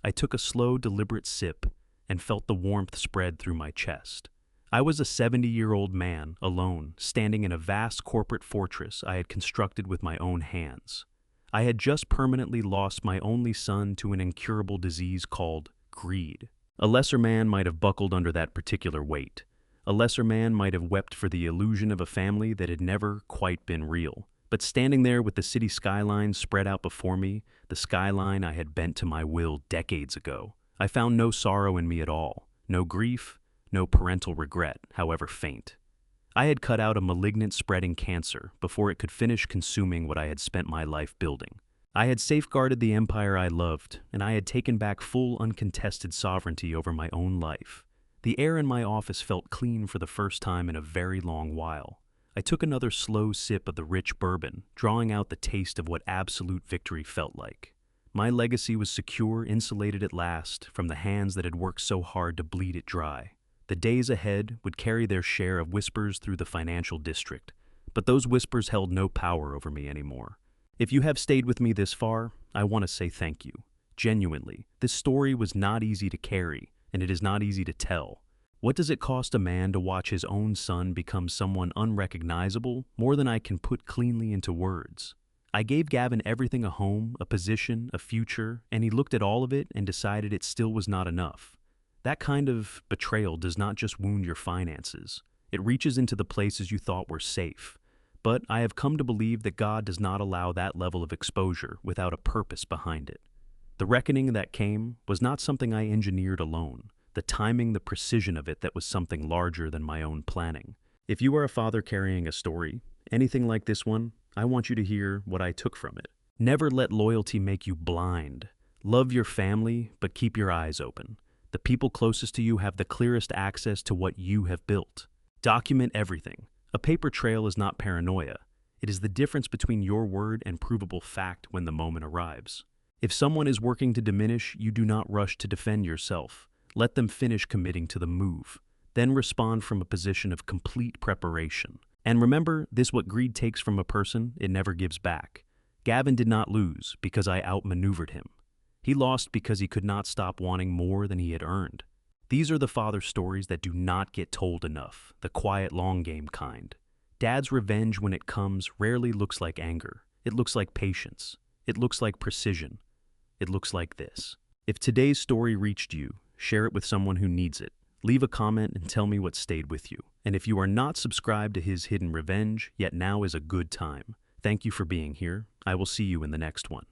I took a slow, deliberate sip and felt the warmth spread through my chest. I was a 70-year-old man, alone, standing in a vast corporate fortress I had constructed with my own hands. I had just permanently lost my only son to an incurable disease called greed. A lesser man might have buckled under that particular weight. A lesser man might have wept for the illusion of a family that had never quite been real. But standing there with the city skyline spread out before me, the skyline I had bent to my will decades ago, I found no sorrow in me at all, no grief, no parental regret, however faint. I had cut out a malignant spreading cancer before it could finish consuming what I had spent my life building. I had safeguarded the empire I loved, and I had taken back full uncontested sovereignty over my own life. The air in my office felt clean for the first time in a very long while. I took another slow sip of the rich bourbon, drawing out the taste of what absolute victory felt like. My legacy was secure, insulated at last from the hands that had worked so hard to bleed it dry. The days ahead would carry their share of whispers through the financial district, but those whispers held no power over me anymore. If you have stayed with me this far, I want to say thank you. Genuinely, this story was not easy to carry, and it is not easy to tell. What does it cost a man to watch his own son become someone unrecognizable? More than I can put cleanly into words. I gave Gavin everything: a home, a position, a future, and he looked at all of it and decided it still was not enough. That kind of betrayal does not just wound your finances. It reaches into the places you thought were safe. But I have come to believe that God does not allow that level of exposure without a purpose behind it. The reckoning that came was not something I engineered alone. The timing, the precision of it, that was something larger than my own planning. If you are a father carrying a story, anything like this one, I want you to hear what I took from it. Never let loyalty make you blind. Love your family, but keep your eyes open. The people closest to you have the clearest access to what you have built. Document everything. A paper trail is not paranoia. It is the difference between your word and provable fact when the moment arrives. If someone is working to diminish, you do not rush to defend yourself. Let them finish committing to the move. Then respond from a position of complete preparation. And remember, this: what greed takes from a person, it never gives back. Gavin did not lose because I outmaneuvered him. He lost because he could not stop wanting more than he had earned. These are the father stories that do not get told enough, the quiet long game kind. Dad's revenge, when it comes, rarely looks like anger. It looks like patience. It looks like precision. It looks like this. If today's story reached you, share it with someone who needs it. Leave a comment and tell me what stayed with you. And if you are not subscribed to His Hidden Revenge, yet now is a good time. Thank you for being here. I will see you in the next one.